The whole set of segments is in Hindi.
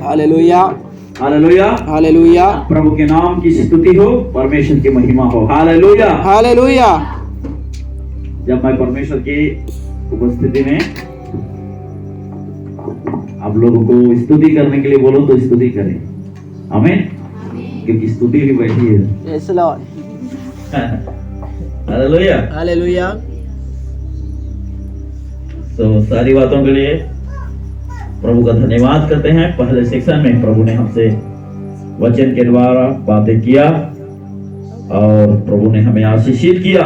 हालेलुया हालेलुया हालेलुया प्रभु के नाम की स्तुति हो, परमेश्वर की महिमा हो। हालेलुया। हालेलुया। जब मैं परमेश्वर की उपस्थिति में आप लोगों को स्तुति करने के लिए बोलो तो स्तुति करें। आमीन। क्योंकि स्तुति भी बैठी है। Yes Lord. Hallelujah hallelujah. तो सारी बातों के लिए प्रभु का धन्यवाद करते हैं। पहले सेक्शन में प्रभु ने हमसे वचन के द्वारा बातें किया और प्रभु ने हमें आशीषित किया।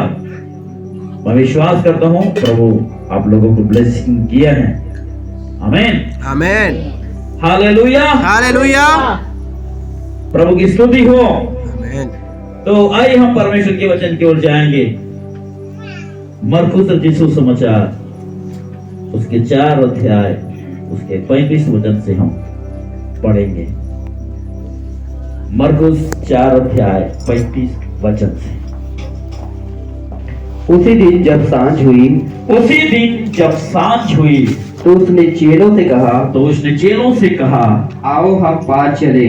मैं विश्वास करता हूं प्रभु आप लोगों को ब्लेसिंग किया है। आमीन आमीन। Hallelujah hallelujah. प्रभु की स्तुति हो। आमीन। तो आइए हम परमेश्वर के वचन की ओर जाएंगे। मरकुस रचित सुसमाचार उसके 4 अध्याय उसके 35 वचन से हम पढ़ेंगे। मरकुस 4 अध्याय 35 वचन से। उसी दिन जब सांझ हुई तो उसने चेलों से कहा आओ हम पार चले।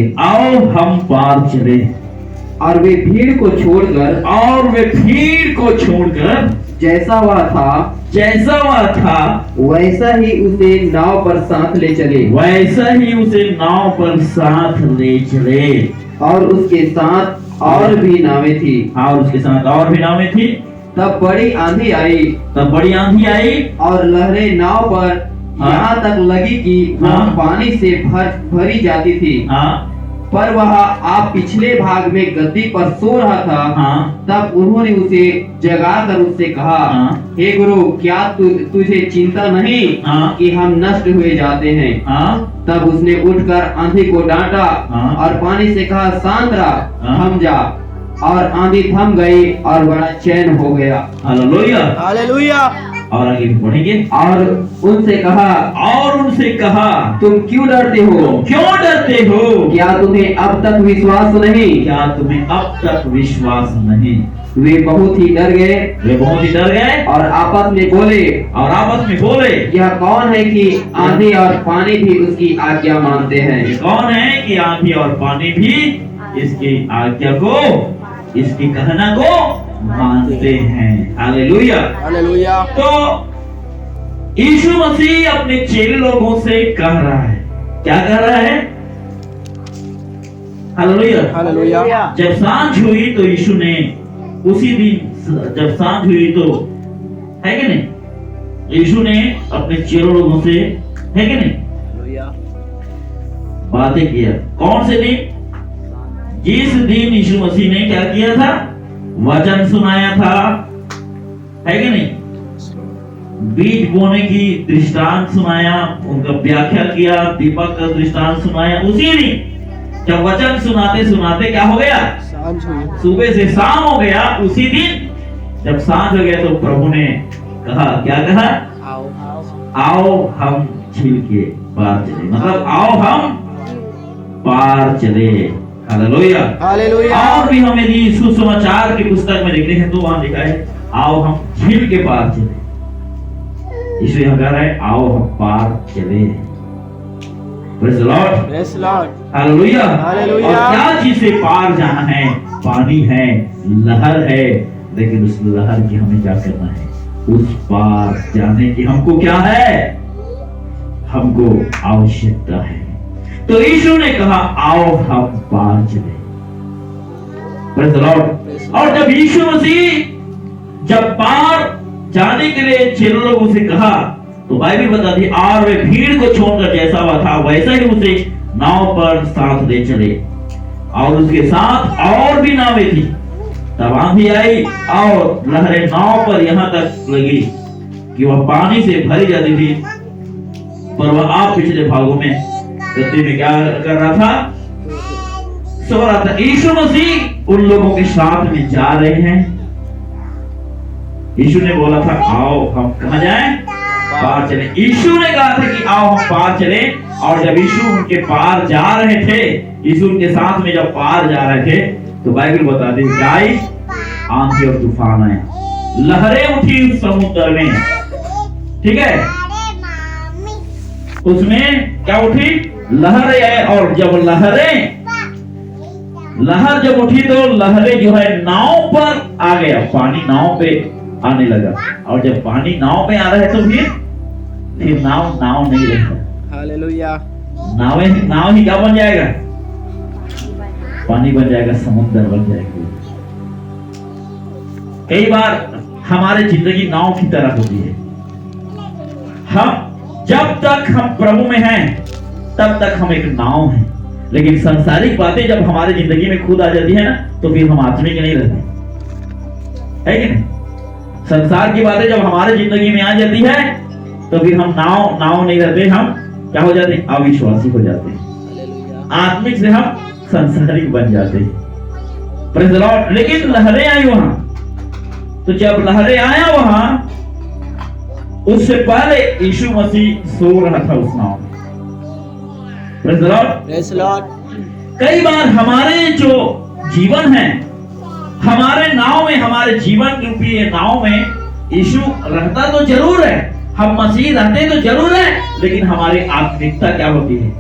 और वे भीड़ को छोड़कर जैसा वह था वैसा ही उसे नाव पर साथ ले चले। और उसके साथ और भी नावें थी। तब बड़ी आंधी आई और लहरें नाव पर यहाँ तक लगी कि वह पानी से भरी जाती थी। पर वह आप पिछले भाग में गद्दी पर सो रहा था। तब उन्होंने उसे जगाकर उससे कहा हे गुरु, क्या तुझे चिंता नहीं कि हम नष्ट हुए जाते हैं? तब उसने उठकर आंधी को डांटा और पानी से कहा शांत रह, थम जा। और आंधी थम गई और बड़ा चैन हो गया। Hallelujah hallelujah. और आगे बढ़ेंगे। और उनसे कहा तुम क्यों डरते हो? क्या तुम्हें अब तक विश्वास नहीं? वे बहुत ही डर गए और आपस में बोले यह कौन है कि आंधी और पानी भी उसकी आज्ञा मानते हैं? कौन है कि आंधी और पानी भी इसकी आज्ञा को, इसकी कहना को मानते हैं। Hallelujah hallelujah. तो यीशु मसीह अपने चेले लोगों से कह रहा है, क्या कह रहा है? Hallelujah hallelujah. जब सांझ हुई तो यीशु ने उसी दिन जब सांझ हुई तो है कि नहीं, यीशु ने अपने चेले लोगों से है कि नहीं बातें किया। कौन से दिन? जिस दिन यीशु मसीह ने क्या किया था? वचन सुनाया था, है कि नहीं? बीज बोने की दृष्टांत सुनाया, उनका व्याख्या किया, दीपक का दृष्टांत सुनाया। उसी दिन जब वचन सुनाते सुनाते क्या हो गया? सुबह से शाम हो गया। उसी दिन जब सांझ हो गया तो प्रभु ने कहा, क्या कहा? आओ हम झील के पार चले। मतलब आओ हम पार चले। Hallelujah hallelujah. और भी हम यदि सुसमाचार की पुस्तक में देखते हैं तो वहां लिखा है आओ हम झील के पार चले। यीशु यहाँ कह रहा है आओ हम पार चले। Praise the Lord, praise the Lord. Hallelujah hallelujah. और क्या चीज से पार जाना है? पानी है, लहर है, लेकिन उस लहर की हमें क्या करना है? उस पार जाने की हमको क्या है? हमको आवश्यकता है। तो यीशु ने कहा आओ हम पार चले। Praise the Lord. और जब यीशु मसीह जब पार जाने के लिए चेलों लोगों से कहा तो बाइबल बताती और वे भीड़ को छोड़कर जैसा हुआ था वैसा ही उसे नाव पर साथ ले चले। और उसके साथ और भी नावें थी। तब आंधी आई और लहरें नाव पर यहाँ तक लगी कि वह पानी से भरी जाती थी। पर वह आप पिछले भागों में गद्दी में क्या कर रहा था? सो रहा था। यीशु मसीह उन लोगों के साथ में जा रहे हैं। यीशु ने बोला था आओ हम कहां जाएं? पार चले। यीशु ने कहा था कि आओ हम पार चले। और जब यीशु उनके पार जा रहे थे, यीशु उनके साथ में जब पार जा रहे थे तो बाइबल बताती है क्या आई? आंधी और तूफान आए, लहरें उठी उस समुद्र में। ठीक है, उसमें क्या उठी? लहरें है, और जब लहर जब उठी तो लहरें जो है नाव पर आ गया, पानी नाव पे आने लगा। और जब पानी नाव पे आ रहा है तो फिर नाव नहीं रहता, हालेलुया। नाव ही क्या बन जाएगा? पानी बन जाएगा, समुद्र बन जाएगा। कई बार हमारी जिंदगी नाव की तरह होती है। हम जब तक हम प्रभु में हैं तब तक हम एक नाव हैं, लेकिन सांसारिक बातें जब हमारी जिंदगी में खुद आ जाती है ना तो फिर हम आत्मिक नहीं रहते, है कि नहीं? संसार की बातें जब हमारी जिंदगी में आ जाती है तो फिर हम नाव नहीं रहते, हम क्या हो जाते हैं? अविश्वासी हो जाते हैं। आत्मिक से हम संसारिक बन जाते हैं। Praise the Lord. लेकिन लहरें आई वहां, तो जब लहरें आया वहां, उससे पहले यीशु मसीह सो रहा था उस नाव में। Praise the Lord. Praise the Lord. कई बार हमारे जो जीवन है, हमारे नाव में, हमारे जीवन रूपी ये नाव में यीशु रहता तो जरूर है, हम मसीह रहते तो जरूर है, लेकिन हमारी आत्मिकता क्या होती है?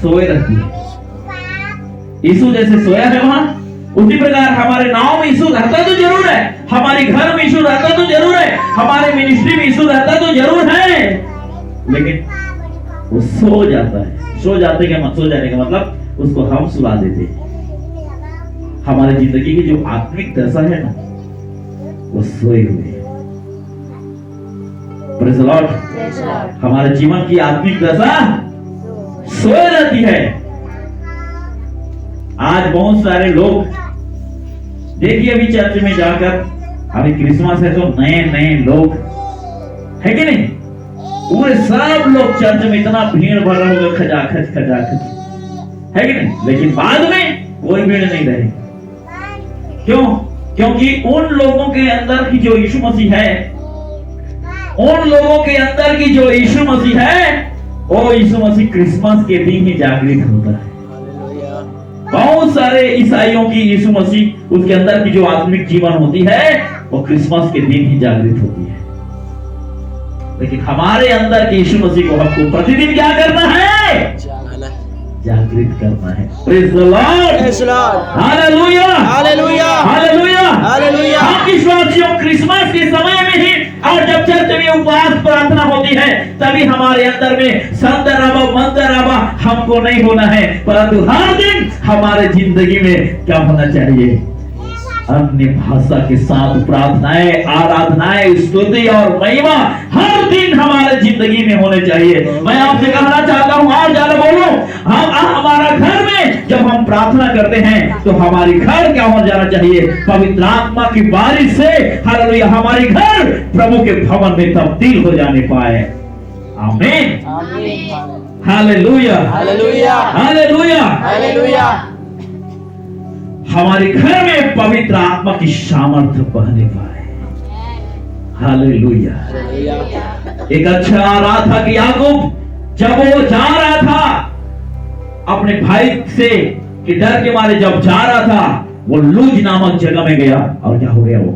सोए रहती है। यीशु जैसे सोया है वहां, उसी प्रकार हमारे नाव में यीशु रहता तो जरूर है, हमारे घर में यीशु रहता तो जरूर है, हमारे मिनिस्ट्री में यीशु रहता तो जरूर है, लेकिन वो सो जाता है। सो जाने का मतलब उसको हम सुला देते हैं। हमारी जिंदगी की जो आत्मिक दशा है ना, वो सोए हुए है। Praise the Lord. हमारे जीवन की आत्मिक दशा सोए रहती है। आज बहुत सारे लोग देखिए, अभी चर्च में जाकर, अभी क्रिसमस है तो नए लोग, है कि नहीं? पूरे सब लोग चर्च में इतना भीड़ भर रहा होगा, खचाखच, है कि नहीं? लेकिन बाद में कोई भीड़ नहीं रहे। क्यों? क्योंकि उन लोगों के अंदर की जो यीशु मसीह है, उन लोगों के अंदर की जो यीशु मसीह है, वो यीशु मसीह क्रिसमस के दिन ही जागृत होता है। बहुत सारे ईसाइयों की यीशु मसीह, उसके अंदर की जो आत्मिक जीवन होती है, वो क्रिसमस के दिन ही जागृत होती है। लेकिन हमारे अंदर के यीशु मसीह को हमको प्रतिदिन क्या करना है? जागृत करना है। Praise the Lord. Praise the Lord. Hallelujah, hallelujah, hallelujah, hallelujah. हम विश्वासियों क्रिसमस के समय में ही, और जब चर्च में उपवास प्रार्थना होती है, तभी हमारे अंदर में संदराबा मंदराबा हमको नहीं होना है, परंतु हर दिन हमारे जिंदगी में क्या होना चाहिए? अन्य भाषा के साथ प्रार्थनाएं, आराधनाएं, स्तुति और महिमा हर दिन हमारे जिंदगी में होने चाहिए। मैं आपसे कहना चाहता हूं, और ज्यादा बोलूं, हमारा घर में जब हम प्रार्थना करते हैं तो हमारी घर क्या हो जाना चाहिए? पवित्र आत्मा की बारिश से हालेलुया हमारी घर प्रभु के भवन में तब्दील हो जाने पाए। आमीन, हालेलुया, हालेलुया, हालेलुया, हालेलुया। हमारे घर में पवित्र आत्मा की सामर्थ्य बहने पाए। हालेलुया। एक अच्छा आ रहा था कि याकूब जब वो जा रहा था अपने भाई से कि डर के मारे जब जा रहा था, वो लूज नामक जगह में गया, और क्या हो गया? वो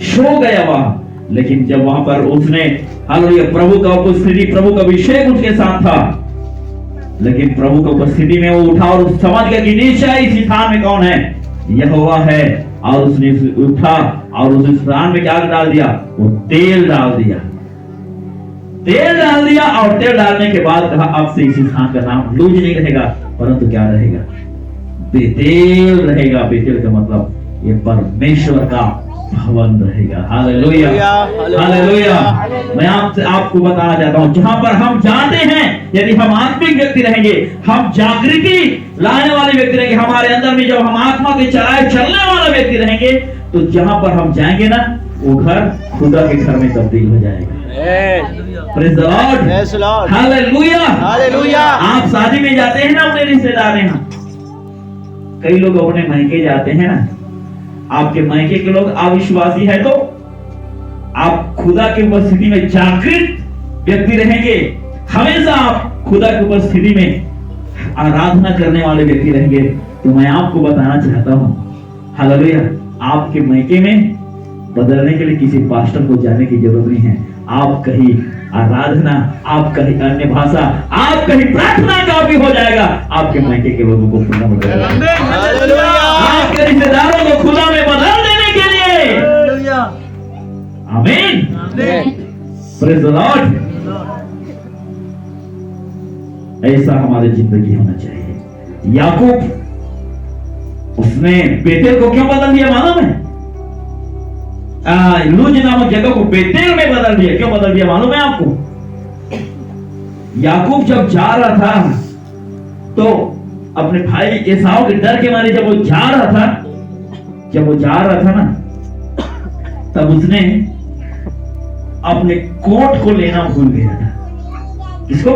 सो गया वहां। लेकिन जब वहां पर उसने हालेलुया प्रभु का उपस्थिति, प्रभु का अभिषेक उसके साथ था, लेकिन प्रभु की उपस्थिति में वो उठा और समझ गया कि निश्चय इस स्थान में कौन है? यहोवा है। और उसने उठा और उस स्थान में क्या डाल दिया? वो तेल डाल दिया। तेल डाल दिया, और तेल डालने के बाद कहा अब से इस स्थान का नाम लूज नहीं रहेगा, परंतु क्या रहेगा? बेतेल रहेगा। बेतेल का मतलब ये परमेश्वर का भवन रहेगा। Hallelujah, hallelujah. मैं आपको बताना चाहता हूं, जहां पर हम जाते हैं, यदि हम आत्मिक व्यक्ति रहेंगे, हम जागृति लाने वाले व्यक्ति रहेंगे, हमारे अंदर में जब हम आत्मा के चलाए चलने वाला व्यक्ति रहेंगे, तो जहां पर हम जाएंगे ना, वो घर खुदा के घर में तब्दील हो जाएगा। Praise the Lord, praise the Lord. Hallelujah, hallelujah. आप शादी में जाते हैं ना अपने रिश्तेदार यहाँ, कई लोग अपने मायके जाते हैं ना, आपके मायके के लोग अविश्वासी है तो आप खुदा की उपस्थिति में जागृत व्यक्ति रहेंगे। हमेशा आप खुदा की उपस्थिति में आराधना करने वाले व्यक्ति रहेंगे। तो मैं आपको बताना चाहता हूं, हालेलुया, आपके मायके में बदलने के लिए किसी पास्टर को जाने की जरूरत नहीं है। आप कहीं आराधना, आपका ही अन्य भाषा, आपका ही प्रार्थना का भी हो जाएगा। आपके मायके के लोगों को खुदा में बदल देने, हालेलुया आपके रिश्तेदारों को खुदा में बदल देने के लिए। हालेलुया आमीन, आमीन प्रेज द लॉर्ड। ऐसा हमारी जिंदगी होना चाहिए। याकूब उसने बेतेल को क्यों बदल दिया मालूम है? लूज नामक जगह को बेतेल में बदल दिया। क्यों बदल दिया मालूम है आपको? याकूब जब जा रहा था तो अपने भाई एसाव के डर के मारे जब वो जा रहा था ना, तब उसने अपने कोट को लेना भूल गया था। किसको?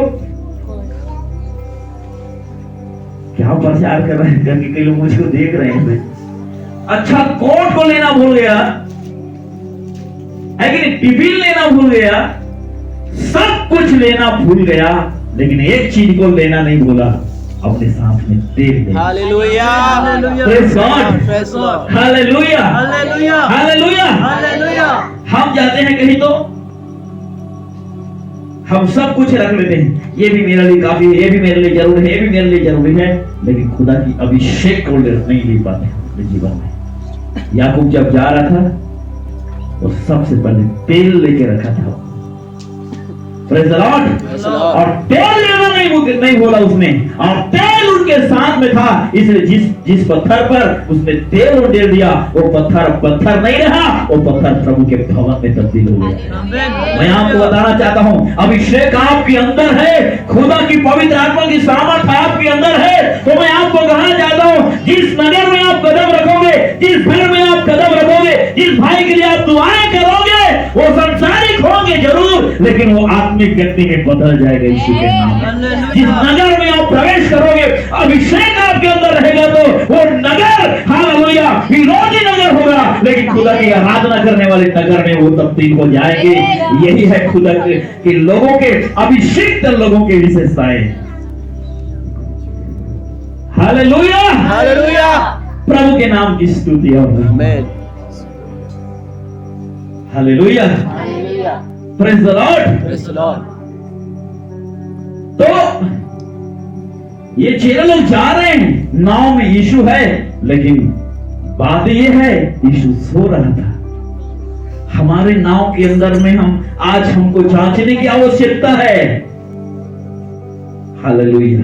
क्या प्रचार कर रहे हैं करके कई लोग मुझको देख रहे हैं। अच्छा, कोट को लेना भूल गया है कि नहीं? टिफिन लेना भूल गया, सब कुछ लेना भूल गया, लेकिन एक चीज को लेना नहीं भूला, अपने साथ में तेल लेना। Hallelujah hallelujah Praise God. Praise Lord hallelujah hallelujah hallelujah. Hallelujah. हम जाते हैं कहीं तो हम सब कुछ रख लेते हैं, ये भी मेरे लिए काफी है, ये भी मेरे लिए जरूरी है, ये भी मेरे लिए जरूरी है, लेकिन खुदा की अभिषेक को नहीं ले पाते अपने जीवन में। याकूब जब जा रहा था वो सबसे पहले तेल लेके रखा था। Praise the Lord. और तेल लेना नहीं बोला उसने, और तेल उनके साथ में था, इसलिए जिस पत्थर पर उसने तेल उड़ेल दिया वो पत्थर नहीं रहा, वो पत्थर प्रभु के भवन में तब्दील हो गया। मैं आपको बताना चाहता हूं, अभिषेक आपके अंदर है, खुदा की पवित्र आत्मा की सामर्थ आपके अंदर है, तो मैं आपको कहना चाहता हूं, जिस नगर में आप कदम रखोगे, जिस घर में आप कदम रखोगे, जिस भाई के लिए आप दुआएं करोगे, वो संसारिक होंगे जरूर, लेकिन वो आत्मिक व्यक्ति में बदल जाएगा यीशु के नाम में। जिस नगर में आप प्रवेश करोगे, अभिषेक आपके अंदर रहेगा, तो वो नगर हालेलुया विरोधी नगर होगा, लेकिन खुदा की आराधना करने वाले नगर में वो तब्दील हो जाएंगे। यही है खुदा के लोगों के, अभिषिक्त लोगों की विशेषताएं। हालेलुया हालेलुया प्रभु के नाम की स्तुति और आमीन hallelujah hallelujah praise the Lord. Praise Lord. तो ये चेले लोग जा रहे हैं, नाव में यीशु है, लेकिन बात ये है यीशु सो रहा था। हमारे नाव के अंदर में आज हमको जांचने की आवश्यकता है। हालेलुया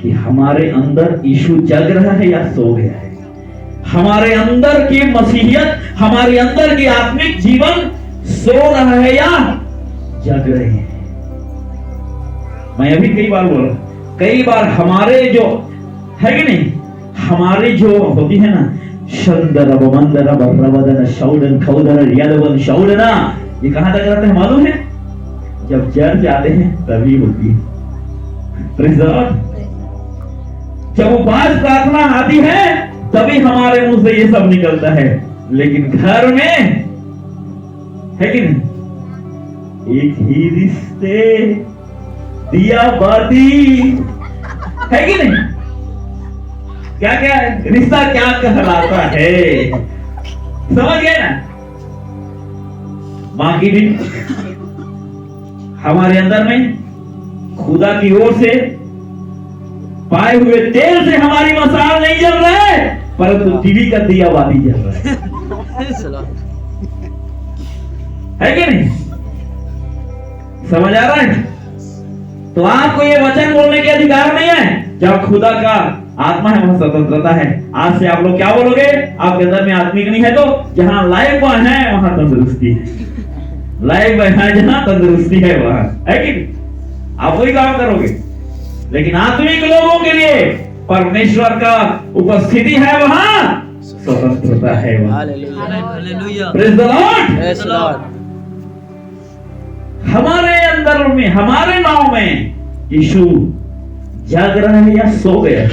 कि हमारे अंदर यीशु जग रहा है या सो गया है। हमारे अंदर की मसीहियत, हमारे अंदर की आत्मिक जीवन सो रहा है या जग रहे हैं। मैं अभी कई बार बोला, कई बार हमारे जो है कि नहीं, हमारी जो होती है ना शंदर बंदर बरवदन शौडन खौदन यादवन शौडना, ये कहां तक रहते हैं मालूम है? जब जर जाते हैं तभी होती है। Praise the Lord. जब उपवास प्रार्थना आती है तभी हमारे मुंह से ये सब निकलता है, लेकिन घर में है कि नहीं, एक ही रिश्ते दिया बाती है कि नहीं? क्या क्या रिश्ता क्या कहलाता है, समझ गए ना? बाकी भी हमारे अंदर में खुदा की ओर से पाए हुए तेल से हमारी मसाल नहीं जल रहा है, परंतु टीवी का दिया बाती जल रहा है कि नहीं? समझ आ रहा है? तो आपको ये वचन बोलने के अधिकार नहीं है। जब खुदा का आत्मा है वहां स्वतंत्रता है। आज से आप लोग क्या बोलोगे? आपके अंदर में आत्मिक नहीं है तो जहां लाइव बॉय है वहां तंदुरुस्ती है, लाइव बॉय है जहां तंदुरुस्ती है वहां, है कि नहीं? आप वही काम करोगे। लेकिन आत्मिक लोगों के लिए परमेश्वर का उपस्थिति है, वहां स्वतंत्रता है। Hallelujah praise the Lord. Praise Lord. हमारे अंदर में, हमारे नाव में यीशु जाग रहा है या सो गया है?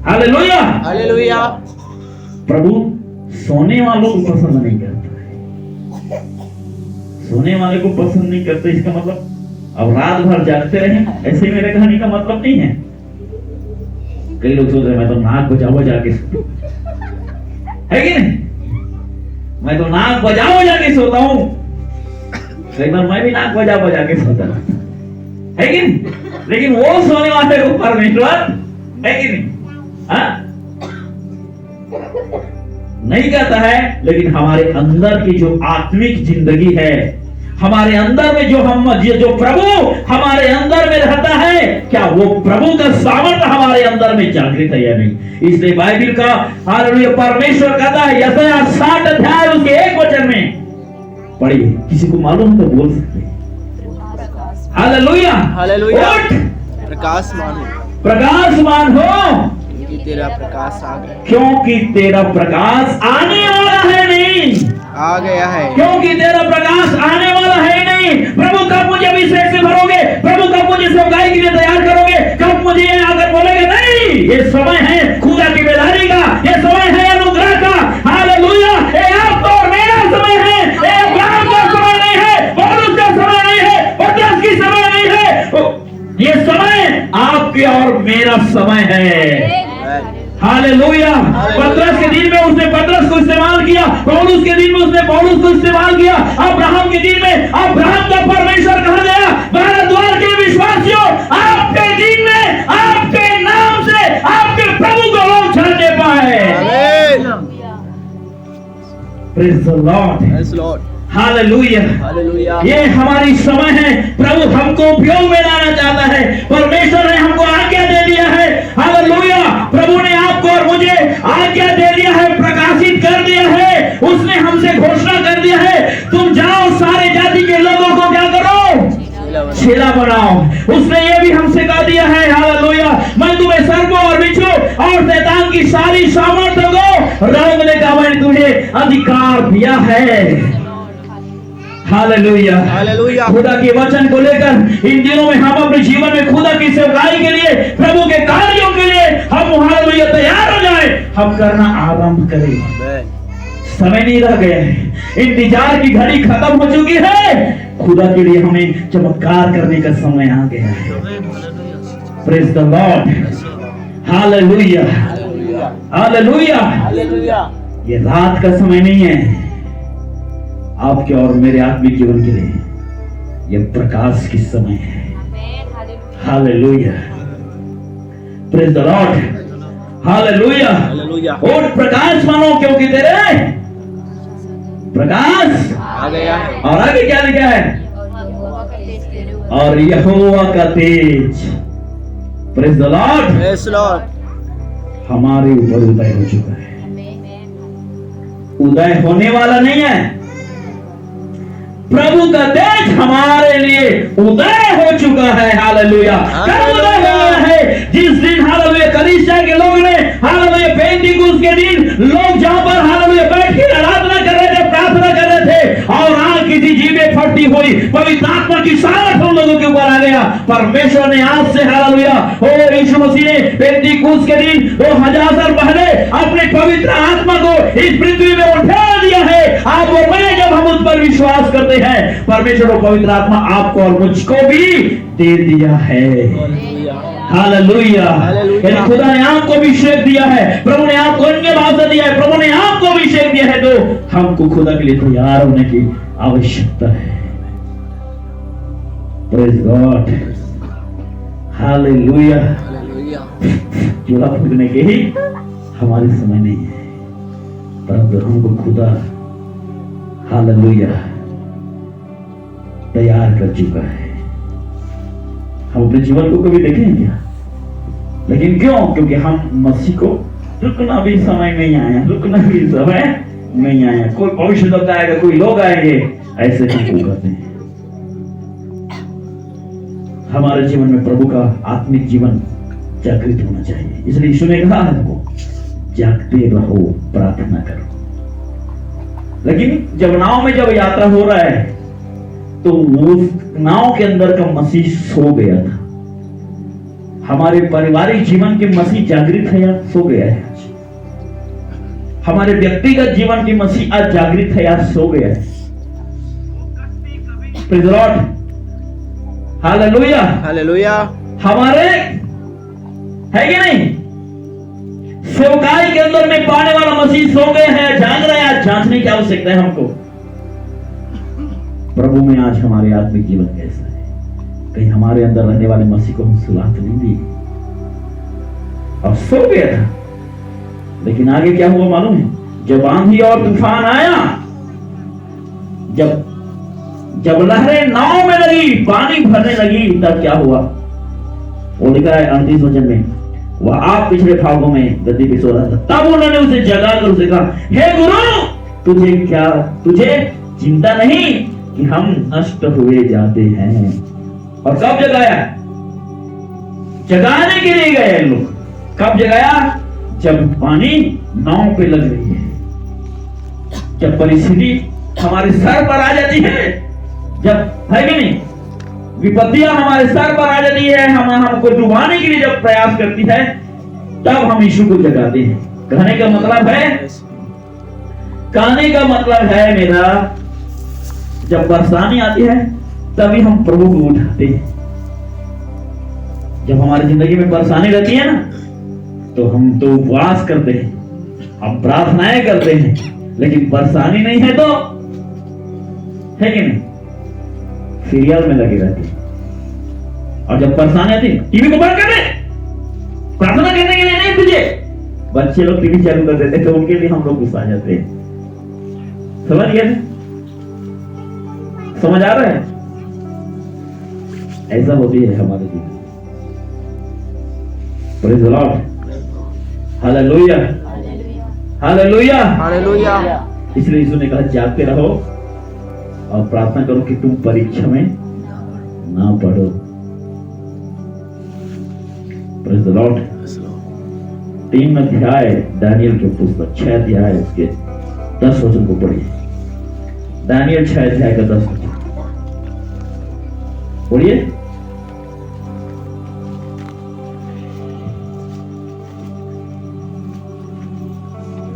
Hallelujah hallelujah. प्रभु सोने वालों को पसंद नहीं करता है। सोने वाले को पसंद नहीं करते, इसका मतलब अब रात भर जागते रहे, ऐसे मेरे कहानी का मतलब नहीं है। कई लोग सोच रहे मैं तो नाक बजा बजा के है कि नहीं? मैं तो नाक बजा बजा के सोता हूँ, एक बार मैं भी नाक बजा बजा के सोता है कि नहीं? लेकिन वो सोने वाले को परमेश्वर है कि नहीं? हाँ? नहीं कहता है, लेकिन हमारे अंदर की जो आत्मिक जिंदगी है, हमारे अंदर में जो प्रभु हमारे अंदर में रहता है, क्या वो प्रभु का सामर्थ्य हमारे अंदर में जागृत है या नहीं? इसलिए बाइबल का हालेलुया परमेश्वर कहता है, यशायाह 60 अध्याय उसके 1 वचन में पढ़िए, किसी को मालूम तो बोल सकते हैं। Hallelujah hallelujah. उठ, प्रकाशमान हो, क्योंकि तेरा प्रकाश आ गया, क्योंकि तेरा प्रकाश आने वाला है नहीं, आ गया है। क्योंकि तेरा प्रकाश आने वाला है नहीं। प्रभु कब मुझे अभिषेक से भरोगे? प्रभु कब मुझे सेवकाई के लिए तैयार करोगे? कब मुझे आकर बोलेगे? नहीं, ये समय है खुदा की बेदारी का, ये समय है अनुग्रह का। हालेलुया। ये आपका और मेरा समय है, ये अब्राहम का समय नहीं है, पौलुस का समय नहीं है, पतरस की समय नहीं है, ये समय आपके और मेरा समय है। हालेलुया। पतरस के दिन में उसने पतरस को इस्तेमाल किया, पौलुस के दिन में उसने पौलुस को इस्तेमाल किया, अब्राहम के दिन में अब्राहम का परमेश्वर कहा गया। भारत द्वार के विश्वासियों, आपके दिन में आपके नाम से आपके प्रभु को लोग जानने पाए। Praise the Lord, Praise Lord. Hallelujah. Hallelujah. ये हमारी समय है, प्रभु हमको उपयोग में लाना चाहता है। परमेश्वर ने हमको आज्ञा दे दिया है। हालेलुया। प्रभु ने आपको और मुझे आज्ञा दे दिया है, प्रकाशित कर दिया है। उसने हमसे घोषणा कर दिया है, तुम जाओ सारे जाति के लोगों को क्या करो? चेला बनाओ। उसने ये भी हमसे कह दिया है, हालेलुया, मैं तुम्हें सर्पों और बिच्छू और शैतान की सारी सामर्थ्य को रौंदने का मैंने तुम्हें अधिकार दिया है। हालेलुया। हालेलुया। खुदा के वचन को लेकर इन दिनों में हम अपने जीवन में खुदा की सेवकाई के लिए, प्रभु के कार्यों के लिए हम हालेलुया तैयार हो जाए, हम करना आरंभ करें। समय नहीं रह गया है, इंतजार की घड़ी खत्म हो चुकी है। खुदा के लिए हमें चमत्कार करने का समय आ गया है। Praise the Lord. Hallelujah. Hallelujah. Hallelujah. ये रात का समय नहीं है आपके और मेरे आत्मिक जीवन के लिए, यह प्रकाश की समय है। Hallelujah. Praise the Lord. Hallelujah. Hallelujah. और प्रकाश मानो, क्योंकि तेरे प्रकाश आ गया है। और आगे क्या लिखा है? और यहोवा का तेज, praise the Lord, Praise Lord. हमारे ऊपर उदय हो चुका है। उदय होने वाला नहीं है, प्रभु का तेज हमारे लिए उदय हो चुका है। हालेलुया। कब उदय हुआ है? जिस दिन हालेलुया कलीसिया के लोग ने हालेलुया पेंटिकुस्त के दिन लोग जहां पर हालेलुया बैठ के आराधना कर रहे थे, प्रार्थना कर रहे थे, और आग की सी जीभें फटती हुई पवित्र आत्मा की सामर्थ हम लोगों के ऊपर आ गया। परमेश्वर ने आज से हालेलुया ओ यीशु मसीह ने पेंटिकुस्त के दिन 2000 साल पहले अपने पवित्र आत्मा को इस पृथ्वी में उठा दिया है। आप और मैं जब हम उस पर विश्वास करते हैं, परमेश्वर को पवित्र आत्मा आपको और मुझको भी दे दिया है। हालेलुया। यदि खुदा ने आपको अभिषेक दिया है, प्रभु ने आपको अन्य भाषा दिया है, प्रभु ने आपको अभिषेक दिया है, तो हमको खुदा के लिए तैयार होने की आवश्यकता है। Praise God. हालेलुया। चूल्हा फूकने के ही हमारे समय नहीं है, परंतु हमको खुदा हालेलुया तैयार कर चुका है। हम अपने जीवन को कभी देखें क्या? लेकिन क्यों? क्योंकि हम मसीह को रुकना भी समय नहीं आया, रुकना भी समय नहीं आया। कोई भविष्यवक्ता आएगा, कोई लोग आएंगे, ऐसे हम करते हैं। हमारे जीवन में प्रभु का आत्मिक जीवन जागृत होना चाहिए। इसलिए यीशु ने कहा हमको, जागते रहो, प्रार्थना करो। लेकिन जब नाव में जब यात्रा हो रहा है, तो उस नाव के अंदर का मसीह सो गया था। हमारे पारिवारिक जीवन के मसीह जागृत है या सो गया है? हमारे व्यक्तिगत जीवन की मसीह आज जागृत है या सो गया है? Praise the Lord. Hallelujah. Hallelujah. हमारे है कि नहीं? सेवकाई के अंदर में पाने वाला मसीह सो गए हैं, जाग रहे हैं। जांचने की आवश्यकता है हमको, प्रभु में आज हमारे आत्मिक जीवन कैसा है? कहीं हमारे अंदर रहने वाले मसीह को हम सुला तो नहीं दी? अब सो गया था, लेकिन आगे क्या हुआ मालूम है? जब आंधी और तूफान आया, जब लहरें नाव में लगी, पानी भरने लगी, तब क्या हुआ? वो लिखा है 38 वचन में, वह आप पिछले भागों में गद्दी पे सो रहा था, तब उन्होंने उसे जगाकर उसे कहा, हे गुरु, तुझे चिंता नहीं कि हम नष्ट हुए जाते हैं। और कब जगाया? जगाने के लिए गए लोग। कब जगाया? जब पानी नाव पे लग रही है, जब परिस्थिति हमारे सर पर आ जाती है, जब है कि नहीं, विपत्तियां हमारे सर पर आ जाती है, हमको डुबाने के लिए जब प्रयास करती है, तब हम यीशु को जगाते हैं। कहने का मतलब है मेरा, जब परेशानी आती है तभी हम प्रभु को उठाते हैं। जब हमारी जिंदगी में परेशानी रहती है ना, तो हम तो उपवास करते हैं, हम प्रार्थनाएं करते हैं, लेकिन परेशानी नहीं है तो है कि नहीं, सीरियल में लगे रहते हैं। और जब परेशानी आती है, टीवी को बंद कर दे, प्रार्थना करने के लिए नहीं तुझे। बच्चे लोग टीवी चालू कर देते, तो उनके लिए हम लोग गुस्सा आ जाते हैं। समझ गए? समझ आ रहा है? ऐसा होती है हमारे जीवन। Praise the Lord, hallelujah, hallelujah, hallelujah. इसलिए यीशु ने कहा, जागते रहो और प्रार्थना करो कि तुम परीक्षा में ना पड़ो। Praise the Lord. 3 अध्याय दानियल के पुस्तक, 6 अध्याय उसके 10 वचन को पढ़िए। दानियल 6 अध्याय का 10 वचन पढ़िए।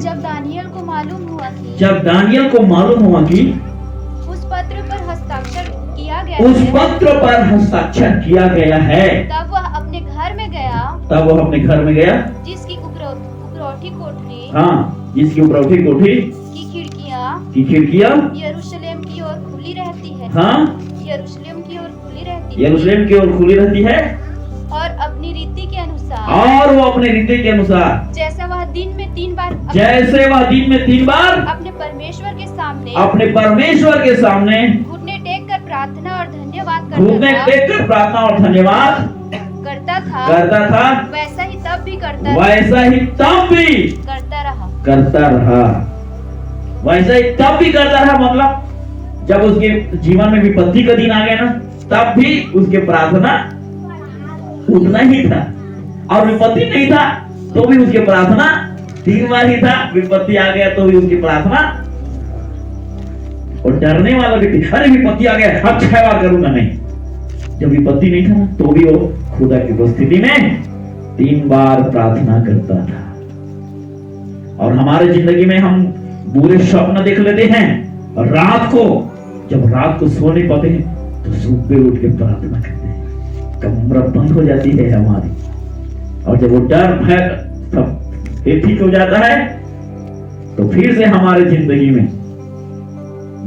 जब दानियल को मालूम हुआ कि उस पत्र पर हस्ताक्षर किया गया है, तब वह अपने घर में गया, जिसकी उपरौठी कोठरी, हाँ, जिसकी उपरौठी कोठरी की खिड़कियां यरूशलेम की ओर खुली रहती है, हाँ, यरूशलेम की ओर खुली रहती है, और अपनी रीति के अनुसार, और वो अपने रीति के अनुसार, जैसे वह दिन में 3 बार अपने परमेश्वर के सामने घुटने टेक कर प्रार्थना और धन्यवाद करता था, वैसा ही तब भी करता रहा। वैसा ही तब भी करता रहा। मतलब जब उसके जीवन में विपत्ति का दिन आ गया ना, तब भी उसके प्रार्थना उतना ही था, और विपत्ति नहीं था तो भी उसके प्रार्थना 3 बार ही था। विपत्ति आ गया तो भी उसकी प्रार्थना, और डरने वाला व्यक्ति, अरे विपत्ति आ गया अब 6 बार करूंगा, नहीं। जब विपत्ति नहीं था तो भी वो खुदा की उपस्थिति में 3 बार प्रार्थना करता था। और हमारे जिंदगी में हम बुरे स्वप्न देख लेते हैं, और जब रात को सो नहीं पाते हैं तो सुबह उठ के प्रार्थना करते हैं, कमरा बंद हो जाती है हमारी, और जब वो डर भय सब ठीक हो जाता है, तो फिर से हमारे जिंदगी में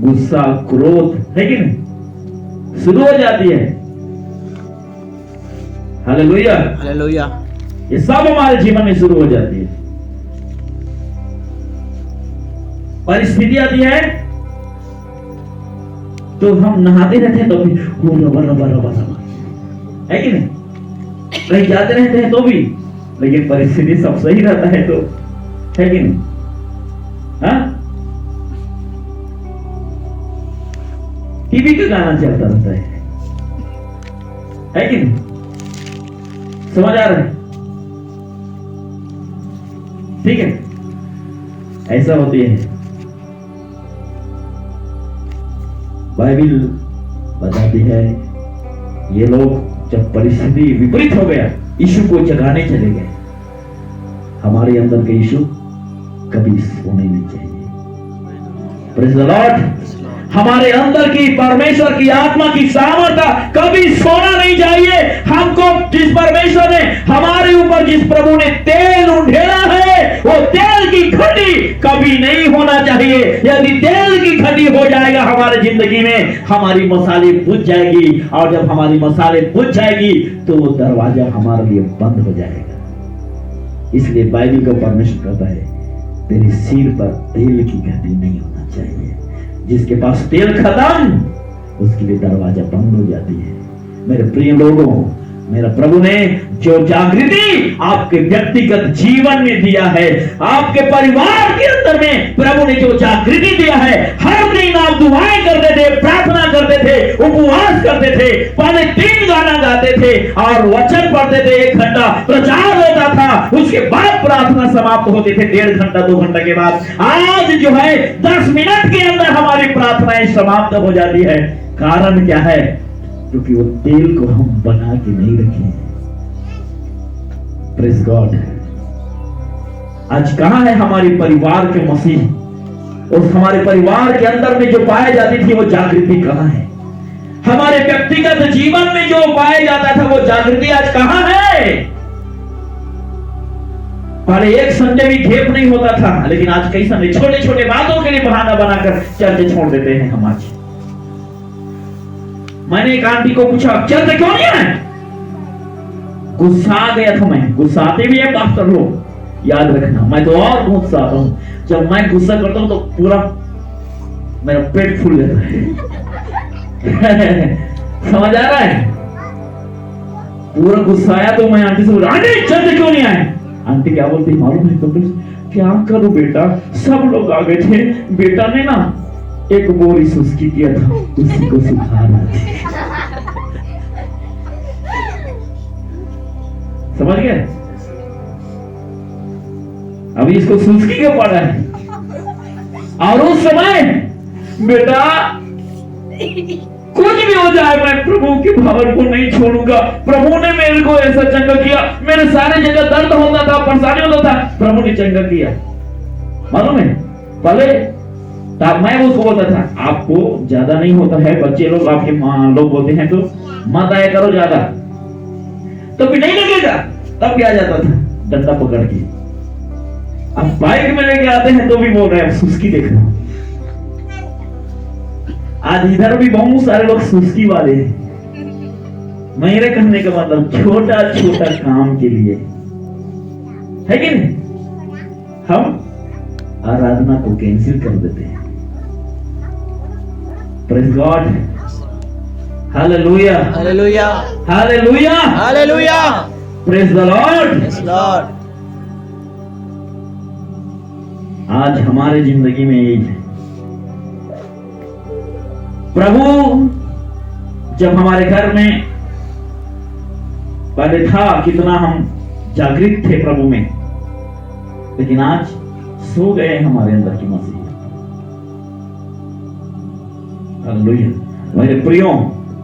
गुस्सा, क्रोध, है कि नहीं, शुरू हो जाती है। Hallelujah, hallelujah. ये सब हमारे जीवन में शुरू हो जाती है। परिस्थिति आती है तो हम नहाते रहते हैं, तो भी रबा है कि नहीं, कहीं जाते रहते हैं तो भी, लेकिन परिस्थिति सब सही रहता है तो, है कि नहीं, हाँ? टीवी का गाना चलता रहता है कि नहीं? समझ आ रहा है? ठीक है, ऐसा होती है। बाइबल बताती है, ये लोग जब परिस्थिति विपरीत हो गया, यीशु को जगाने चले गए। हमारे अंदर के यीशु कभी सोने नहीं चाहिए। Praise the Lord. हमारे अंदर की परमेश्वर की आत्मा की सामर्थ्य कभी सोना नहीं चाहिए। हमको जिस परमेश्वर ने हमारे ऊपर, जिस प्रभु ने तेल उंडेला है, वो तेल की घटी कभी नहीं होना चाहिए। यदि तेल की घटी हो जाएगा हमारे जिंदगी में, हमारी मसाले बुझ जाएगी, और जब हमारी मसाले बुझ जाएगी तो वो दरवाजा हमारे लिए बंद हो जाएगा। इसलिए बाइबल को परमेश्वर कहता है तेरे सिर पर तेल की घटी नहीं होना चाहिए। जिसके पास तेल खत्म, उसके लिए दरवाजा बंद हो जाती है। मेरे प्रिय लोगों, मेरा प्रभु ने जो जागृति आपके व्यक्तिगत जीवन में दिया है, आपके परिवार के अंदर में प्रभु ने जो जागृति दिया है, हर दिन आप दुआएं करते थे, प्रार्थना करते थे, उपवास करते थे, पहले 3 गाना गाते थे और वचन पढ़ते थे, 1 घंटा प्रचार होता था, उसके बाद प्रार्थना समाप्त होती थी 1.5 घंटा 2 घंटा के बाद। आज जो है 10 मिनट के अंदर हमारी प्रार्थनाएं समाप्त हो जाती है। कारण क्या है? क्योंकि वो तेल को हम बना के नहीं रखे। Praise God. आज कहां है हमारे परिवार के मसीह? उस हमारे परिवार के अंदर में जो पाई जाती थी वो जागृति कहां है? हमारे व्यक्तिगत जीवन में जो पाया जाता था वो जागृति आज कहां है? पहले एक संडे भी घेप नहीं होता था, लेकिन आज कई संडे छोटे छोटे बातों के लिए बहाना बनाकर चर्च छोड़ देते हैं हम आज। मैंने एक आंटी को पूछा चलते क्यों नहीं आए? गुस्सा आ गया था। मैं गुस्साते भी है पास्टर लोग, याद रखना। मैं तो और गुस्सा आता हूं। जब मैं गुस्सा करता हूं तो पूरा मेरा पेट फूल जाता है। समझ आ रहा है? पूरा गुस्सा आया तो मैं आंटी से बोला आंटी चलते क्यों नहीं आए? आंटी क्या बोलती मालूम है? तो क्या करूं बेटा, सब लोग आ गए थे, बेटा ने ना एक बोरी सुस्की किया था, उसी को सुखा रहा था। समझ गए? अभी इसको सुस्की क्यों पड़ा है? और उस समय बेटा कुछ भी हो जाए मैं प्रभु के भवन को नहीं छोड़ूंगा। प्रभु ने मेरे को ऐसा चंगा किया, मेरे सारे जगह दर्द होता था, परेशानी होता था, प्रभु ने चंगा किया। मालूम है? पहले तब मैं उसको बोलता था आपको ज्यादा नहीं होता है, बच्चे लोग आपके लोग बोलते हैं तो मत आया करो ज्यादा, तो भी नहीं लगेगा। तब क्या जाता था डंडा पकड़ के। अब बाइक में लेके आते हैं तो भी बोल रहे हैं सुस्की देख रहे हो। आज इधर भी बहुत सारे लोग सुस्की वाले हैं। मेरे कहने का मतलब छोटा छोटा काम के लिए है कि नहीं, हम आराधना को कैंसिल कर देते हैं। Praise God, hallelujah, hallelujah, hallelujah, hallelujah, praise the Lord, praise Lord. आज हमारे जिंदगी में यही है। प्रभु जब हमारे घर में पहले था कितना हम जागृत थे प्रभु में, लेकिन आज सो गए हमारे अंदर की मसीह। हालेलुया। मेरे प्रियो,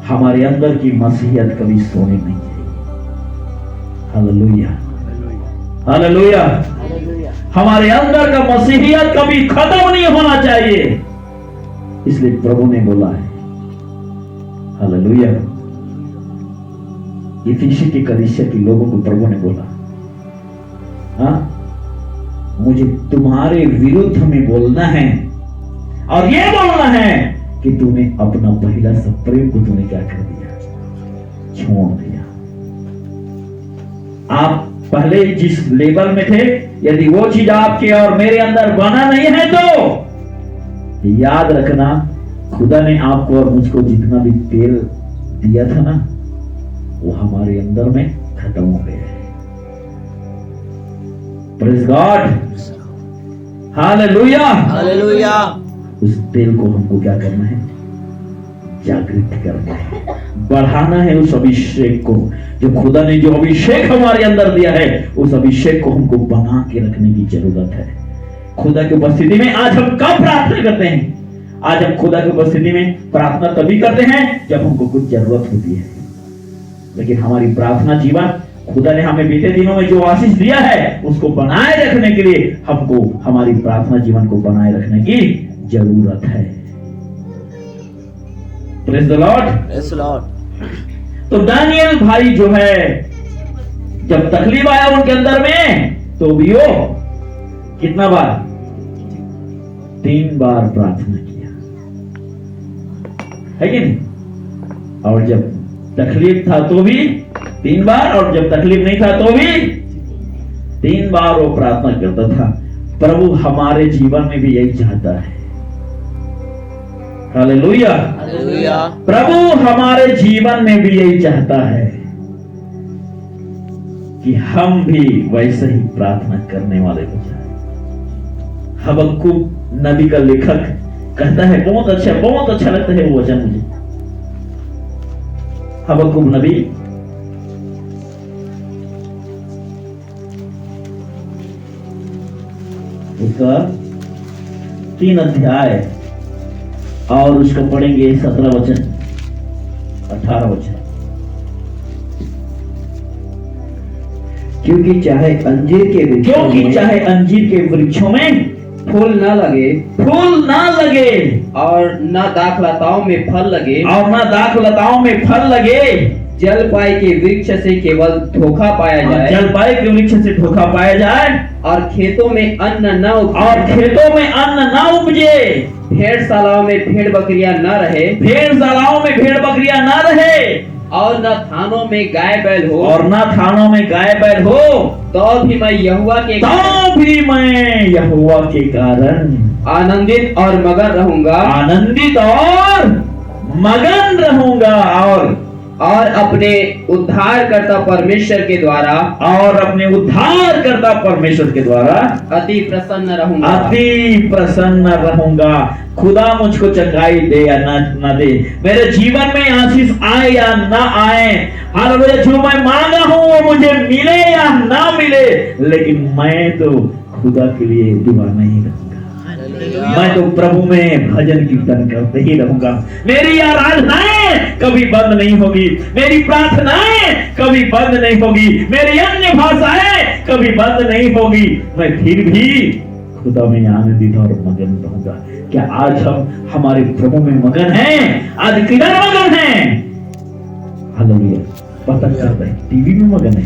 हमारे अंदर की मसीहियत कभी सोने नहीं चाहिए। Hallelujah, hallelujah. हमारे अंदर का मसीहियत कभी खत्म नहीं होना चाहिए। इसलिए प्रभु ने बोला है, हालेलुया, इफिसी की कलीसिया के लोगों को प्रभु ने बोला, हाँ, मुझे तुम्हारे विरुद्ध में बोलना है और ये बोलना है कि तूने अपना पहला सब प्रेम को तूने क्या कर दिया, छोड़ दिया। आप पहले जिस लेवल में थे, यदि वो चीज आपके और मेरे अंदर बना नहीं है तो याद रखना, खुदा ने आपको और मुझको जितना भी तेल दिया था ना, वो हमारे अंदर में खत्म हो गया है। Praise God, hallelujah, hallelujah. उस तेल को हमको क्या करना है? जागृत करना है, बढ़ाना है उस अभिषेक को। जो खुदा ने जो अभिषेक हमारे अंदर दिया है, उस अभिषेक को हमको बना के रखने की जरूरत है। खुदा की उपस्थिति में आज हम कब प्रार्थना करते हैं? आज हम खुदा की उपस्थिति में प्रार्थना तभी करते हैं जब हमको कुछ जरूरत होती है। लेकिन हमारी प्रार्थना जीवन, खुदा ने हमें बीते दिनों में जो आशीष दिया है, उसको बनाए रखने के लिए हमको हमारी प्रार्थना जीवन को बनाए रखने की जरूरत है। Praise the Lord, praise Lord. तो दानियल भाई जो है, जब तकलीफ आया उनके अंदर में, तो भी वो कितना बार? 3 बार प्रार्थना किया, है कि नहीं? और जब तकलीफ था तो भी 3 बार, और जब तकलीफ नहीं था तो भी 3 बार वो प्रार्थना करता था। प्रभु हमारे जीवन में भी यही चाहता है। हालेलुया। हालेलुया। प्रभु हमारे जीवन में भी यही चाहता है कि हम भी वैसे ही प्रार्थना करने वाले हो जाए। हबक्कुक नबी का लेखक कहता है, बहुत अच्छा लगता है वो वचन मुझे। हबक्कुक नबी उसका 3 अध्याय और उसको पढ़ेंगे 17 वचन 18 वचन। क्योंकि चाहे अंजीर के वृक्षों में फूल न लगे और न दाखलताओं में फल लगे, जलपाई के वृक्ष से केवल धोखा पाया जाए, और खेतों में अन्न न उपजे, भेड़शालाओं में भेड़ बकरियां न रहे, और न थानों में गाय बैल हो, तो भी मैं यहोवा के कारण आनंदित और मगन रहूंगा, और अपने उद्धारकर्ता परमेश्वर के द्वारा अति प्रसन्न रहूंगा। खुदा मुझको चंगाई दे या ना दे, मेरे जीवन में आशीष आए या ना आए, हालेलुया, जो मैं मांगा हूं वो मुझे मिले या ना मिले, लेकिन मैं तो खुदा के लिए दीवाना ही रहूंगा। मैं तो प्रभु में भजन कीर्तन करते ही रहूंगा। मेरी आराधनाएं कभी बंद नहीं होगी, मेरी प्रार्थनाएं कभी बंद नहीं होगी, मेरी अन्य भाषाएं कभी बंद नहीं होगी। मैं फिर भी खुदा में आनंदित और मगन रहूंगा। क्या आज हम हमारे प्रभु में मगन हैं? आज किधर मगन हैं? हालेलुया। पता चल रहा है, टीवी में मगन है,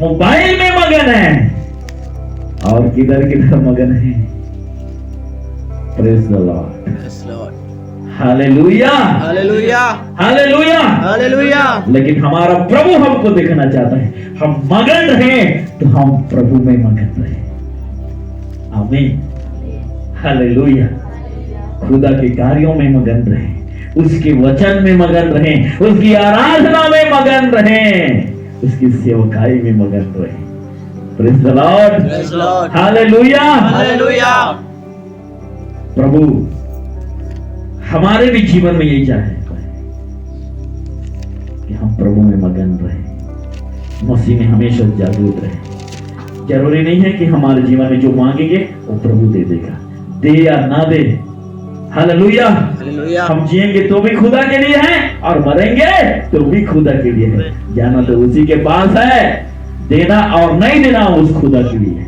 मोबाइल में मगन है, और किधर किधर मगन है। Praise the Lord. Yes, Lord. Hallelujah, hallelujah, hallelujah, hallelujah. लेकिन हमारा प्रभु हमको देखना चाहता है, हम मगन रहें तो हम प्रभु में मगन रहें। आमीन, हालेलुया। खुदा के कार्यों में मगन रहें, उसके वचन में मगन रहें, उसकी आराधना में मगन रहें, उसकी सेवकाई में मगन रहें। Praise the Lord. Praise the Lord. Hallelujah, hallelujah. प्रभु हमारे भी जीवन में यही चाहता है कि हम प्रभु में मगन रहें, मसीह में हमेशा जागरूक रहें। जरूरी नहीं है कि हमारे जीवन में जो मांगेंगे वो प्रभु दे देगा, दे या ना दे। Hallelujah, hallelujah. हम जिएंगे तो भी खुदा के लिए है, और मरेंगे तो भी खुदा के लिए है। जाना तो उसी के पास है, देना और नहीं देना उस खुदा के लिए है।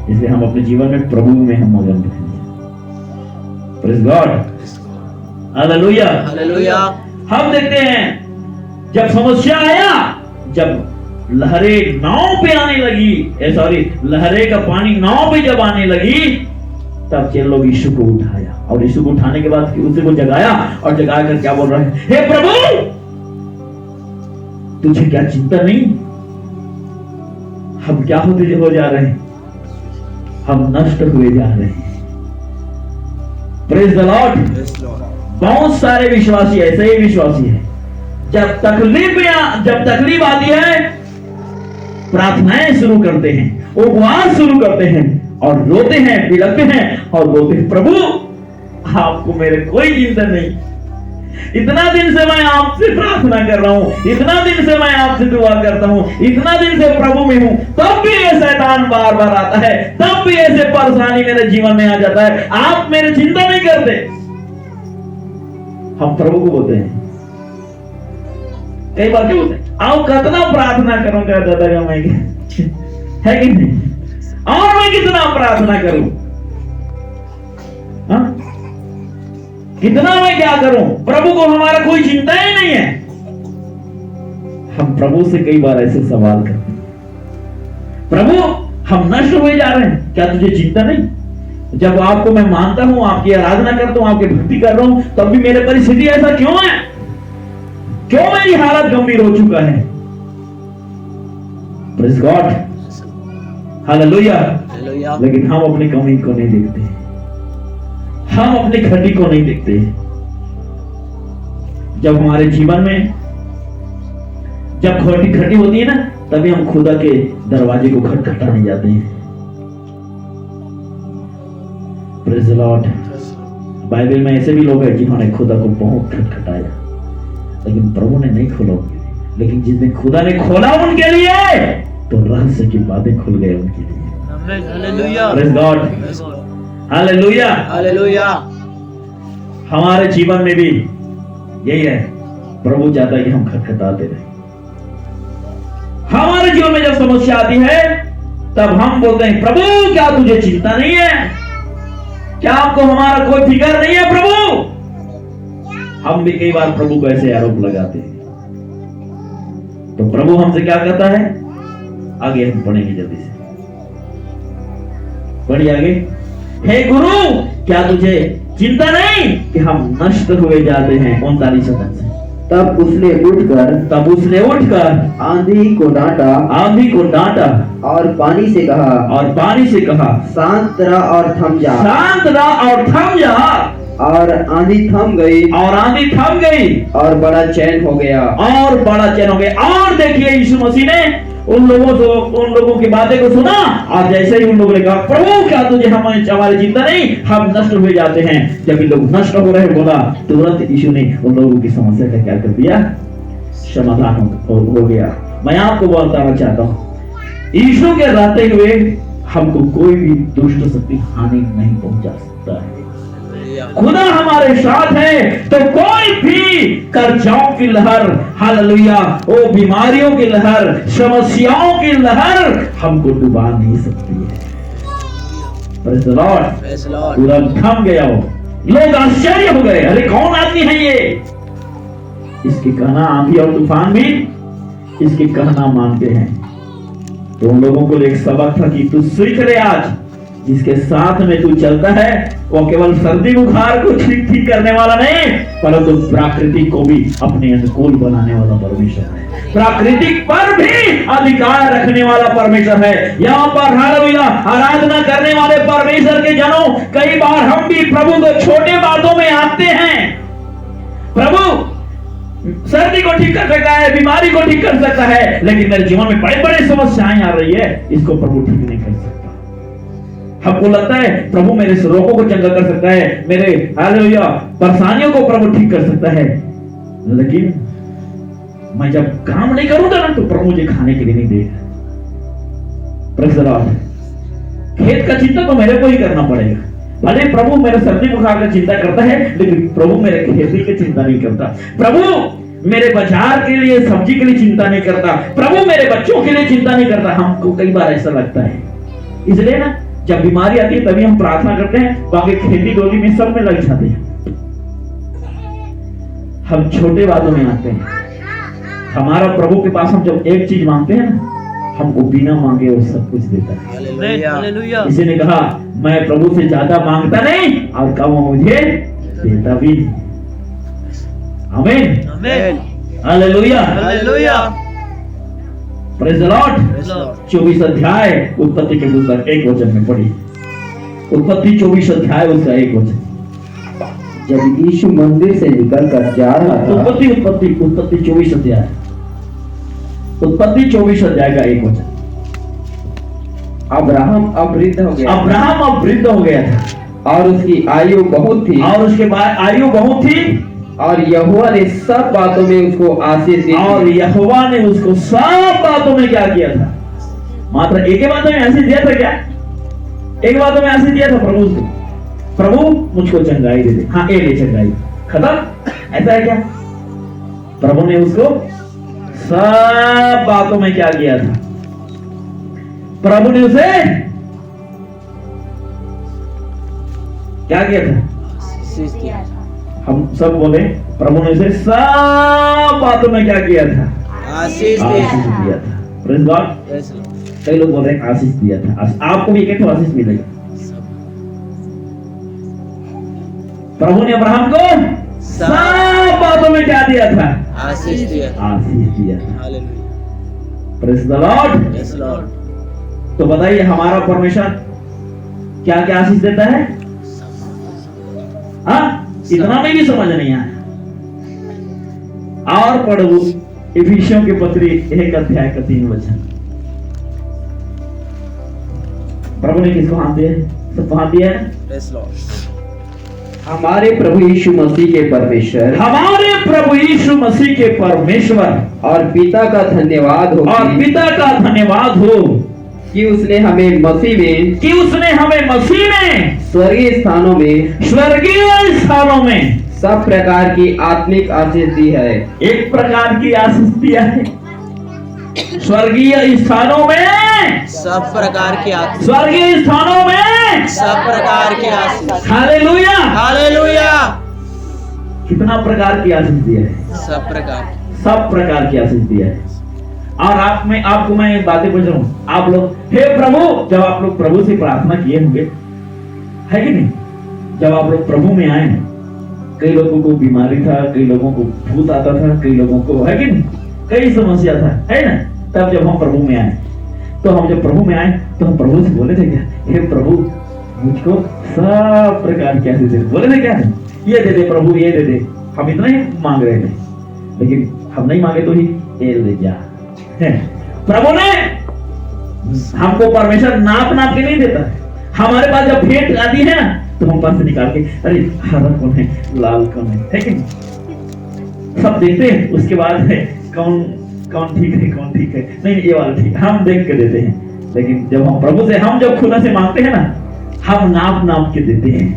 इसलिए हम अपने जीवन में प्रभु में हम मगन रहें। Praise God. Hallelujah, hallelujah. हम देखते हैं जब समस्या आया, जब लहरें नाव पे आने लगी, लहरें का पानी नाव पे जब आने लगी, तब चेलों लोग यीशु को उठाया, और यीशु को उठाने के बाद उसे को जगाया, और जगाकर क्या बोल रहे हैं? हे प्रभु, तुझे क्या चिंता नहीं? हम क्या होते हो जा रहे हैं? हम नष्ट हुए जा रहे हैं। Praise the Lord. बहुत सारे विश्वासी ऐसे ही विश्वासी हैं, जब तकलीफ आती है, प्रार्थनाएं शुरू करते हैं, उपवास शुरू करते हैं, और रोते हैं, बिलखते हैं, और बोलते हैं, प्रभु आपको मेरे कोई चिंता नहीं, इतना दिन से मैं आपसे प्रार्थना कर रहा हूं, इतना दिन से मैं आपसे दुआ करता हूं, इतना दिन से प्रभु में हूं, तब भी ये शैतान बार बार आता है, तब भी ऐसे परेशानी मेरे जीवन में आ जाता है, आप मेरी चिंता नहीं करते। हम प्रभु को बोलते हैं, कई बार क्या बोलते हैं, आओ कितना प्रार्थना करूंगा दादा मैं, है कि नहीं? और मैं कितना प्रार्थना करूं? हाँ? कितना मैं क्या करूं? प्रभु को हमारा कोई चिंता ही नहीं है। हम प्रभु से कई बार ऐसे सवाल करते हैं, प्रभु हम नष्ट हुए जा रहे हैं, क्या तुझे चिंता नहीं? जब आपको मैं मानता हूं, आपकी आराधना करता हूं, आपकी भक्ति कर रहा हूं, तब भी मेरे परिस्थिति ऐसा क्यों है? क्यों मेरी हालत गंभीर हो चुका है? Praise God, hallelujah. हालेलुया। लेकिन हम अपनी कमी को नहीं देखते, हम अपनी खटी को नहीं देखते। जब हमारे जीवन में जब खटी होती है ना, तभी हम खुदा के दरवाजे को खटखटाने जाते हैं। Praise the Lord. बाइबल में ऐसे भी लोग हैं जिन्होंने खुदा को बहुत खटखटाया, लेकिन प्रभु ने नहीं खोला। लेकिन जिस दिन खुदा ने खोला उनके लिए, तो रहस्य की बातें खुल गए उनके लिए। Hallelujah. Praise God, hallelujah. Hallelujah. हमारे जीवन में भी यही है, प्रभु चाहता है कि हम खटखटाते रहे। हमारे जीवन में जब समस्या आती है, तब हम बोलते हैं, प्रभु क्या तुझे चिंता नहीं है? क्या आपको हमारा कोई फिक्र नहीं है प्रभु? हम भी कई बार प्रभु को ऐसे आरोप लगाते हैं। तो प्रभु हमसे क्या कहता है? आगे हम पढ़ेंगे जल्दी से, पढ़िए आगे। हे गुरु, क्या तुझे चिंता नहीं कि हम नष्ट हुए जाते हैं? 39 वचन से। तब उसने उठकर आंधी को डांटा और पानी से कहा, शांत रह और थम जा। और आंधी थम गई और बड़ा चैन हो गया। और देखिए, यीशु मसीह ने उन लोगों की बातें को सुना, और जैसे ही उन लोगों ने कहा, प्रभु क्या तुझे हमारी चिंता नहीं, हम नष्ट हुए जाते हैं। जब इन लोग नष्ट हो रहे बोला, तुरंत यीशु ने उन लोगों की समस्या का क्या कर दिया? समाधान हो गया। मैं आपको बताना चाहता हूँ, यीशु के रहते हुए हमको कोई भी दुष्ट शक्ति हानि नहीं पहुंचा सकता है। खुदा हमारे साथ है, तो कोई भी कर्जाओं की लहर, हालेलुया, वो बीमारियों की लहर, समस्याओं की लहर हमको डुबा नहीं सकती है। Praise the Lord. पूरा थम गया हो, लोग आश्चर्य हो गए, अरे कौन आदमी है ये? इसके कहना आंधी और तूफान भी इसके कहना मानते हैं। तो उन लोगों को एक सबक था कि तू सीख ले आज, जिसके साथ में तू चलता है वो केवल सर्दी बुखार को ठीक करने वाला नहीं, परंतु प्राकृतिक को भी अपने अनुकूल बनाने वाला परमेश्वर है। प्राकृतिक पर भी अधिकार रखने वाला परमेश्वर है। यहाँ पर हालेलुया आराधना करने वाले परमेश्वर के जनों, कई बार हम भी प्रभु को छोटे बातों में आते हैं। प्रभु सर्दी को ठीक कर सकता है, बीमारी को ठीक कर सकता है, लेकिन मेरे जीवन में बड़े बड़े समस्याएं आ रही है, इसको प्रभु ठीक नहीं कर सकता। हमको लगता है प्रभु मेरे रोगों को चंगा कर सकता है, मेरे हालेलुया परेशानियों को प्रभु ठीक कर सकता है, लेकिन मैं जब काम नहीं करूंगा ना, तो प्रभु मुझे खाने के लिए नहीं देगा। Praise the Lord. खेत का चिंता तो मेरे को ही करना पड़ेगा। भले प्रभु मेरे सर्दी बुखार का चिंता करता है, लेकिन प्रभु मेरे खेती की चिंता नहीं करता। प्रभु मेरे बाजार के लिए, सब्जी के लिए चिंता नहीं करता। प्रभु मेरे बच्चों के लिए चिंता नहीं करता। हमको कई बार ऐसा लगता है, इसलिए ना जब बीमारी आती है तभी हम प्रार्थना करते हैं, बाकी खेती डोली में सब में लग जाते हैं। हम छोटे बातों में आते हैं। हमारा प्रभु के पास हम जब एक चीज मांगते हैं ना, हमको बिना मांगे वो सब कुछ देता है। हालेलुया। किसी ने कहा, मैं प्रभु से ज्यादा मांगता नहीं और कम मुझे देता भी नहीं। आमीन, आमीन। Hallelujah, hallelujah. Praise the Lord. 24 अध्याय उत्पत्ति के पुस्तक 1 वचन में पढ़ी। उत्पत्ति 24 अध्याय उसका 1 वचन। जब यीशु मंदिर से निकलकर जा रहा था, उत्पत्ति 24 अध्याय, उत्पत्ति 24 अध्याय का 1 वचन। अब्राहम अब वृद्ध हो गया था और उसकी आयु बहुत थी, और उसके बाद आयु बहुत थी, और यहोवा ने सब बातों में उसको आशीष दी। और यहोवा ने उसको सब बातों में क्या किया था? मात्र एक ही बातों में आशीष दिया था। क्या एक बातों में आशीष दिया था प्रभु को? प्रभु मुझको चंगाई दे दे। हाँ, एक ले चंगाई, खत्म। ऐसा है क्या? प्रभु ने उसको सब बातों में क्या किया था? प्रभु ने उसे क्या किया था? हम सब बोले, प्रभु ने उसे सब बातों में क्या किया था? आशीष दिया था। Praise God. कई लोग बोल रहे हैं आशीष दिया था, आपको भी एक आशीष मिलेगा। प्रभु ने अब्राहम को सब बातों में क्या दिया था? आशीष दिया। आशीष दिया था। Hallelujah. Praise the Lord. Yes Lord. तो बताइए हमारा परमेश्वर क्या क्या आशीष देता है? इतना में भी समझ नहीं आया। और पढ़ो इफिसियों की पत्री 1 अध्याय का 3 वचन। प्रभु ने किसको हाथ दिया? सबको हाथ दिया है। Yes Lord. हमारे प्रभु यीशु मसीह के परमेश्वर, हमारे प्रभु यीशु मसीह के परमेश्वर और पिता का धन्यवाद हो और पिता का धन्यवाद हो कि उसने हमें मसीह में स्वर्गीय स्थानों में सब प्रकार की आत्मिक आशीष दी है। एक प्रकार की आशीष दिया है। स्वर्गीय स्थानों में सब प्रकार की आशीष। स्वर्गीय स्थानों में सब प्रकार की आशीष। हालेलुया। हालेलुया। कितना प्रकार की आशीष दिया है? सब प्रकार। सब प्रकार की आशीष दिया है। और आपको मैं बातें पूछ रहा हूँ, आप लोग हे प्रभु, जब आप लोग प्रभु से प्रार्थना किए होंगे, है कि नहीं? जब आप लोग प्रभु में आए, कई लोगों को बीमारी था, कई लोगों को भूत आता था, कई लोगों को, है कि नहीं, कई समस्या था, है ना? तब जब हम प्रभु में आए, तो हम जब प्रभु में आए तो हम प्रभु से बोले थे क्या? हे प्रभु, मुझको सब प्रकार की आशीष दे। बोले थे क्या? ये दे दे प्रभु, ये दे दे। हम इतना ही मांग रहे थे, लेकिन हम नहीं मांगे तो ही ये ले जा। प्रभु ने हमको परमेश्वर नाप के नहीं देता। हमारे पास जब भेंट आती है ना, तो हम पास से निकाल के, अरे हरा कौन है, लाल कौन है कि नहीं? सब देखते हैं, उसके बाद है कौन ठीक है, कौन ठीक है, नहीं ये वाला ठीक, हम देख के देते हैं। लेकिन जब हम प्रभु से, हम जब खुदा से मांगते हैं ना, हम नाप के देते हैं,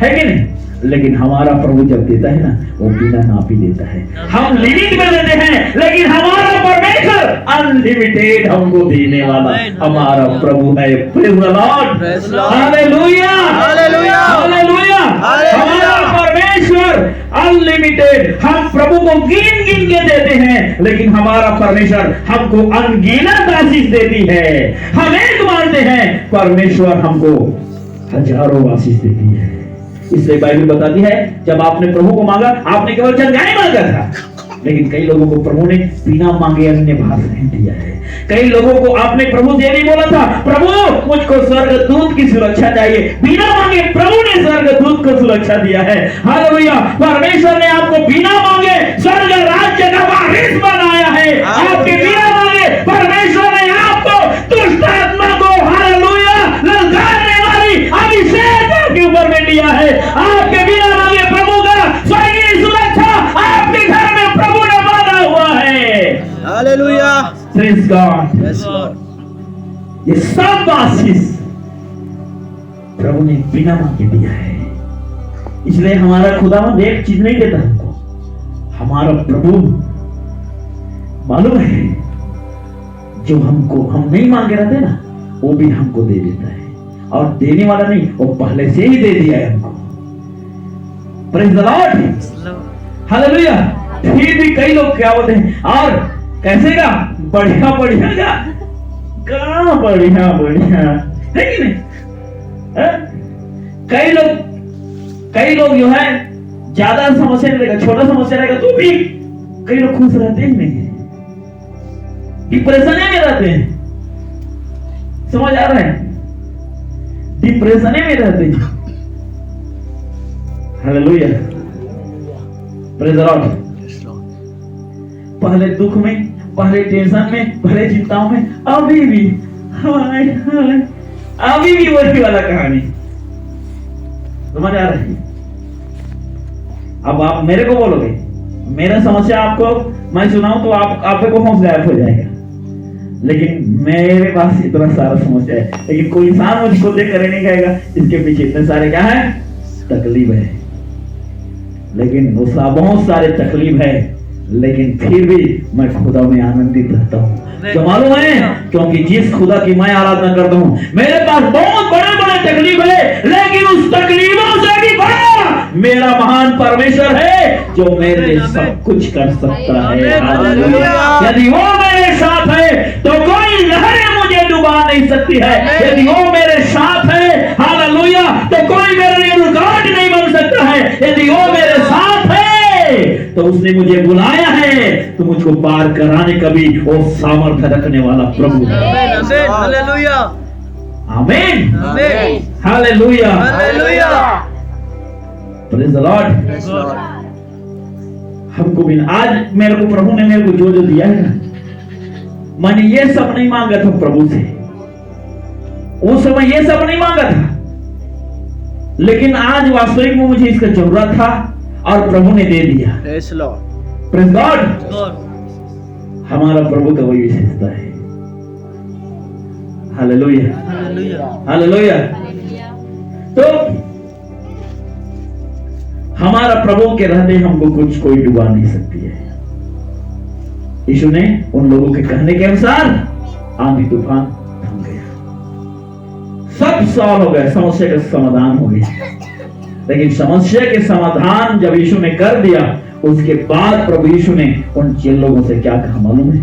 है कि नहीं? लेकिन हमारा प्रभु जब देता है ना, वो बिना नाप ही देता है। हम लिमिट में देते हैं, लेकिन हमारा परमेश्वर अनलिमिटेड हमको देने वाला हमारा प्रभु है। Praise the Lord. Hallelujah. Hallelujah. Hallelujah. हमारा परमेश्वर अनलिमिटेड, हम प्रभु को गिन के देते हैं, लेकिन हमारा परमेश्वर हमको अनगिनत आशीष देती है। हम एक मानते हैं, परमेश्वर हमको हजारों आशीष देती है। इसलिए बाइबल बताती है, जब आपने प्रभु को मांगा, आपने केवल चंगाई मांगा था, लेकिन कई लोगों को प्रभु ने बिना मांगे अन्य भाषाएं दिया है। कई लोगों को आपने प्रभु से नहीं बोला था, प्रभु मुझको स्वर्गदूत की सुरक्षा चाहिए, बिना मांगे प्रभु ने स्वर्गदूत को सुरक्षा दिया है। हालेलुया। परमेश्वर ने आपको बिना मांगे स्वर्ग राज्य का वारिस बनाया है। आपके बिना मांगे परमेश्वर ने आपको दुष्ट आत्मा को, हालेलुया, ललकारने वाली अभिषेक आपके ऊपर में दिया है। आपके बिना मांगे प्रभु का स्वर्गीय सुरक्षा आपके घर में प्रभु ने बांधा हुआ है। Hallelujah. Praise God. Yes Lord. ये सब आशीष प्रभु ने बिना मांगे दिया है। इसलिए हमारा खुदावंद एक चीज नहीं देता हमको, हमारा प्रभु मालूम है, जो हमको हम नहीं मांगे रहते ना, वो भी हमको दे देता है। और देने वाला नहीं, वो पहले से ही दे दिया है हमको। Praise the Lord. हालेलुया। फिर भी कई लोग क्या बोलते हैं, और कैसे का बढ़िया का कहाँ बढ़िया है कि नहीं? कई लोग जो है ज्यादा समस्या नहीं रहेगा, छोटा समस्या रहेगा तो भी कई लोग खुश रहते ही नहीं है, डिप्रेशन में रहते हैं। समझ आ रहा है? डिप्रेशन में रहते हैं। हालेलुया। Praise the Lord. पहले दुख में, पहले टेंशन में, पहले चिंताओं में, अभी भी वही वाला कहानी। समझ आ रहा है? अब आप मेरे को बोलोगे, मेरा समस्या आपको मैं सुनाऊं तो आपको हौसला गायब हो जाएगा। लेकिन मेरे पास इतना सारा समस्या है, लेकिन कोई इंसान मुझको देख कर नहीं कहेगा इसके पीछे इतने सारे क्या है, तकलीफ है। लेकिन उसका बहुत सारे तकलीफ है, लेकिन फिर भी मैं खुदा में आनंदित रहता हूँ। तो मालूम है, क्योंकि जिस खुदा की मैं आराधना करता हूँ, मेरे पास बहुत बड़े तकलीफ है, लेकिन उस तकलीफों से भी बड़ा मेरा महान परमेश्वर है, जो मेरे लिए सब कुछ कर सकता है। यदि वो मेरे साथ है तो कोई लहरें मुझे सकती है। यदि वो मेरे साथ है, हालेलुया, तो कोई मेरे लिए रुकावट नहीं बन सकता है। यदि वो मेरे साथ है तो उसने मुझे बुलाया है, तो मुझको पार कराने का भी वो सामर्थ्य रखने वाला प्रभु है। हालेलुया। आमीन, आमीन। Hallelujah, hallelujah. Praise the Lord. Praise Lord. हमको भी आज मेरे को प्रभु ने मेरे को जो दिया है ना, मैंने ये सब नहीं मांगा था प्रभु से, उस समय ये सब नहीं मांगा था, लेकिन आज वास्तविक में मुझे इसका जरूरत था और प्रभु ने दे दिया। Praise Lord. Praise God. हमारा प्रभु का वही विशेषता है। Hallelujah, hallelujah. हालेलुया। हालेलुया। तो हमारा प्रभु के रहते हमको कुछ कोई डुबा नहीं सकती है। यीशु ने उन लोगों के कहने के अनुसार आंधी तूफान थम गया, सब सॉल्व हो गया, समस्या का समाधान हो गया। लेकिन समस्या के समाधान जब यीशु ने कर दिया, उसके बाद प्रभु यीशु ने उन जिन लोगों से क्या कहा मालूम है?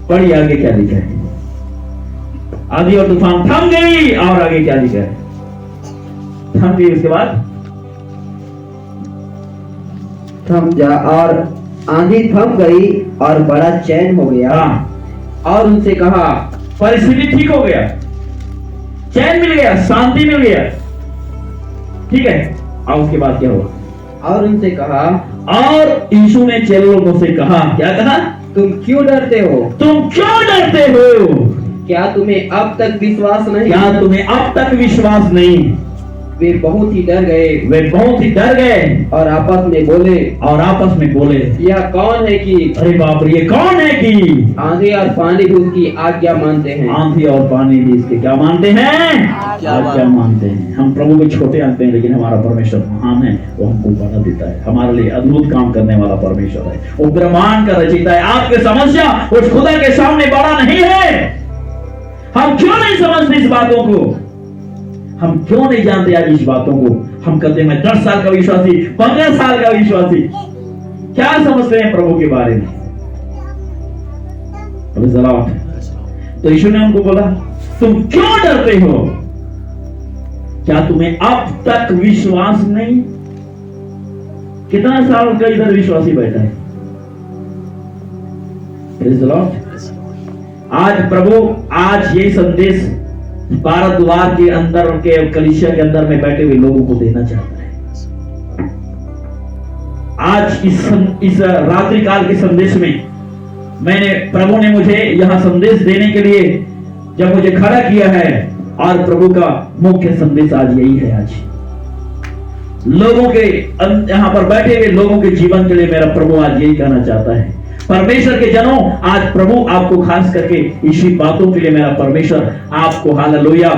पढ़िए आगे क्या लिखा है। आंधी और तूफान थम गई, और आगे क्या लिखा है? थम गई, उसके बाद थम जा, और आंधी थम गई और बड़ा चैन हो गया। और उनसे कहा, परिस्थिति ठीक हो गया, चैन मिल गया, शांति मिल गया, ठीक है। और उसके बाद क्या हुआ? और उनसे कहा, और यीशु ने चेले लोगों से कहा, क्या कहा? तुम क्यों डरते हो? तुम क्यों डरते हो? क्या तुम्हें अब तक विश्वास नहीं? क्या तुम्हें अब तक विश्वास नहीं? वे बहुत ही डर गए। वे बहुत ही डर गए और आपस में बोले, यह कौन है कि अरे बाप रे, ये कौन है कि आंधी और पानी भी उसकी आज्ञा मानते हैं? आंधी और पानी भी इसके क्या मानते हैं? आज्ञा मानते हैं। हम प्रभु को छोटे आनते हैं, लेकिन हमारा परमेश्वर महान है, वो हमको बड़ा देता है, हमारे लिए अद्भुत काम करने वाला परमेश्वर है, वो ब्रह्मांड का रचयिता है। आपकी समस्या उस खुदा के सामने बड़ा नहीं है। हम क्यों नहीं समझते इस बातों को? हम क्यों नहीं जानते आज इस बातों को? हम कहते हैं मैं 10 साल का विश्वासी, 15 साल का विश्वासी, क्या समझते हैं प्रभु के बारे में? तो यीशु ने हमको बोला, तुम क्यों डरते हो? क्या तुम्हें अब तक विश्वास नहीं? कितना साल का इधर विश्वासी बैठा है? Praise the Lord. आज प्रभु आज ये संदेश 12 द्वार के अंदर, उनके कलीसिया के अंदर में बैठे हुए लोगों को देना चाहता है। आज इस रात्रि काल के संदेश में मैंने प्रभु ने मुझे यहां संदेश देने के लिए जब मुझे खड़ा किया है, और प्रभु का मुख्य संदेश आज यही है। आज लोगों के यहां पर बैठे हुए लोगों के जीवन के लिए मेरा प्रभु आज यही कहना चाहता है। परमेश्वर के जनों, आज प्रभु आपको खास करके इसी बातों के लिए मेरा परमेश्वर आपको हालेलुया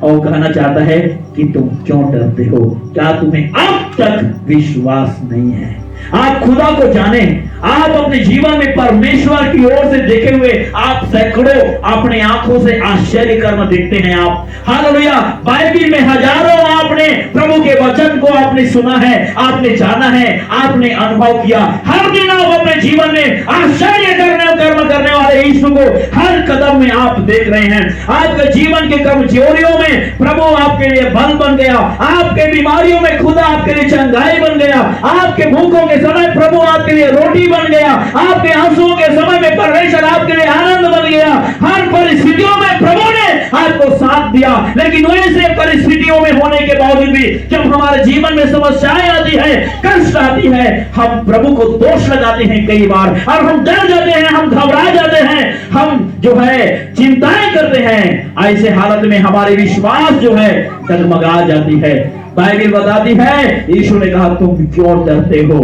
और कहना चाहता है कि तुम क्यों डरते हो? क्या तुम्हें अब तक विश्वास नहीं है? आप खुदा को जाने, आप अपने जीवन में परमेश्वर की ओर से देखे हुए आप सैकड़ों अपने आंखों से आश्चर्य कर्म देखते हैं। आप हालेलुया, बाइबल में हजारों आपने प्रभु के वचन को आपने सुना है, आपने जाना है, आपने अनुभव किया। हर दिन आप अपने जीवन में आश्चर्य कर्म करने वाले यीशु को हर कदम में आप देख रहे हैं। आपके जीवन के कमजोरियों में प्रभु आपके लिए बल बन गया, आपके बीमारियों में खुदा आपके लिए चंगाई बन गया, आपके भूखों के समय प्रभु आपके लिए रोटी बन गया, आपके आंसुओं के समय में परमेश्वर आपके लिए आनंद बन गया। हर परिस्थितियों में प्रभु ने आपको साथ दिया। लेकिन वैसे परिस्थितियों में होने के बावजूद भी जब हमारे जीवन में समस्याएं आती है, कष्ट आती है, हम प्रभु को दोष लगाते हैं कई बार, और हम डर जाते हैं, हम घबरा जाते हैं, हम जो है चिंताएं करते हैं। ऐसे हालत में हमारे विश्वास जो है डगमगा जाती है। बाइबल बताती है, यीशु ने कहा तुम क्यों डरते हो?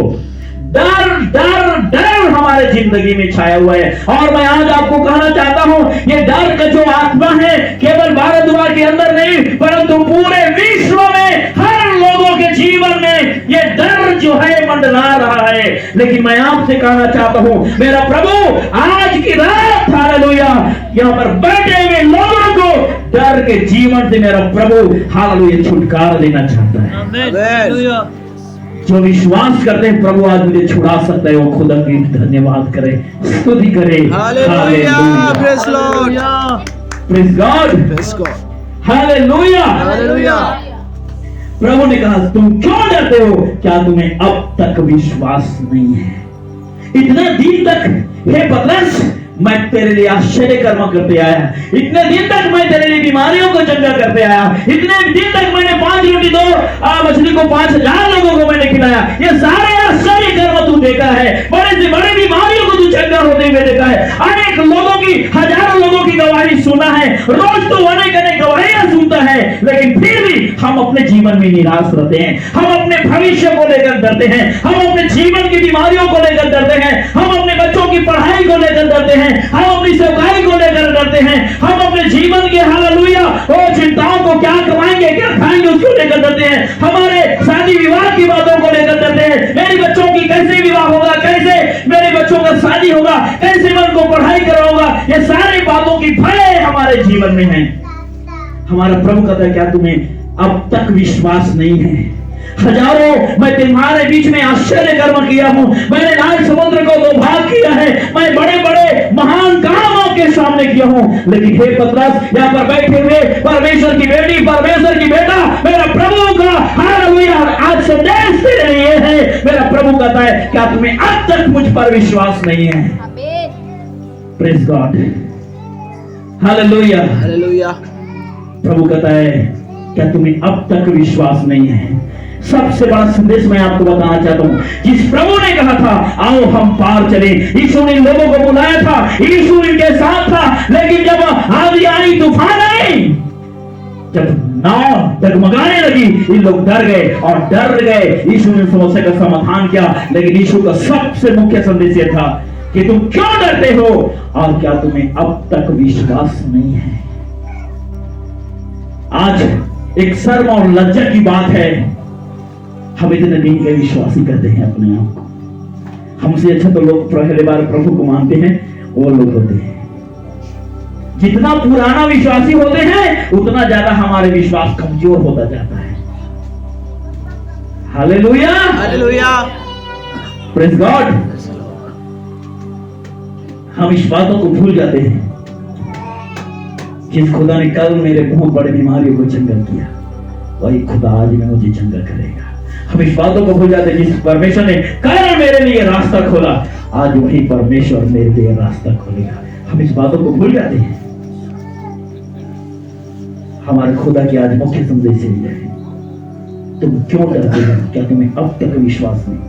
डर डर डर हमारे जिंदगी में छाया हुआ है। और मैं आज आपको कहना चाहता हूं, ये डर का जो आत्मा है केवल 12 द्वार के अंदर नहीं, परंतु पूरे विश्व में हर लोगों के जीवन में ये डर जो है मंडरा रहा है। लेकिन मैं आपसे कहना चाहता हूं, मेरा प्रभु आज की रात हालेलुया यहां पर बैठे हुए लोगों को डर के जीवन से मेरा प्रभु हालेलुया छुटकारा देना चाहता है। हालेलुया। जो विश्वास करते हैं प्रभु आज मुझे छुड़ा सकता है, वो खुदा की धन्यवाद करे, स्तुति करे। Hallelujah. Praise Lord. Praise God, Praise God. Hallelujah. Hallelujah. प्रभु ने कहा तुम क्यों डरते हो, क्या तुम्हें अब तक विश्वास नहीं है? इतने दिन तक हे पतरस मैं तेरे लिए आश्चर्य कर्म करते आया, इतने दिन तक मैं तेरे लिए बीमारियों को चंगा करते आया, इतने दिन तक मैंने 5 रोटी 2 मछली को 5000 लोगों को मैंने खिलाया, ये सारे आश्चर्य कर्म तू देखा है, बड़े से बड़े बीमारियों को तू चंगा होते हुए देखा है, अनेक लोगों की, हजारों लोगों की गवाही सुना है, रोज तो अनेक अनेक गवाहियां सुनता है, लेकिन फिर भी हम अपने जीवन में निराश रहते हैं, हम अपने भविष्य को लेकर डरते हैं, हम अपने जीवन की बीमारियों को लेकर डरते हैं, हम अपने बच्चों की पढ़ाई को लेकर डरते हैं, हम अपनी सेवकाई को लेकर डरते हैं, हम अपने जीवन के हालेलुया और चिंताओं को क्या कमाएंगे क्या खाएंगे उसको लेकर डरते हैं, हमारे शादी विवाह की बातों को लेकर डरते हैं, मेरे बच्चों की कैसे विवाह होगा, कैसे मेरे बच्चों का शादी होगा, कैसे मैं उनको पढ़ाई कराऊंगा, ये सारी बातों की भय हमारे जीवन में है। हमारा प्रभु कहता है क्या तुम्हें अब तक विश्वास नहीं है? हजारों मैं तुम्हारे बीच में आश्चर्य कर्म किया हूं, मैंने लाल समुद्र को 2 भाग किया है, मैं बड़े बड़े महान कामों के सामने किया हूं, लेकिन हे पतरस यहाँ पर बैठे हुए परमेश्वर की बेटी, परमेश्वर की बेटा, मेरा प्रभु का हालेलुया आज संदेश तेरे लिए है। मेरा प्रभु कहता है क्या तुम्हें अब तक मुझ पर विश्वास नहीं है? Praise God, hallelujah. Hallelujah. प्रभु कहता है क्या तुम्हें अब तक विश्वास नहीं है? सबसे बड़ा संदेश मैं आपको बताना चाहता हूं, जिस प्रभु ने कहा था आओ हम पार चले, यीशु ने लोगों को बुलाया था, यीशु इनके साथ था, लेकिन जब आंधी आई, तूफान आई, जब नाव डगमगाने लगी, इन लोग डर गए और डर गए। यीशु ने समस्या का समाधान किया, लेकिन यीशु का सबसे मुख्य संदेश यह था कि तुम क्यों डरते हो और क्या तुम्हें अब तक विश्वास नहीं है? आज एक शर्म और लज्जा की बात है, हम इतने दिन के विश्वासी कहते हैं अपने आप को। हमसे अच्छा तो लोग पहले बार प्रभु को मानते हैं वो लोग होते हैं। जितना पुराना विश्वासी होते हैं उतना ज्यादा हमारे विश्वास कमजोर होता जाता है। Hallelujah, Hallelujah. Praise God. हम इस बातों को भूल जाते हैं, जिस खुदा ने कल मेरे बहुत बड़े बीमारियों को चंगा किया वही खुदा आज में मुझे चंगा करेगा। हम इस बातों को भूल जाते हैं, जिस परमेश्वर ने कल मेरे लिए रास्ता खोला आज वही परमेश्वर मेरे लिए रास्ता खोलेगा। हम इस बातों को भूल जाते हैं। हमारे खुदा की आज मुख्य संदेश यही है, तुम क्यों डरते हो? क्या तुम्हें अब तक विश्वास नहीं?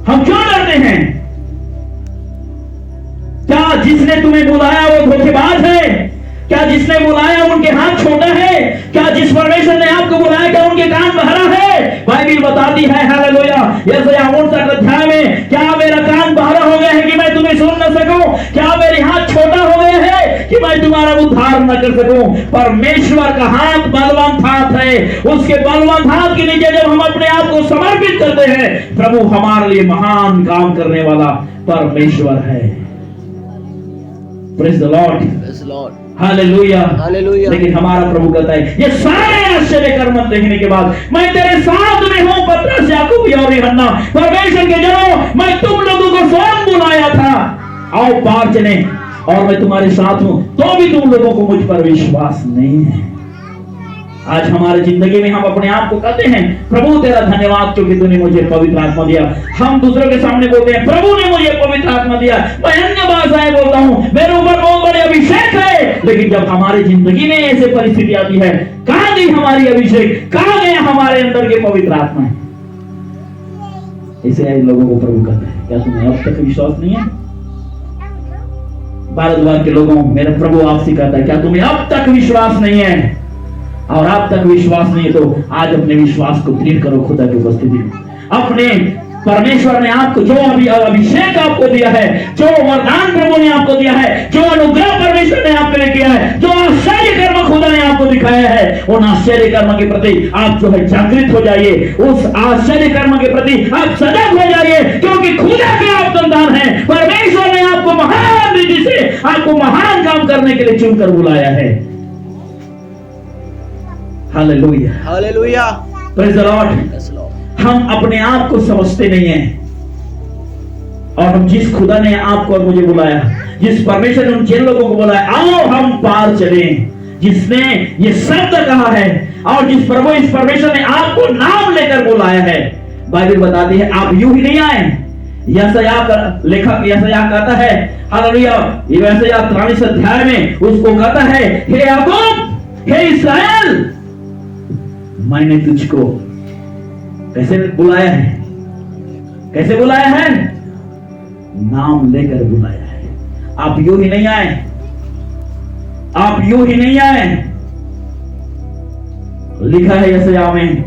हम क्यों डरते हैं? क्या जिसने तुम्हें बुलाया वो धोखेबाज है? क्या जिसने बुलाया उनके हाथ छोटा है? क्या जिस परमेश्वर ने आपको बुलाया क्या उनके कान बहरा है? बाइबल बताती है हालेलुया यशायाह 59 अध्याय में, क्या मेरा कान बहरा हो गया है कि मैं तुम्हें सुन न सकूं? क्या मेरे हाथ छोटा हो गया है कि मैं तुम्हारा उद्धार न कर सकूं? परमेश्वर का हाथ बलवंत हाथ है, उसके बलवंत हाथ के नीचे जब हम अपने आप को समर्पित करते हैं, प्रभु हमारे लिए महान काम करने वाला परमेश्वर है। Praise the Lord, Praise the Lord. Hallelujah, Hallelujah. लेकिन हमारा प्रभु कहता है ये सारे आश्चर्य कर्म देखने के बाद मैं तेरे साथ में हूं, पतरस, याकूब और यूहन्ना, परमेश्वर के जनों, मैं तुम लोगों को स्वयं बुलाया था, आओ पार चले, और मैं तुम्हारे साथ हूं, तो भी तुम लोगों को मुझ पर विश्वास नहीं है। आज हमारे जिंदगी में हम अपने आप को कहते हैं प्रभु तेरा धन्यवाद क्योंकि तूने मुझे पवित्र आत्मा दिया। हम दूसरों के सामने बोलते हैं प्रभु ने मुझे पवित्र आत्मा दिया, मैं अन्य भाषाएं बोलता हूं, मेरे ऊपर बहुत बड़े अभिषेक है, लेकिन जब हमारी जिंदगी में ऐसे परिस्थिति आती है, कहां गई हमारी अभिषेक, कहां गए हमारे अंदर के पवित्र आत्मा है? ऐसे लोगों को प्रभु कहता है क्या तुम्हें अब तक विश्वास नहीं है? भारतवर्ष के लोगों, मेरा प्रभु आपसे कहता है क्या तुम्हें अब तक विश्वास नहीं है? और आप तक विश्वास नहीं है तो आज अपने विश्वास को दृढ़ करो खुदा की उपस्थिति में। अपने परमेश्वर ने आपको जो अभी अभिषेक आपको दिया है, जो वरदान प्रभु ने आपको दिया है, जो अनुग्रह परमेश्वर ने आपके लिए किया है, जो आश्चर्य कर्म खुदा ने आपको दिखाया है, उन आश्चर्य कर्म के प्रति आप जो है जागृत हो जाइए, उस आश्चर्य कर्म के प्रति आप सजग हो जाइए, क्योंकि खुदा के आप संतान हैं। परमेश्वर ने आपको महान रीति से आपको महान काम करने के लिए चुनकर बुलाया है। Hallelujah, Hallelujah. Praise the Lord. Yes, Lord. हम अपने आप को समझते नहीं हैं और हम जिस खुदा ने आपको और मुझे बुलाया, जिस परमेश्वर ने उन जिन लोगों को बुलाया, आओ हम पार चलें, जिसने ये शब्द कहा है और जिस प्रभु इस परमेश्वर ने आपको नाम लेकर बुलाया है, बाइबल बताती है आप यूं ही नहीं आए। यशायाह लेखक यशायाह कहता है, हालेलुया, यशायाह 43 अध्याय में उसको कहता है, हे याकूब, हे इस्राएल, मैंने तुझको कैसे बुलाया है, कैसे बुलाया है, नाम लेकर बुलाया है। आप यूं ही नहीं आए, आप यूं ही नहीं आए। लिखा है यशायाह में,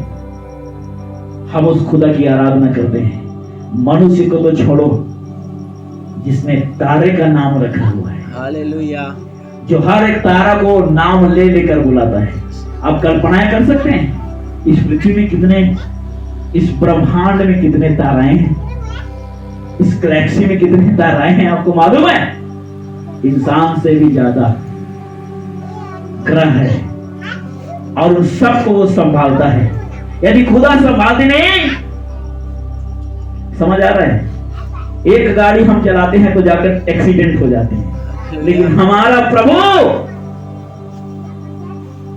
हम उस खुदा की आराधना करते हैं, मनुष्य को तो छोड़ो जिसने तारे का नाम रखा हुआ है, हालेलुया, जो हर एक तारा को नाम ले लेकर बुलाता है। आप कल्पनाएं कर सकते हैं इस पृथ्वी में कितने, इस ब्रह्मांड में कितने ताराएं हैं, इस गैलेक्सी में कितने ताराएं हैं, आपको मालूम है? इंसान से भी ज्यादा ग्रह है और उन सबको वो संभालता है। यदि खुदा संभालते नहीं, समझ आ रहा है? एक गाड़ी हम चलाते हैं तो जाकर एक्सीडेंट हो जाते हैं, लेकिन हमारा प्रभु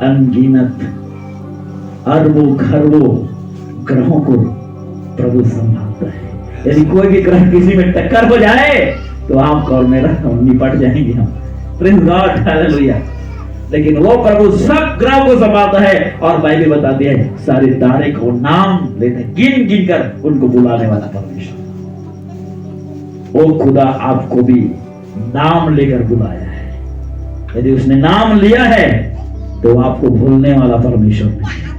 अनगिनत अरबों खरबों ग्रहों को प्रभु संभालता है। यदि कोई भी ग्रह किसी में टक्कर हो जाए तो आपका और मेरा निपट जाएंगे हम। Praise God, hallelujah. लेकिन वो प्रभु सब ग्रह को संभालता है और बाइबल बताती है सारे तारे को नाम लेते, गिन गिन कर उनको बुलाने वाला परमेश्वर। वो खुदा आपको भी नाम लेकर बुलाया है। यदि उसने नाम लिया है तो आपको भूलने वाला परमेश्वर नहीं है।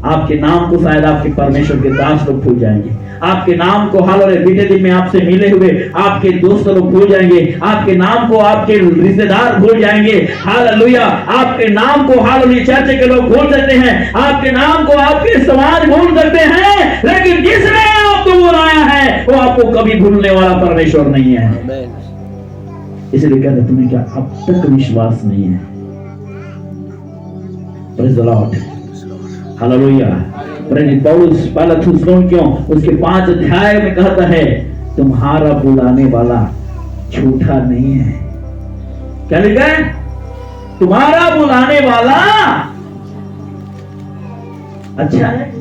आपके नाम को शायद आपके परमेश्वर के दास लोग भूल जाएंगे, आपके नाम को हालेलुया बीते दिन में आपसे मिले हुए आपके दोस्त लोग भूल जाएंगे, आपके नाम को आपके रिश्तेदार भूल जाएंगे, हालेलुया। आपके नाम को हालेलुया चर्च के लोग भूल सकते हैं, आपके नाम को आपके समाज भूल सकते हैं, लेकिन जिसने आपको बुलाया है वो आपको कभी भूलने वाला परमेश्वर नहीं है। इसलिए कहते तुम्हें क्या अब तक विश्वास नहीं है? Praise the Lord, hallelujah. पौलुस पहला थिस्सलुनीकियों उसके 5 अध्याय में कहता है तुम्हारा बुलाने वाला झूठा नहीं है। क्या लिखा है? तुम्हारा बुलाने वाला अच्छा है,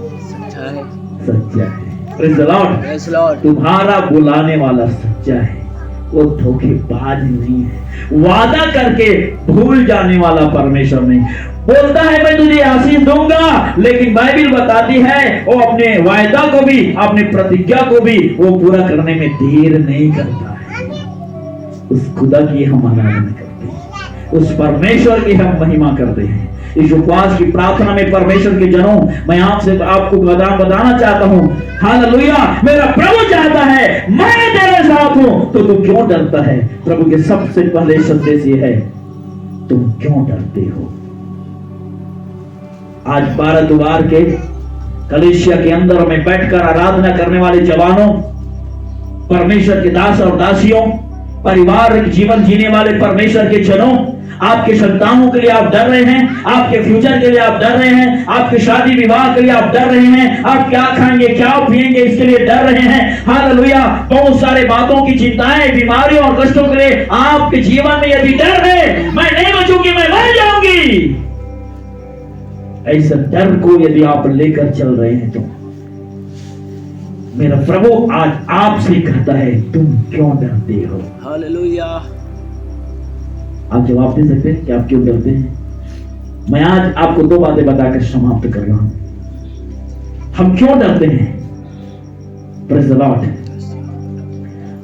सच्चा है। प्रेज़ द लॉर्ड, तुम्हारा बुलाने वाला सच्चा है, वो धोखेबाज नहीं है, वादा करके भूल जाने वाला परमेश्वर नहीं। बोलता है मैं तुझे आशीष दूंगा, लेकिन बाइबल बताती है वो अपने वायदा को भी, अपने प्रतिज्ञा को भी वो पूरा करने में देर नहीं करता है। उस खुदा की हम आराधना करते हैं, उस परमेश्वर की हम महिमा करते हैं। इस उपवास की प्रार्थना में परमेश्वर के जनों, मैं आपसे आपको बताना चाहता हूं, हालेलुया, मेरा प्रभु चाहता है मैं तेरे साथ हूं, तो तू क्यों डरता है? प्रभु के सबसे पहले संदेश ये है, तुम क्यों डरते हो? आज 12 द्वार के कलीसिया के अंदर में बैठकर आराधना करने वाले जवानों, परमेश्वर के दास और दासियों, पारिवारिक जीवन जीने वाले परमेश्वर के जनों, आपके संतानों के लिए आप डर रहे हैं, आपके फ्यूचर के लिए आप डर रहे हैं, आपके शादी विवाह के लिए आप डर रहे हैं, आप क्या खाएंगे क्या पिएंगे इसके लिए डर रहे हैं, हालेलुया। बहुत सारे बातों की चिंताएं, बीमारियों और कष्टों के लिए आपके जीवन में यदि डर है, मैं नहीं बचूंगी, मैं मर जाऊंगी, ऐसा डर को यदि आप लेकर चल रहे हैं तो मेरा प्रभु आज आपसे कहता है तुम क्यों डरते हो? हालेलुया। आप जवाब दे सकते हैं कि आप क्यों डरते हैं? मैं आज आपको 2 बातें बताकर समाप्त कर रहा हूं। हम क्यों डरते हैं? प्रेज़ द लॉर्ड,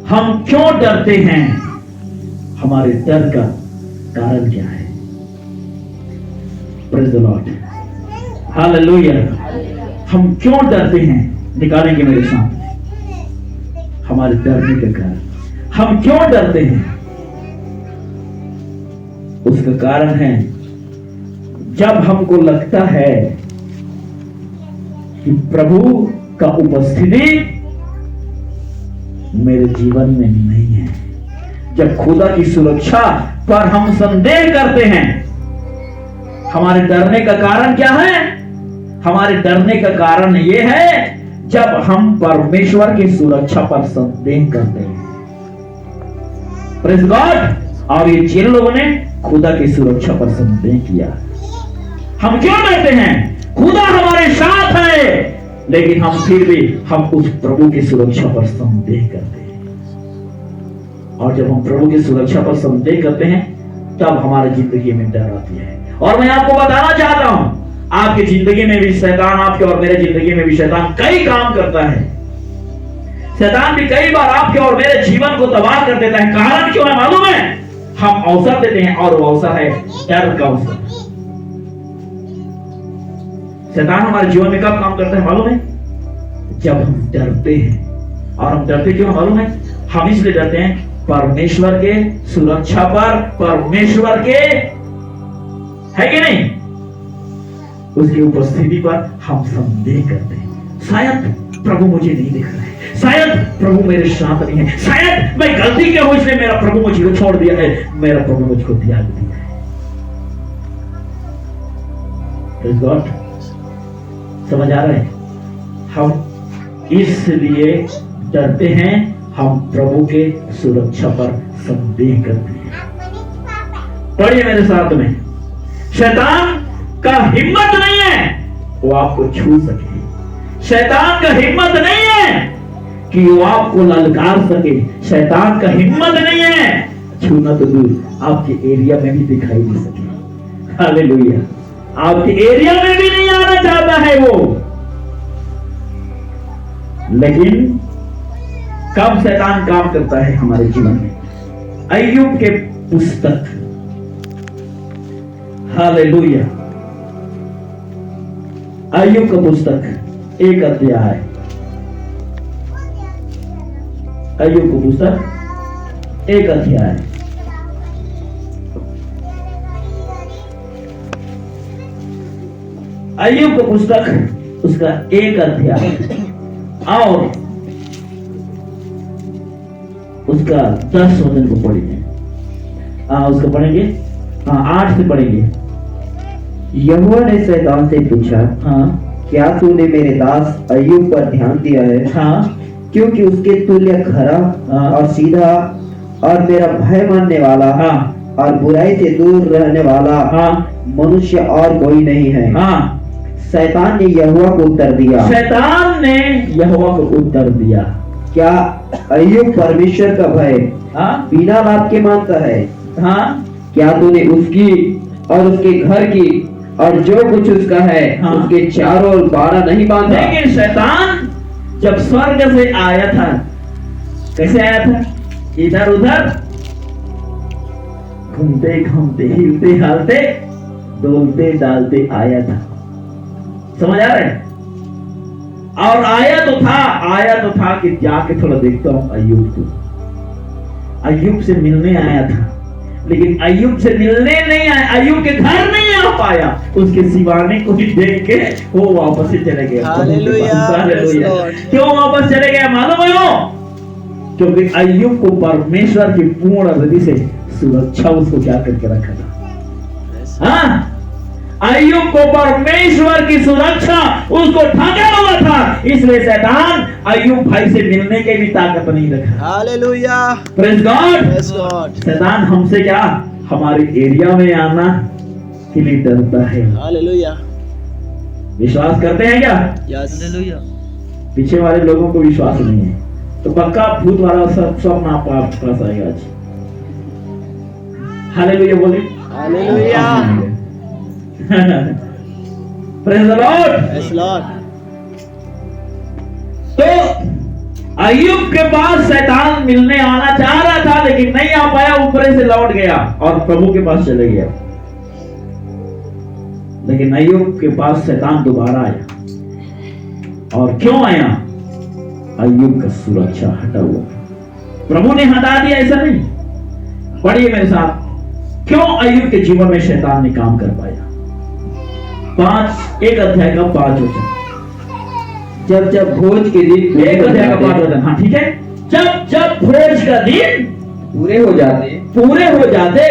हम क्यों डरते हैं? हमारे डर का कारण क्या है? Praise the Lord, hallelujah. हम क्यों डरते हैं? निकालेंगे मेरे सामने हमारे डरने का कारण। हम क्यों डरते हैं? उसका कारण है जब हमको लगता है कि प्रभु का उपस्थिति मेरे जीवन में नहीं है, जब खुदा की सुरक्षा पर हम संदेह करते हैं। हमारे डरने का कारण क्या है? हमारे डरने का कारण यह है जब हम परमेश्वर की सुरक्षा पर संदेह करते हैं। Praise God. और ये जिन लोगों ने खुदा की सुरक्षा पर संदेह किया, हम क्यों डरते हैं? खुदा हमारे साथ है, लेकिन हम फिर भी हम उस प्रभु की सुरक्षा पर संदेह करते हैं। और जब हम प्रभु की सुरक्षा पर संदेह करते हैं, तब हमारी जिंदगी में डर आती है। और मैं आपको बताना चाहता हूं, आपकी जिंदगी में भी शैतान, आपके और मेरे जिंदगी में भी शैतान कई काम करता है। शैतान भी कई बार आपके और मेरे जीवन को तबाह कर देता है। कारण क्यों है मालूम है? हम अवसर देते हैं, और वो अवसर है डर का अवसर। शैतान हमारे जीवन में कब काम करता है मालूम है? जब हम डरते हैं। और हम डरते क्यों मालूम है? हम इसलिए डरते हैं परमेश्वर के सुरक्षा पर, परमेश्वर के, है कि नहीं, उसकी उपस्थिति पर हम संदेह करते हैं। शायद प्रभु मुझे नहीं देख रहा है, शायद प्रभु मेरे साथ नहीं है, शायद मैं गलती क्या हूं इसलिए मेरा प्रभु मुझे छोड़ दिया है, मेरा प्रभु मुझको त्याग दिया है। Praise God। समझ आ रहा है? हम इसलिए डरते हैं, हम प्रभु के सुरक्षा पर संदेह करते हैं। पढ़िए मेरे साथ में। शैतान का हिम्मत नहीं है वो आपको छू सके। शैतान का हिम्मत नहीं है कि वो आपको ललकार सके। शैतान का हिम्मत नहीं है, छूना तो दूर, आपके एरिया में भी दिखाई नहीं सके। हालेलुया। आपके एरिया में भी नहीं आना चाहता है वो। लेकिन कब शैतान काम करता है हमारे जीवन में? अय्यूब के पुस्तक, हालेलुया, अय्यूब का पुस्तक 1 अध्याय, अय्यूब का पुस्तक 1 अध्याय, अय्यूब का पुस्तक उसका 1 अध्याय और उसका 10 वचन को पढ़ेंगे। उसका पढ़ेंगे 8 से पढ़ेंगे। यहोवा ने शैतान से पूछा, हाँ, क्या तूने मेरे दास अय्यूब पर ध्यान दिया है? हाँ, क्योंकि उसके तुल्य खरा और सीधा और मेरा भय मानने वाला हाँ, और बुराई से दूर रहने वाला हाँ, मनुष्य और कोई नहीं है। हाँ। शैतान ने यहोवा को उत्तर दिया, शैतान ने यहोवा को उत्तर दिया, क्या अय्यूब परमेश्वर का भय हाँ, बिना लाभ के मानता है? हाँ, क्या तूने उसकी और उसके घर की और जो कुछ उसका है हाँ, उसके चारों ओर बाड़ा नहीं बांधा? लेकिन शैतान जब स्वर्ग से आया था, कैसे आया था? इधर उधर घूमते घूमते, हिलते हालते, डोलते डालते आया था। समझ आ रहा है? और आया तो था कि जाके थोड़ा देखता हूं अय्यूब को। अय्यूब से मिलने आया था, लेकिन अय्यूब से मिलने नहीं आया, अय्यूब के घर नहीं आ पाया। उसके सिवाने को ही देख के वो वापस ही चले गए। हालेलुया। क्यों वापस चले गए मालूम है वो? क्योंकि अय्यूब को परमेश्वर की पूर्ण हृदय से सुरक्षा उसको क्या करके रखा था। हाँ, अय्यूब को परमेश्वर की सुरक्षा उसको ढका हुआ था, इसलिए शैतान अय्यूब भाई से मिलने के भी ताकत नहीं रखा। Hallelujah. Praise God. Praise God. शैतान हमसे क्या, हमारे एरिया में आना के लिए डरता है। हालेलुया। विश्वास करते हैं क्या? यस। हालेलुया। पीछे वाले लोगों को विश्वास नहीं है तो पक्का भूत वाला सब ना पास आएगा आज। हालेलुया बोले। Hallelujah. Praise the Lord. Yes Lord. तो अय्यूब के पास शैतान मिलने आना चाह रहा था, लेकिन नहीं आ पाया, ऊपर से लौट गया और प्रभु के पास चले गया। लेकिन अय्यूब के पास शैतान दोबारा आया। और क्यों आया? अय्यूब का सुरक्षा हटा हुआ। प्रभु ने हटा दिया ऐसा नहीं। पढ़िए मेरे साथ, क्यों अय्यूब के जीवन में शैतान ने काम कर पाया। 1 अध्याय का 5 वचन। जब जब भोज के दिन 1 अध्याय का 5 वचन। हाँ ठीक है। जब जब भोज का दिन पूरे हो जाते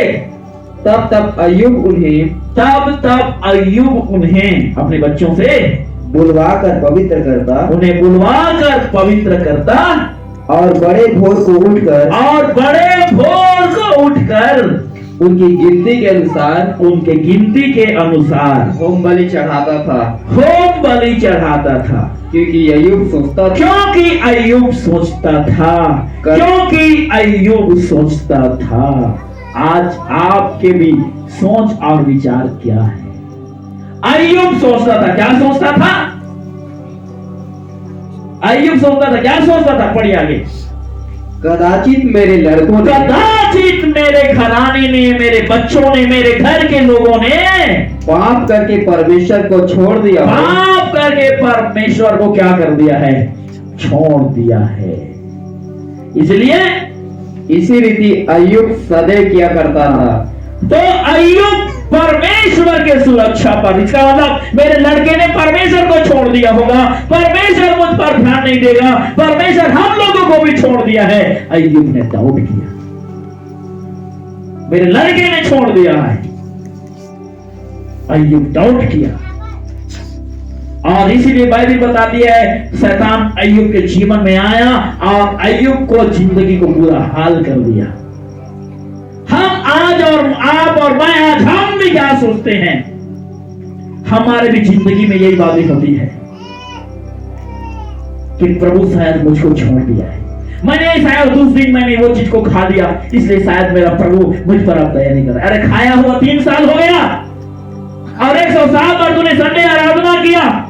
तब तब अय्यूब उन्हें अपने बच्चों से बुलवाकर पवित्र करता, उन्हें बुलवाकर पवित्र करता, और बड़े भोर को उठकर उनकी गिनती के अनुसार होम बलि चढ़ाता था। क्योंकि अय्यूब सोचता था। आज आपके भी सोच और विचार क्या है? अय्यूब सोचता था, क्या सोचता था? अय्यूब सोचता था, क्या सोचता था? पढ़िए आगे। कदाचित मेरे घराने ने, मेरे बच्चों ने, मेरे घर के लोगों ने पाप करके परमेश्वर को छोड़ दिया। पाप करके परमेश्वर को क्या कर दिया है? छोड़ दिया है। इसलिए इसी रीति अय्यूब सदैव किया करता था। तो अय्यूब परमेश्वर के सुरक्षा पर, इसका मतलब मेरे लड़के ने परमेश्वर को छोड़ दिया होगा, परमेश्वर मुझ पर ध्यान नहीं देगा, परमेश्वर हम लोगों को भी छोड़ दिया है। अय्यूब ने डाउट किया, मेरे लड़के ने छोड़ दिया है। अय्यूब डाउट किया, और इसीलिए बाइबल बताती है शैतान अय्यूब के जीवन में आया और अय्यूब को जिंदगी को बुरा हाल कर दिया। हम आज और आप और मैं आज हम भी क्या सोचते हैं? हमारे भी जिंदगी में यही बातें होती है कि प्रभु शायद मुझको छोड़ दिया है, मैंने शायद उस दिन मैंने वो चीज को खा लिया, इसलिए शायद मेरा प्रभु मुझ पर अब दया नहीं कर रहा। अरे खाया हुआ 3 साल हो गया और 107 बार तूने संडे आराधना किया,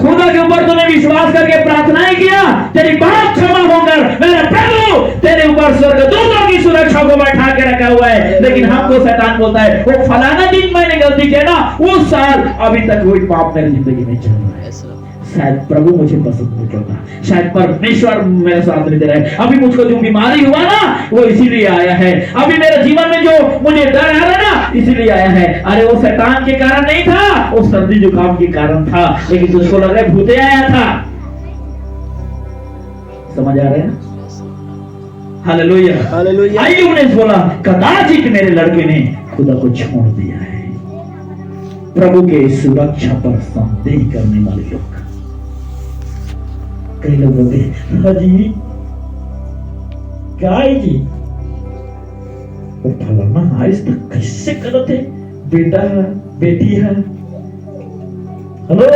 खुदा के ऊपर तूने विश्वास करके प्रार्थनाएं किया, तेरी बात क्षमा होकर मेरा प्रभु तेरे ऊपर स्वर्गदूतों की सुरक्षा को बैठा के रखा हुआ है। लेकिन हमको शैतान बोलता है वो फलाना दिन मैंने गलती किया ना, उस साल अभी तक वही पाप मेरी जिंदगी में चल रहा है। शायद प्रभु मुझे पसंद नहीं करता, शायद परमेश्वर मेरे साथ नहीं दे रहा है। अभी मुझको जो बीमारी हुआ ना वो इसीलिए आया है, अभी मेरे जीवन में जो मुझे डर आ रहा है ना इसीलिए आया है। अरे वो शैतान के कारण नहीं था, वो सर्दी जुकाम के कारण था, लेकिन तुझको लग रहा है भूते आया था। समझ आ रहे हैं? Hallelujah, hallelujah. अय्यूब ने बोला कदाचित मेरे लड़के ने खुदा को छोड़ दिया है। प्रभु के सुरक्षा पर संदेह करने वाले लोग, कई लोग बोलते हैं हाजी क्या है जी, वो फलाना आज तक कैसे गलत है, बेटा है बेटी है। Hello,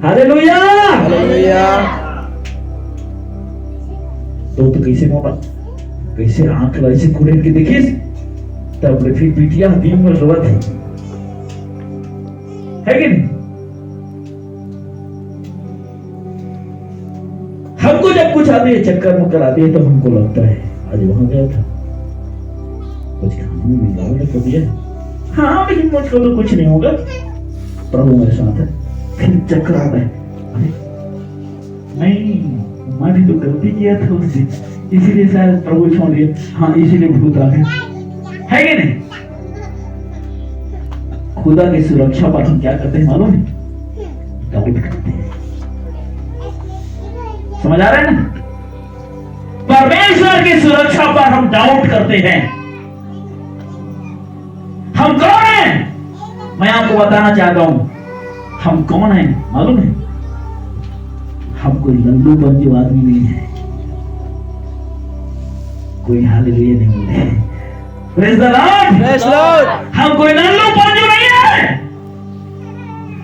hallelujah, hallelujah. तो कैसे मोड़ा, कैसे आंख ऐसे खुले के देखिए, तब फिर बिटिया दिन में रोवा थी, है कि नहीं? हमको जब कुछ आती है चक्कर मुक्कर आती है तो हमको लगता है आज वहां गया था, कुछ खाने में मिलावट कर दिया, हाँ लेकिन मुझको तो कुछ नहीं होगा, प्रभु मेरे साथ है। फिर चक्कर आता है, अरे नहीं मैंने तो गलती किया था उससे, इसीलिए शायद प्रभु छोड़ दिया, हाँ इसीलिए भूत आ गया, है कि नहीं? खुदा की सुरक्षा पर हम क्या करते हैं मालूम है? डाउट करते हैं। समझ आ रहा है ना? परमेश्वर की सुरक्षा पर हम डाउट करते हैं। हम कौन हैं? मैं आपको बताना चाहता हूं हम कौन हैं मालूम है? हम कोई लल्लू पंजू आदमी नहीं है, कोई हालेलुया नहीं बोले, praise the Lord, praise the Lord. हम कोई लल्लू पंजू नहीं है,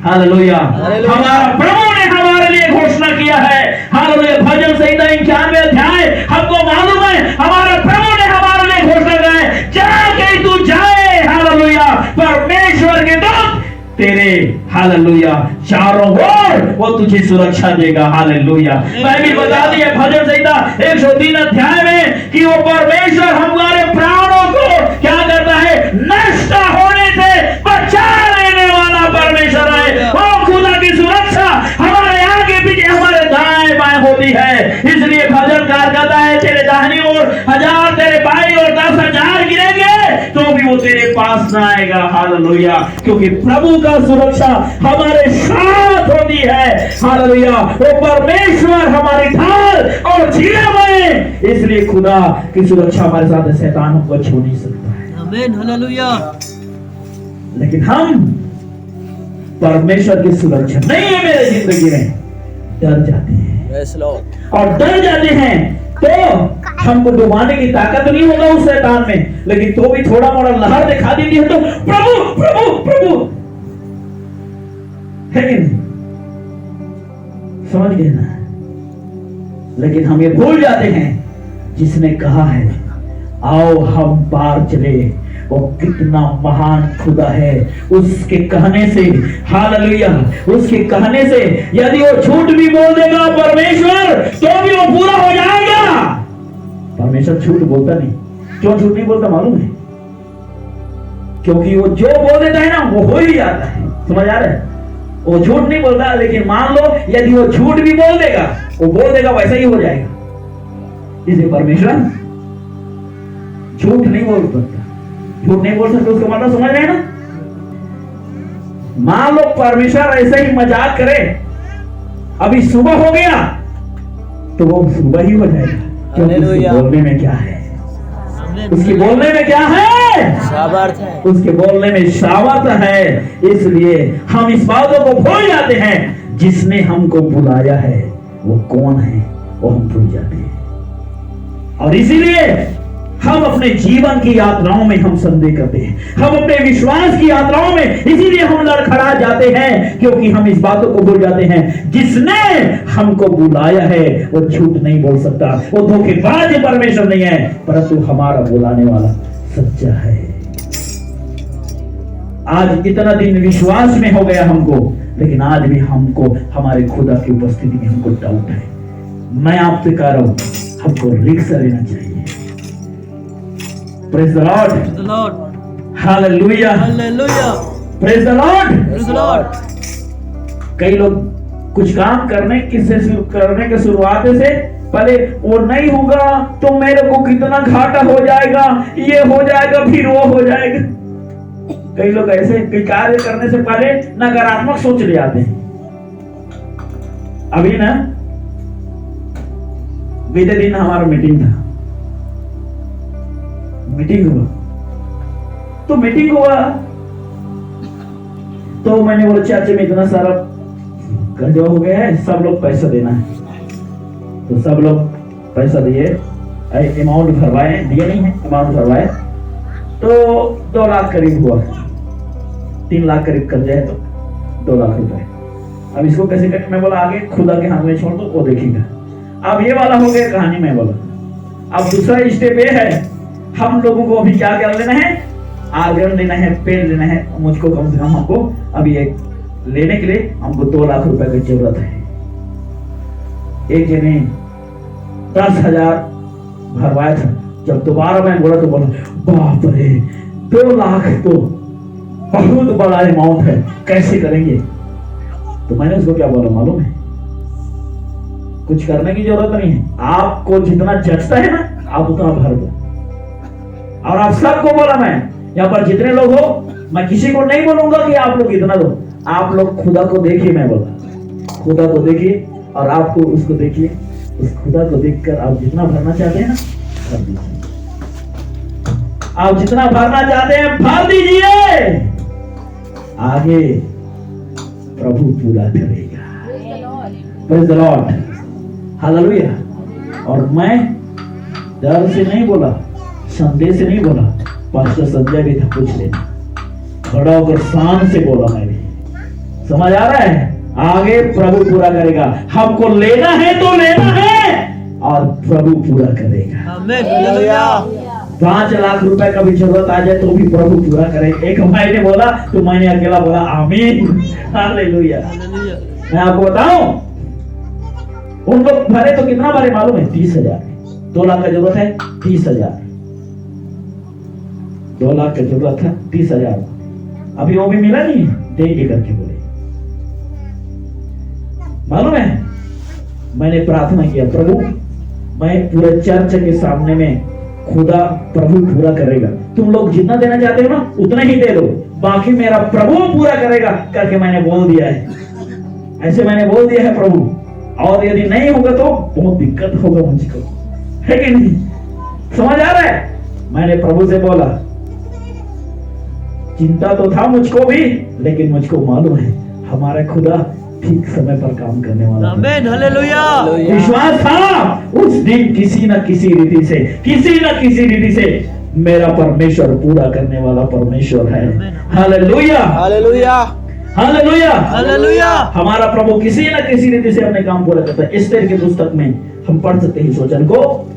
हालेलुया। हमारा प्रभु ने हमारे लिए घोषणा किया है, हालेलुया। भजन संहिता 91 अध्याय हमको मालूम है, हमारा प्रभु ने हमारे लिए घोषणा किया है, जाके तू जाए, हालेलुया, परमेश्वर के दूत तेरे हालेलुया चारों ओर वो तुझे सुरक्षा देगा, हालेलुया। बाइबल बता दी है भजन संहिता 103 अध्याय में कि वो परमेश्वर हमारे प्राणों को क्या करता है? नष्ट होने से बचा लेने वाला परमेश्वर है। वो खुदा की सुरक्षा हमारे आगे पीछे हमारे दाएं बाएं होती है। इसलिए भजनकार कहता है तेरे दाहिनी ओर 1000 तेरे बाईं ओर 10,000 गिरेंगे तो भी वो तेरे पास ना आएगा, हालेलुया, क्योंकि प्रभु का सुरक्षा हमारे साथ होती है, हालेलुया। वो परमेश्वर हमारी ढाल और छीलम है, इसलिए खुदा की सुरक्षा हमारे साथ है, शैतान हमको छू नहीं सकता है, आमीन, हालेलुया। लेकिन हम परमेश्वर की सुरक्षा नहीं है मेरे जिंदगी में, डर जाते हैं। Yes, Lord. और डर जाते हैं तो हमको डुबाने की ताकत नहीं होगा उस शैतान में, लेकिन तो भी थोड़ा मोड़ा लहर दिखा देती है तो प्रभु प्रभु प्रभु, है कि नहीं? समझ गए ना? लेकिन हम ये भूल जाते हैं जिसने कहा है आओ हम पार चले, वो कितना महान खुदा है। उसके कहने से, हालेलुया, उसके कहने से यदि वो झूठ भी बोल देगा परमेश्वर तो भी वो पूरा हो जाएगा। परमेश्वर झूठ बोलता नहीं। क्यों झूठ नहीं बोलता मालूम है? क्योंकि वो जो बोल देता है ना वो हो ही जाता है। समझ आ रहा है? वो झूठ नहीं बोलता, लेकिन मान लो यदि वो झूठ भी बोल देगा, वो बोल देगा वैसा ही हो जाएगा। इसे परमेश्वर झूठ नहीं बोल सकता। झूठ नहीं बोल सकते उसका मतलब समझ रहे हैं ना? मान लो परमेश्वर ऐसे ही मजाक करे, अभी सुबह हो गया तो वो सुबह ही हो जाएगा, क्योंकि उसके बोलने में क्या है? उसके बोलने में क्या है? सामर्थ है। उसके बोलने में सामर्थ है। इसलिए हम इस बातों को भूल जाते हैं, जिसने हमको बुलाया है वो कौन है वो हम भूल जाते हैं। और इसीलिए हम अपने जीवन की यात्राओं में हम संदेह करते हैं, हम अपने विश्वास की यात्राओं में इसीलिए हम लड़खड़ा जाते हैं, क्योंकि हम इस बातों को भूल जाते हैं जिसने हमको बुलाया है वो झूठ नहीं बोल सकता, वो धोखेबाज परमेश्वर नहीं है, परंतु हमारा बुलाने वाला सच्चा है। आज इतना दिन विश्वास में हो गया हमको, लेकिन आज भी हमको हमारे खुदा की उपस्थिति में हमको डाउट है। मैं आपसे कह रहा हूं हमको रिस्क लेना चाहिए। Praise the Lord. Praise the Lord. Hallelujah. Hallelujah. Praise the Lord. Praise the Lord. कई लोग कुछ काम करने के शुरुआत से पहले वो नहीं होगा तो मेरे को कितना घाटा हो जाएगा, ये हो जाएगा फिर वो हो जाएगा। कई लोग ऐसे कई कार्य करने से पहले नकारात्मक सोच ले आते हैं। अभी ना बीते दिन हमारा मीटिंग था, मीटिंग हुआ तो मैंने बोला चाचा में इतना सारा कर्जा हो गया है, सब लोग पैसा देना है। तो सब लोग पैसा दिए, अमाउंट भरवाए, दिए नहीं है अमाउंट भरवाए, तो 2 लाख करीब हुआ, 3 लाख करीब कर्जा है, तो 2 लाख रुपए। अब इसको कैसे करें? मैं बोला आगे खुदा के हाथ में छोड़ दो, वो देखेगा। अब ये वाला हो गया कहानी। मैं बोला अब दूसरा स्टेप ये है, हम लोगों को अभी क्या कर लेना है? आर्गन लेना है, पेड़ लेना है। मुझको कम से कम हमको अभी एक लेने के लिए हमको 2 लाख रुपए की जरूरत है। एक जने 10,000 भरवाया था। जब दोबारा मैं बोला तो बोला बाप रे 2 लाख तो बहुत बड़ा अमाउंट है, कैसे करेंगे? तो मैंने उसको क्या बोला मालूम है? कुछ करने की जरूरत नहीं है, आपको जितना जचता है ना आप उतना भर दो। और आप सबको बोला, मैं यहाँ पर जितने लोग हो, मैं किसी को नहीं बोलूंगा कि आप लोग इतना दो। आप लोग खुदा को देखिए, मैं बोला खुदा को देखिए और आपको उसको देखिए। उस खुदा को देखकर आप जितना भरना चाहते हैं ना भर दीजिए। आप जितना भरना चाहते हैं भर दीजिए, आगे प्रभु पूरा करेगा। Praise the Lord, hallelujah. और मैं डर से नहीं बोला, संदेह से नहीं बोला, पास्टर संजय भी था, पूछ लेना, खड़ा होकर शान से बोला मैंने। समझ आ रहा है? आगे प्रभु पूरा करेगा। हमको लेना है तो लेना है और प्रभु पूरा करेगा। आमीन। हालेलुया। 5 लाख रुपए का भी जरूरत आ जाए तो भी प्रभु पूरा करे। एक भाई ने बोला तो मैंने अकेला बोला आमीन, हालेलुया। हालेलुया। मैं आपको बताऊं, उन लोग भरे तो कितना भरे मालूम है? 30,000। 2 लाख का जरूरत है, 30,000। 2 लाख का जरूरत है, 30,000। अभी वो भी मिला नहीं, देंगे करके बोले। मालूम है, मैंने प्रार्थना किया, प्रभु मैं पूरे चर्च के सामने में, खुदा प्रभु पूरा करेगा। तुम लोग जितना देना चाहते हो ना उतना ही दे दो, बाकी मेरा प्रभु पूरा करेगा करके मैंने बोल दिया है। ऐसे मैंने बोल दिया है प्रभु, और यदि नहीं होगा तो बहुत दिक्कत होगा मुझको, है कि नहीं? समझ आ रहा है? मैंने प्रभु से बोला, चिंता तो था मुझको भी, लेकिन मुझको मालूम है हमारा खुदा ठीक समय पर काम करने वाला है। आमीन हालेलुया विश्वास था उस दिन किसी न किसी रीति से मेरा परमेश्वर पूरा करने वाला परमेश्वर है। Hallelujah hallelujah hallelujah hallelujah. हमारा प्रभु किसी न किसी रीति से अपने काम पूरा करता है। एस्तेर की पुस्तक में हम पढ़ सकते हैं इस वचन को।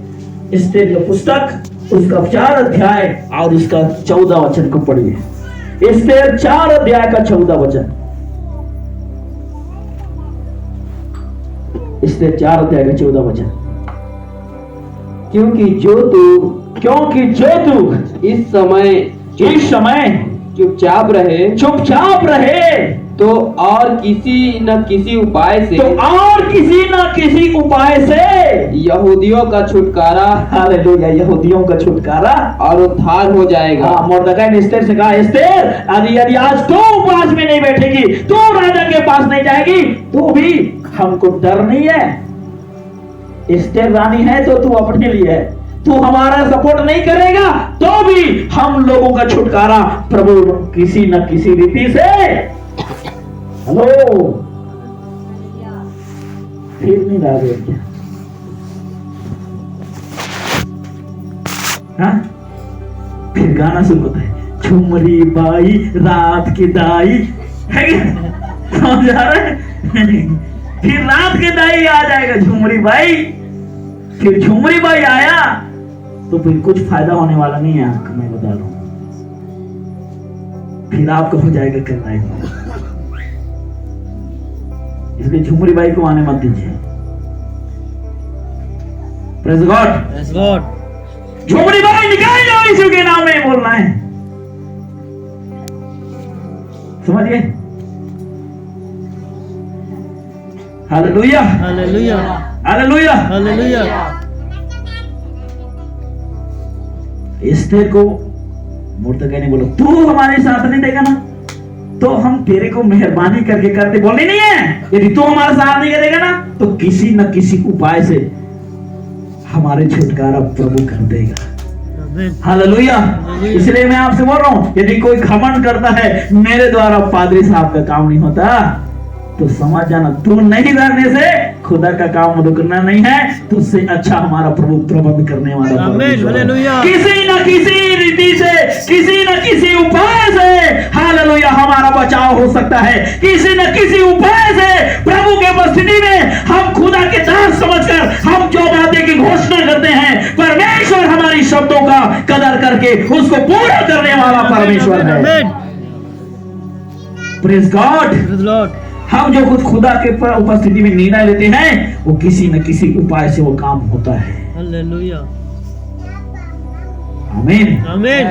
एस्तेर की पुस्तक उसका 4 अध्याय और उसका 14 वचन को पढ़िए। एस्तेर 4 अध्याय का 14 वचन। एस्तेर 4 अध्याय का 14 वचन। क्योंकि जो तू इस समय चुपचाप रहे तो और किसी न किसी उपाय से यहूदियों का छुटकारा हालेलुया यहूदियों का छुटकारा और उद्धार हो जाएगा। मोर्दकै ने एस्तेर से कहा, एस्तेर यदि आज तो उपवास में नहीं बैठेगी, तो राजा के पास नहीं जाएगी, तो भी हमको डर नहीं है। एस्तेर रानी है तो तू अपने लिए है, तू हमारा सपोर्ट नहीं करेगा तो भी हम लोगों का छुटकारा प्रभु किसी न किसी रीति से। हेलो फिर नहीं रहा क्या? हाँ? फिर गाना शुरू होता है, झुमरी बाई रात की दाई है क्या? समझ आ रहा है? फिर रात के दाई आ जाएगा झुमरी बाई। फिर झुमरी बाई आया तो फिर कुछ फायदा होने वाला नहीं है आपको, मैं बता रहा हूं। फिर आपको हो जाएगा करना है, इसलिए झुमरी बाई को आने मत दीजिए। Praise God praise God. Jhumri by निकाल जाओ यीशु के नाम में बोलना है, समझिए। Hallelujah hallelujah hallelujah hallelujah. Esther को मोर्दकै ने बोला, तू हमारे साथ नहीं देगा ना तो हम तेरे को मेहरबानी करके करते बोलने नहीं है। यदि तू हमारा साथ नहीं करेगा ना तो किसी न किसी उपाय से हमारे छुटकारा प्रभु कर देगा। हालेलुया। इसलिए मैं आपसे बोल रहा हूं, यदि कोई घमंड करता है मेरे द्वारा पादरी साहब का काम नहीं होता, तो समझ जाना तू नहीं करने से खुदा का काम रुकना नहीं है, तुझसे अच्छा हमारा प्रभु प्रबंध करने वाला परमेश्वर है। किसी न किसी रीति से, किसी न किसी उपाय से हालेलुया हमारा बचाव हो सकता है। किसी न किसी उपाय से प्रभु के उपस्थिति में हम खुदा के दास समझकर हम जो बातें की घोषणा करते हैं, परमेश्वर हमारी शब्दों का कदर करके उसको पूरा करने वाला परमेश्वर है। Praise God. Praise Lord. हम जो कुछ खुदा के उपस्थिति में निर्णय लेते हैं वो किसी न किसी उपाय से वो काम होता है। हालेलुया आमीन आमीन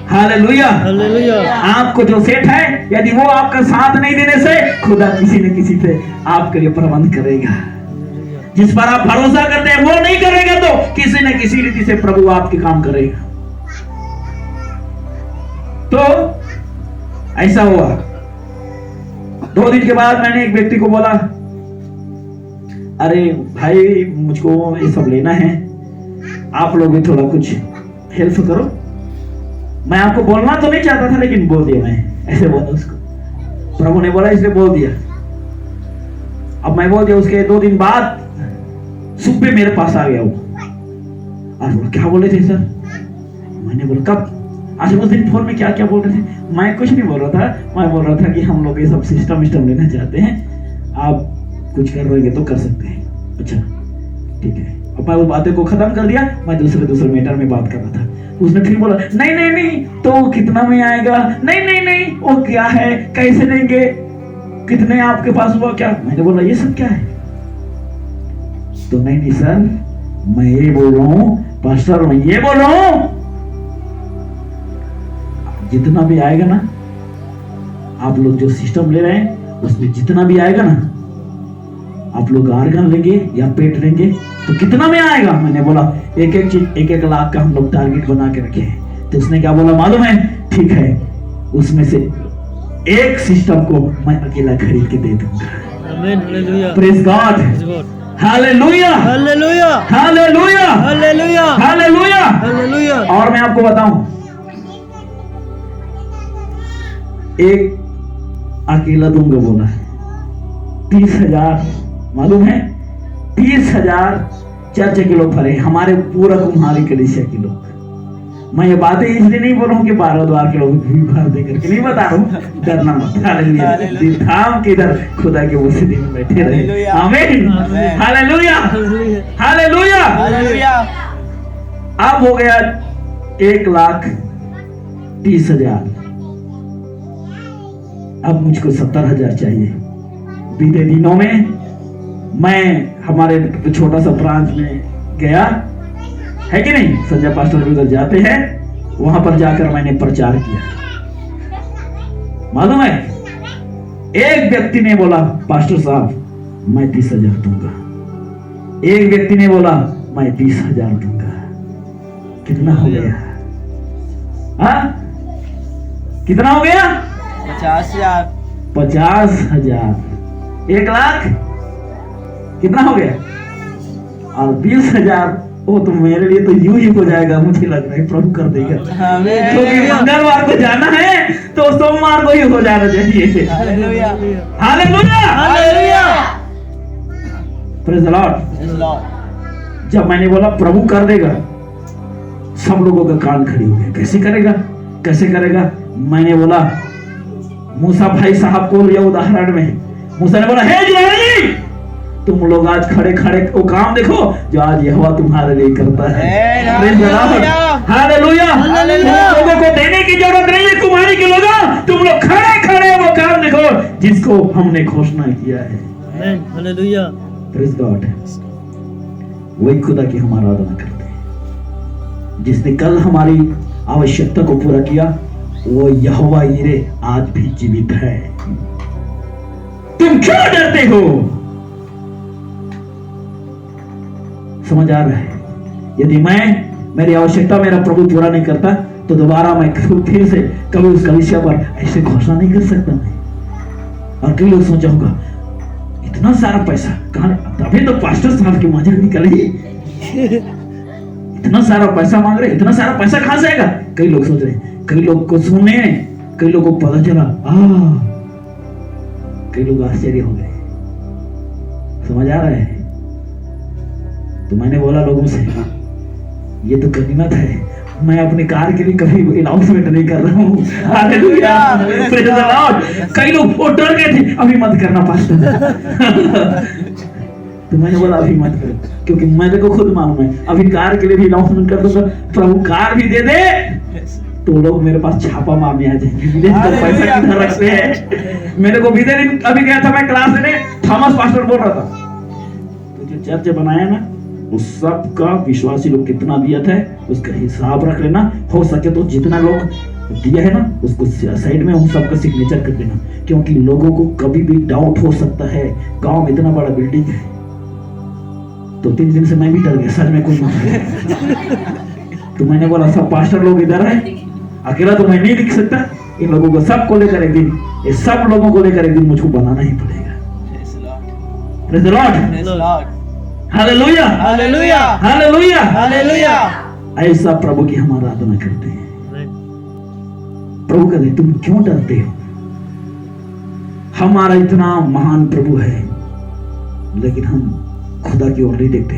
हालेलुया हालेलुया। आपको जो सेठ है, यदि वो आपका साथ नहीं देने से खुदा किसी न किसी से आपके लिए प्रबंध करेगा। जिस पर आप भरोसा करते हैं वो नहीं करेगा तो किसी न किसी रीति से प्रभु आपके काम करेगा। तो ऐसा हुआ। 2 दिन के बाद मैंने एक व्यक्ति को बोला, अरे भाई मुझको ये सब लेना है, आप लोग भी थोड़ा कुछ हेल्प करो। मैं आपको बोलना तो नहीं चाहता था लेकिन बोल दिया, मैं ऐसे बोला उसको। प्रभु ने बोला इसलिए बोल दिया। अब मैं बोल दिया। उसके 2 दिन बाद सुबह मेरे पास आ गया वो और बोला, क्या बोले थे सर? मैंने बोला कब? आज उस दिन फोन में क्या क्या बोल रहे थे? मैं कुछ नहीं बोल रहा था, मैं बोल रहा था कि हम लोग ये सब सिस्टम लेना चाहते हैं, आप कुछ कर रहे तो कर सकते हैं। अच्छा ठीक है। अब मैं वो बातें को खत्म कर दिया, मैं दूसरे मैटर में बात कर रहा था। उसने फिर बोला, नहीं नहीं नहीं तो कितना में आएगा? नहीं नहीं नहीं वो क्या है, कैसे देंगे, कितने आपके पास हुआ क्या? मैंने बोला ये सब क्या है? तो नहीं सर मैं ये बोल रहा हूँ पास्टर, मैं ये बोल रहा हूँ जितना भी आएगा ना, आप लोग जो सिस्टम ले रहे हैं उसमें जितना भी आएगा ना, आप लोग आर्गन लेंगे या पेट लेंगे तो कितना में आएगा? मैंने बोला एक एक चीज 1-1 लाख का हम लोग टारगेट बना के रखे हैं। तो उसने क्या बोला मालूम है? ठीक है, उसमें से एक सिस्टम को मैं अकेला खरीद के दे दूंगा। आमीन hallelujah. Praise God hallelujah hallelujah hallelujah hallelujah hallelujah hallelujah. और मैं आपको बताऊं, एक अकेला दूंगा बोला है। 30,000 मालूम है, 30,000 चर्च के लोग भरे, हमारे पूरा कुम्हारी कलीसिया के लोग। मैं ये बातें इसलिए नहीं बोल रहा हूँ कि 12 द्वार के लोग भीड़ भाड़ दे करके नहीं बता रहा हूँ, डरना मत। हालेलुया, दिल थाम के इधर खुदा के मस्जिद में बैठे रहे। आमीन, हालेलुया, हालेलुया, हालेलुया। अब हो गया 1,30,000, अब मुझको 70,000 चाहिए। बीते दिनों में मैं हमारे छोटा सा ब्रांच में गया है कि नहीं, संजय पास्टर उधर जाते हैं, वहां पर जाकर मैंने प्रचार किया। मालूम है, एक व्यक्ति ने बोला पास्टर साहब मैं 30,000 दूंगा, एक व्यक्ति ने बोला मैं 20,000 दूंगा। कितना हो गया? हाँ, कितना हो गया? 50,000। 50,000, 1,00,000 कितना हो गया? और 20,000 वो तो मेरे लिए तो यूं ही हो जाएगा, मुझे लग रहा है प्रभु कर देगा। क्योंकि मंगलवार को जाना है तो सोमवार को ही हो जाना चाहिए। Hallelujah, hallelujah, hallelujah, praise the Lord. जब मैंने बोला प्रभु कर देगा, सब लोगों का कान खड़ी हो गया, कैसे करेगा, कैसे करेगा? मैंने बोला मूसा भाई साहब को लिया उदाहरण में, मूसा ने बोला हे इस्राएली, तुम लोग आज खड़े खड़े वो काम देखो जो आज यहोवा तुम्हारे लिए करता है। हालेलुया, तुम लोगों को देने की जरूरत नहीं है, कुमारी के लोगों, तुम लोग खड़े खड़े वो काम देखो जिसको हमने घोषणा किया है। Hallelujah, praise God. वही खुदा की हम आराधना करते हैं, जिसने कल हमारी आवश्यकता को पूरा किया, वो यहोवा यीरे आज भी जीवित है। तुम क्यों डरते हो? समझ आ रहा है? यदि मेरी आवश्यकता मेरा प्रभु पूरा नहीं करता तो दोबारा मैं फिर से कभी उस कलीसिया पर ऐसे घोषणा नहीं कर सकता मैं। और कई लोग सोचा होगा इतना सारा पैसा कहां, तभी तो पास्टर साहब की मजा निकली। इतना सारा पैसा मांग रहे, इतना सारा पैसा कहां से आएगा? कई लोग सोच रहे, कई लोग को सुने, कई लोगों को पता चला, कई लोग आश्चर्य हो गए। समझ आ रहा है? तो मैंने बोला लोगों से, ये तो गनीमत है, मैं अपनी कार के लिए कभी अनाउंसमेंट नहीं कर रहा हूँ। Hallelujah, praise the Lord. कई लोग वो डर गए थे, अभी मत करना पास्टर। तो मैंने बोला अभी मत करो, क्योंकि मेरे को खुद मालूम है अभी कार के लिए भी अनाउंसमेंट कर दूंगा, प्रभु कार भी दे दे तो लोग मेरे पास छापा मारने आ जाएंगे, विदेश का पैसा किधर रखते हैं। मेरे को विदेश अभी गया था मैं क्लास लेने, थॉमस पास्टर बोल रहा था तो जो चर्च बनाया ना उस सब का विश्वासी लोग कितना दिया था उसका हिसाब रख लेना, हो सके तो जितना लोग दिया है ना उसको साइड में उन सब का सिग्नेचर कर देना, क्योंकि लोगों को कभी भी डाउट हो सकता है। गांव में इतना बड़ा बिल्डिंग है, तो 3 दिन से मैं भी डर गया, सच में कोई नहीं। तो मैंने बोला सब पास्टर लोग इधर है, अकेला तो मैं नहीं दिख सकता, इन लोगों को सबको लेकर एक दिन, ये सब लोगों को लेकर एक दिन मुझको बनाना ही पड़ेगा। Praise the Lord, hallelujah, hallelujah, hallelujah, hallelujah. ऐसा प्रभु की हम आराधना करते हैं। प्रभु कहते तुम क्यों डरते हो? हमारा इतना महान प्रभु है, लेकिन हम खुदा की ओर नहीं देखते,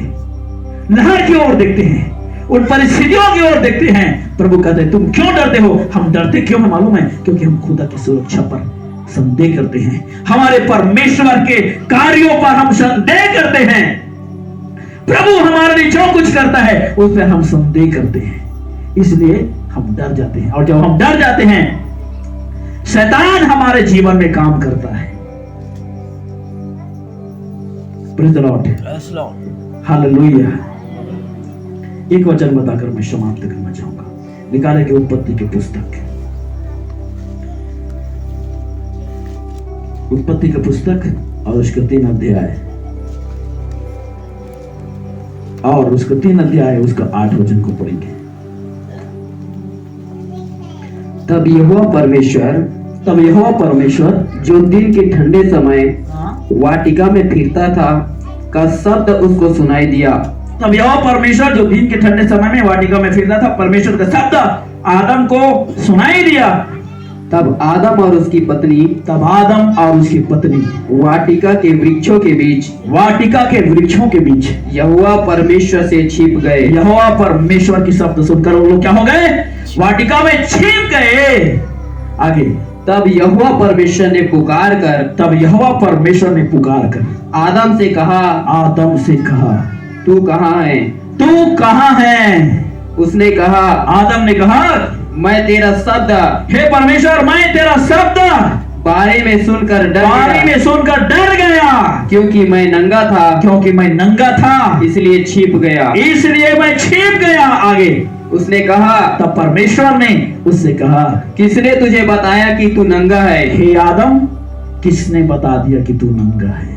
लहर की ओर देखते हैं, उन परिस्थितियों की ओर देखते हैं। प्रभु कहते हैं तुम क्यों डरते हो? हम डरते क्यों है मालूम है? क्योंकि हम खुदा की सुरक्षा पर संदेह करते हैं, हमारे परमेश्वर के कार्यों पर हम संदेह करते हैं। प्रभु हमारे लिए जो कुछ करता है उस पर हम संदेह करते हैं, इसलिए हम डर जाते हैं। और जब हम डर जाते हैं शैतान हमारे जीवन में काम करता है। Praise the Lord, hallelujah. एक वचन बताकर मैं समाप्त करना चाहूंगा। निकाले की उत्पत्ति की पुस्तक, उत्पत्ति की पुस्तक और उसके 3 अध्याय, और उसका 3 अध्याय उसका 8 वचन को पढ़ेंगे। तब यहोवा परमेश्वर जो दिन के ठंडे समय वाटिका में फिरता था का शब्द उसको सुनाई दिया। तब यहोवा परमेश्वर जो दिन के ठंडे समय में वाटिका में फिरता था, परमेश्वर का शब्द आदम को सुनाई दिया। तब आदम और उसकी पत्नी वाटिका के वृक्षों के बीच यहोवा परमेश्वर से छिप गए। यहोवा परमेश्वर की शब्द सुनकर वो लोग क्या हो गए? वाटिका में छिप गए। आगे, तब यहोवा परमेश्वर ने पुकार कर आदम से कहा, तू कहाँ है? उसने कहा, आदम ने कहा, मैं तेरा शब्द, हे परमेश्वर, मैं तेरा शब्द बारे में सुनकर डर गया, क्योंकि मैं नंगा था, इसलिए छिप गया। आगे, उसने कहा, तब परमेश्वर ने उससे कहा, किसने तुझे बताया कि तू नंगा है? हे आदम, किसने बता दिया कि तू नंगा है?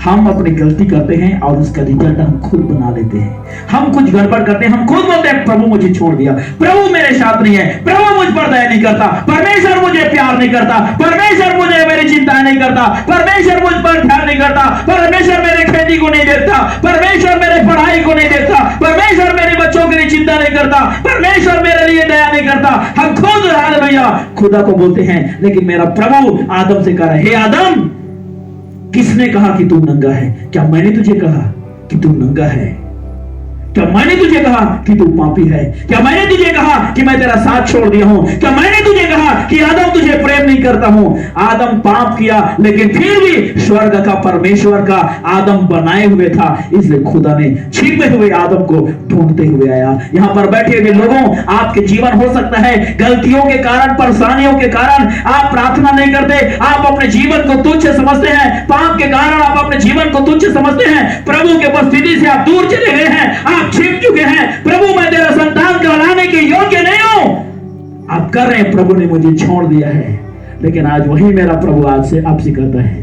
हम अपनी गलती करते हैं और उसका रिजल्ट हम खुद बना लेते हैं। हम कुछ गड़बड़ करते हैं, हम खुद बोलते हैं प्रभु मुझे छोड़ दिया, प्रभु मेरे साथ नहीं है, प्रभु मुझ पर दया नहीं करता, परमेश्वर मुझे प्यार नहीं करता, परमेश्वर मुझे मेरी चिंता नहीं करता, परमेश्वर मुझ पर ध्यान नहीं करता, परमेश्वर मेरे खेती को नहीं देखता, परमेश्वर मेरे पढ़ाई को नहीं देखता, परमेश्वर मेरे बच्चों के लिए चिंता नहीं करता, परमेश्वर मेरे लिए दया नहीं करता। हम खुद हालेलुया खुदा को बोलते हैं। लेकिन मेरा प्रभु आदम से कह रहा है, हे आदम, किसने कहा कि तू नंगा है? क्या मैंने तुझे कहा कि तू नंगा है? क्या मैंने तुझे कहा कि तू पापी है? क्या मैंने तुझे कहा कि मैं तेरा साथ छोड़ दिया हूं? क्या मैंने तुझे कहा कि आदम तुझे प्रेम नहीं करता हूं? आदम पाप किया, लेकिन फिर भी स्वर्ग का परमेश्वर का आदम बनाए हुए था, इसलिए खुदा ने छिपे हुए आदम को ढूंढते हुए आया। यहां पर बैठे हुए लोगों, आपके जीवन हो सकता है गलतियों के कारण, परेशानियों के कारण आप प्रार्थना नहीं करते, आप अपने जीवन को तुच्छ समझते हैं, पाप के कारण आप अपने जीवन को तुच्छ समझते हैं, प्रभु के उपस्थिति से आप दूर चले गए हैं, आप छिप चुके हैं। प्रभु, मैं तेरा संतान कहलाने के योग्य नहीं हूं। आप कर रहे हैं, प्रभु ने मुझे छोड़ दिया है। लेकिन आज वही मेरा प्रभु आज से आपसे कहता है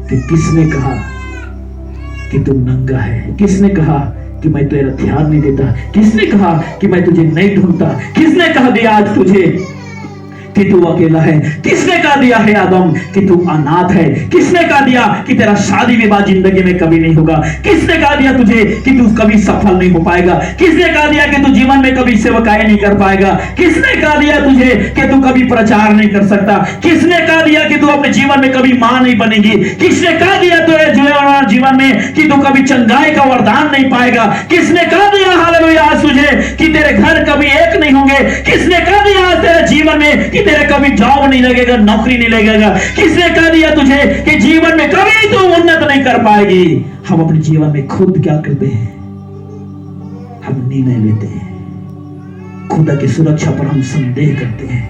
कि किसने कहा कि तू नंगा है? किसने कहा कि मैं तेरा ध्यान नहीं देता? किसने कहा कि मैं तुझे नहीं ढूंढता? किसने कह दिया आज तुझे कि तू अकेला है? किसने कह दिया है आदम कि तू अनाथ है? किसने कह दिया कि तेरा शादी विवाह जिंदगी में कभी नहीं होगा? किसने कह दिया तुझे कि तू कभी सफल नहीं हो पाएगा? किसने कह दिया कि तू जीवन में कभी सेवकाई नहीं कर पाएगा? किसने कह दिया तुझे कि तू कभी प्रचार नहीं कर सकता? किसने कह दिया कि तू अपने जीवन में कभी मां नहीं बनेगी? किसने कह दिया तेरे जीवन में कि तू कभी चंगाई का वरदान नहीं पाएगा? किसने कह दिया हालेलुया आज तुझे कि तेरे घर कभी एक नहीं होंगे? किसने कह दिया आज तेरे जीवन में कि तेरे कभी जॉब नहीं लगेगा, नौकरी नहीं लगेगा? किसने कह दिया तुझे कि जीवन में कभी तू उन्नत नहीं कर पाएगी? हम अपने जीवन में खुद क्या करते हैं? हम निर्णय लेते हैं, खुदा की सुरक्षा पर हम संदेह करते हैं।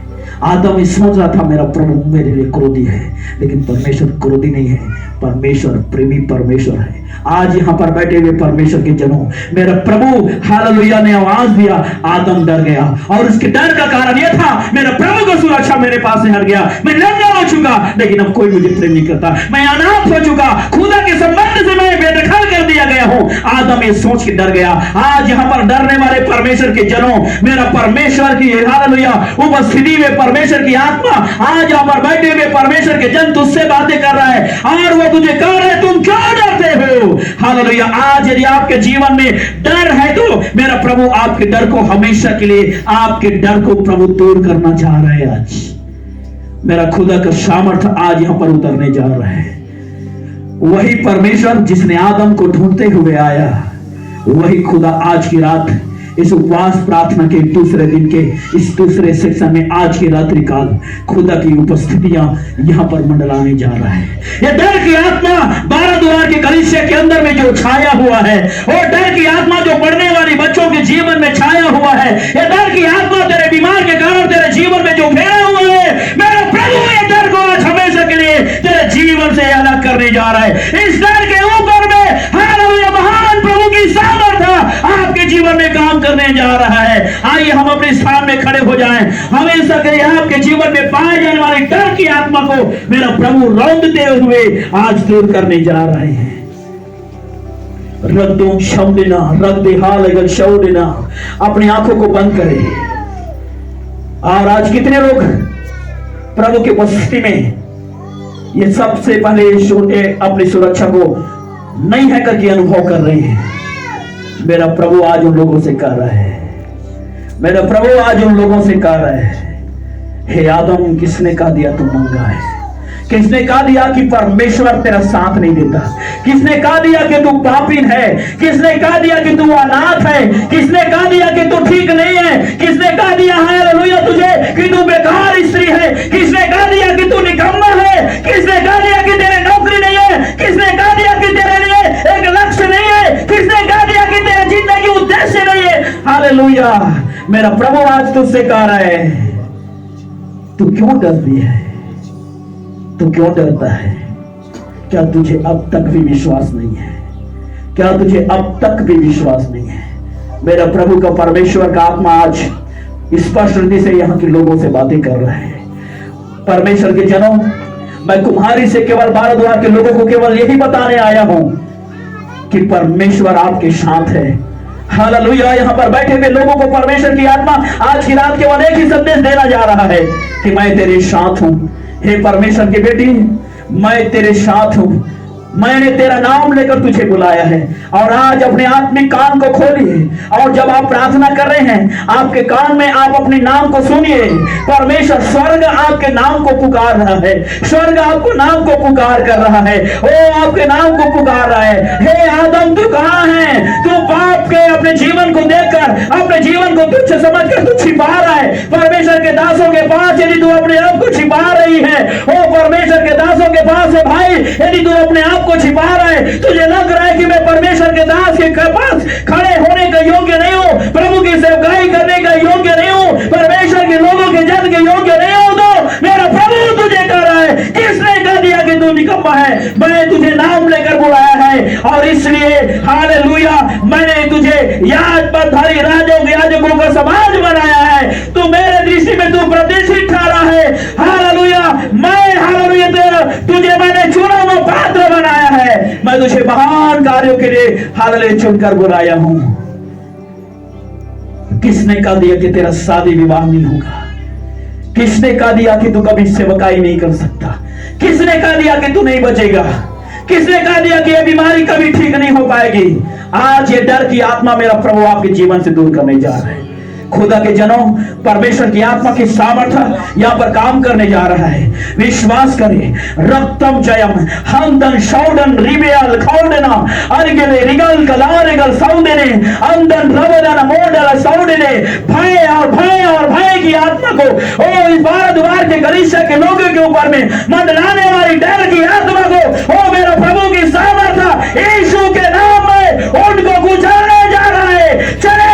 आदम ये सोच रहा था मेरा प्रभु मेरे लिए क्रोधी है, लेकिन परमेश्वर क्रोधी नहीं है, परमेश्वर प्रेमी परमेश्वर है। आज यहाँ पर बैठे हुए परमेश्वर के जनों, मेरा प्रभु हालेलुया ने आवाज दिया, आदम डर गया, और उसके डर का कारण यह था मेरा प्रभु को सुरक्षा मेरे पास से हट गया। मैं नंगा हो चुका, लेकिन अब कोई मुझे प्रेम नहीं करता, मैं अनाथ हो चुका, खुदा के संबंध से मैं बेदखल कर दिया गया हूं। आदम ये सोच के डर गया। आज यहाँ पर डरने वाले परमेश्वर के जनों, मेरा परमेश्वर की हालेलुया उपस्थिति में परमेश्वर की आत्मा आज यहाँ पर बैठे हुए परमेश्वर के जन तुझसे बातें कर रहा है, और वो तुझे कह रहे हैं तुम क्यों डरते हो? हालेलुया। आज यदि आपके जीवन में डर है तो मेरा प्रभु आपके डर को हमेशा के लिए, आपके डर को प्रभु दूर करना चाह रहा है। आज मेरा खुदा का सामर्थ्य आज यहाँ पर उतरने जा रहा है। वही परमेश्वर जिसने आदम को ढूंढते हुए आया, वही खुदा आज की रात इस उपवास प्रार्थना के दूसरे दिन के इस दूसरे सेक्शन में आज की रात्रि काल खुदा की उपस्थितियां यहाँ पर मंडलाने जा रहा है। ये डर की आत्मा 12 द्वार के कलीसिया के अंदर में जो छाया हुआ है, और डर की आत्मा जो पढ़ने वाली बच्चों के जीवन में छाया हुआ है, ये डर की आत्मा तेरे बीमार के कारण तेरे जीवन में जो घेरा हुआ है, मेरा प्रभु ये डर को आज हमेशा के लिए तेरे जीवन से अलग करने जा रहा है। इस डर के ऊपर में हालेलुया महान प्रभु की सामर्थ्य आपके जीवन में काम करने जा रहा है। आइए हम अपने स्थान में खड़े हो जाएं। हमेशा के आपके जीवन में पाए जाने वाले डर की आत्मा को मेरा प्रभु रौंदते हुए आज दूर करने जा रहे हैं। रख दो शब्दना, रख दे हाल शौदना। अपनी आंखों को बंद करें। और आज कितने लोग प्रभु की उपस्थिति में ये सबसे पहले अपनी सुरक्षा को नहीं है करके अनुभव कर रहे हैं। मेरा प्रभु आज उन लोगों से कह रहा है, मेरा प्रभु आज उन लोगों से कह रहा है हे आदम, किसने कहा दिया तू नंगा है? किसने कहा दिया कि परमेश्वर तेरा साथ नहीं देता? किसने कहा दिया कि तू पापीन है? किसने कहा दिया कि तू अनाथ है? किसने कहा दिया कि तू ठीक नहीं है? किसने कहा दिया है हालेलुया तुझे कि तू बेकार स्त्री है? किसने कहा दिया कि तू निकम्मा है? किसने कहा दिया कि तेरे नौकरी नहीं है? किसने कहा दिया कि तेरे लिए एक लक्ष्य नहीं है? किसने कहा दिया कि तेरे जिंदगी उद्देश्य नहीं है? हालेलुया, मेरा प्रभु आज तुझसे कह रहा है, तू क्यों डरती है? तू क्यों डरता है? क्या तुझे अब तक भी विश्वास नहीं है? क्या तुझे अब तक भी विश्वास नहीं है? मेरा प्रभु का, परमेश्वर का आत्मा आज स्पष्ट रीति से यहाँ के लोगों से बातें कर रहा है। परमेश्वर के जनों, मैं कुम्हारी से केवल भारद्वाज के लोगों को केवल यही बताने आया हूं कि परमेश्वर आपके साथ है। हालेलुया, यहाँ पर बैठे हुए लोगों को परमेश्वर की आत्मा आज की रात केवल एक ही संदेश देना जा रहा है कि मैं तेरे साथ हूं। हे परमेश्वर की बेटी, मैं तेरे साथ हूं। मैंने तेरा नाम लेकर तुझे बुलाया है। और आज अपने आत्मिक कान को खोलिए, और जब आप प्रार्थना कर रहे हैं, आपके कान में आप अपने नाम को सुनिए। परमेश्वर स्वर्ग आपके नाम को पुकार रहा है। स्वर्ग आपको नाम को पुकार कर रहा है। ओ आपके नाम को पुकार रहा है। हे आदम, तू कहां है? तू पाप के अपने जीवन को देखकर, अपने जीवन को तुच्छ समझकर तू छिपा रहा है। परमेश्वर के दासों के पास यदि तू अपने आप को छिपा रही है, ओ परमेश्वर के दासों के पास है भाई, यदि तू अपने आप को छिपा रहा है, तुझे लग रहा है कि मैं परमेश्वर के दास के पास खड़े होने का योग्य नहीं हूं, प्रभु की सेवकाई करने का योग्य नहीं हूं, परमेश्वर के लोगों के जन के योग्य नहीं हूं, तो मेरा प्रभु तुझे कह रहा है, किसने कह दिया कि तू निकम्मा है? मैंने तुझे नाम लेकर बुलाया है, और इसलिए हालेलुया मैंने तुझे याजकधारी याजकों का समाज बनाया है। तू मेरे दृष्टि में तू प्रतिष्ठित ठहरा है। हालेलुया, मैं हालेलुया तुझे मैंने चुना हुआ पात्र बनाया है। मैं तुझे महान कार्यों के लिए हालेलुया चुनकर बुलाया हूं। किसने कहा दिया कि तेरा शादी विवाह नहीं होगा? किसने कहा दिया कि तू कभी सेवकाई नहीं कर सकता? किसने कहा दिया कि तू नहीं बचेगा? किसने कहा दिया कि यह बीमारी कभी ठीक नहीं हो पाएगी? आज ये डर की आत्मा मेरा प्रभु आपके जीवन से दूर करने जा रहा है। खुदा के जनों, परमेश्वर की आत्मा की सामर्थ्य यहाँ पर काम करने जा रहा है। विश्वास करें। रक्तम जयम हंदन शौडन रिबेल खौडना अरगले रिगल कलारेगल सौदेने अंदन रवदन मोडल सौदेने भय और भय की आत्मा को ओ इस भारद्वाज के गलीचा के लोगों के ऊपर में मंडलाने वाली डर की आत्मा को ओ मेरा प्रभु की सामर्थ्य यीशु के नाम में उनको गुजरने जा रहा है। चले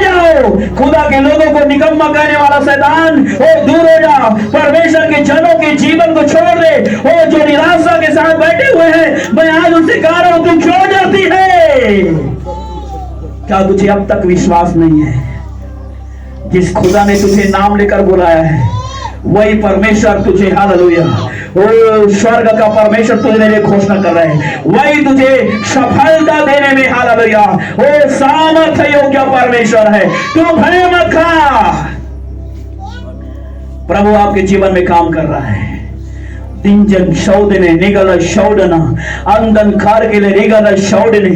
जाओ, खुदा के लोगों को निकम्मा कहने वाला शैतान ओ दूर हो जा। परमेश्वर के जनों के जीवन को छोड़ दे। ओ जो निराशा के साथ बैठे हुए हैं, मैं आज उनसे कह रहा हूं, तू क्यों डरती है? क्या तुझे अब तक विश्वास नहीं है? जिस खुदा ने तुझे नाम लेकर बुलाया है, वही परमेश्वर तुझे हालेलुया ओ स्वर्ग का परमेश्वर तुझे लिए घोषणा कर रहे हैं। वही तुझे सफलता देने में हालेलुया ओ सामर्थ्य योग्य परमेश्वर है। तू भय मत खा। प्रभु आपके जीवन में काम कर रहा है। तिंजन शौदने निगल शौडना अंदन खार के लिए निगल शौडने।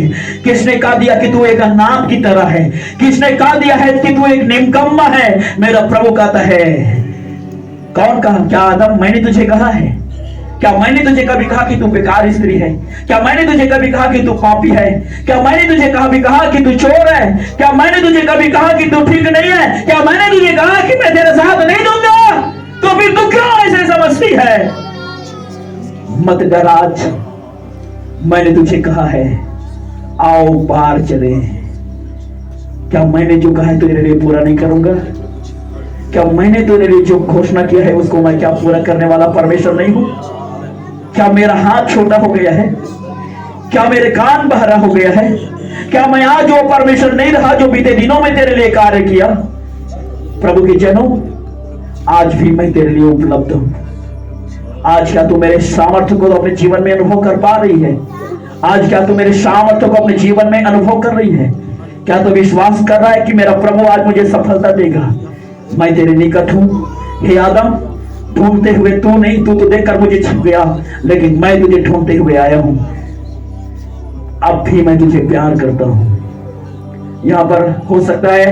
किसने कहा दिया कि तू एक नाम की तरह है? किसने कहा दिया है कि तू एक निकम्मा है? मेरा प्रभु कहता है। कौन कहा? क्या आदम, मैंने तुझे कहा है? क्या मैंने तुझे कभी कहा कि तू बेकार स्त्री है? क्या मैंने तुझे कभी कहा कि तू पापी है? क्या मैंने तुझे कभी कहा कि तू चोर है? क्या मैंने तुझे कभी कहा कि तू ठीक नहीं है? क्या मैंने तुझे कहा कि मैं तेरे साथ नहीं दूंगा? तो फिर तू क्यों ऐसे समझती है? मत डर, आज मैंने तुझे कहा है, आओ पार चले। क्या मैंने जो कहा है तेरे लिए पूरा नहीं करूंगा? क्या मैंने तेरे लिए जो घोषणा किया है उसको मैं क्या पूरा करने वाला परमेश्वर नहीं हूं? क्या मेरा हाथ छोटा हो गया है? क्या मेरे कान बहरा हो गया है? क्या मैं आज वो परमेश्वर नहीं रहा जो बीते दिनों में तेरे लिए कार्य किया? प्रभु के जनों, आज भी मैं तेरे लिए उपलब्ध हूं। आज क्या तू मेरे सामर्थ्य को अपने जीवन में अनुभव कर पा रही है? आज क्या तू मेरे सामर्थ्य को अपने जीवन में अनुभव कर रही है? क्या तू विश्वास कर रहा है कि मेरा प्रभु आज मुझे सफलता देगा? मैं तेरे निकट हूं। हे आदम, ढूंढते हुए तू नहीं, तू तो देखकर मुझे छिप गया, लेकिन मैं तुझे ढूंढते हुए आया हूं। अब भी मैं तुझे प्यार करता हूं। यहां पर हो सकता है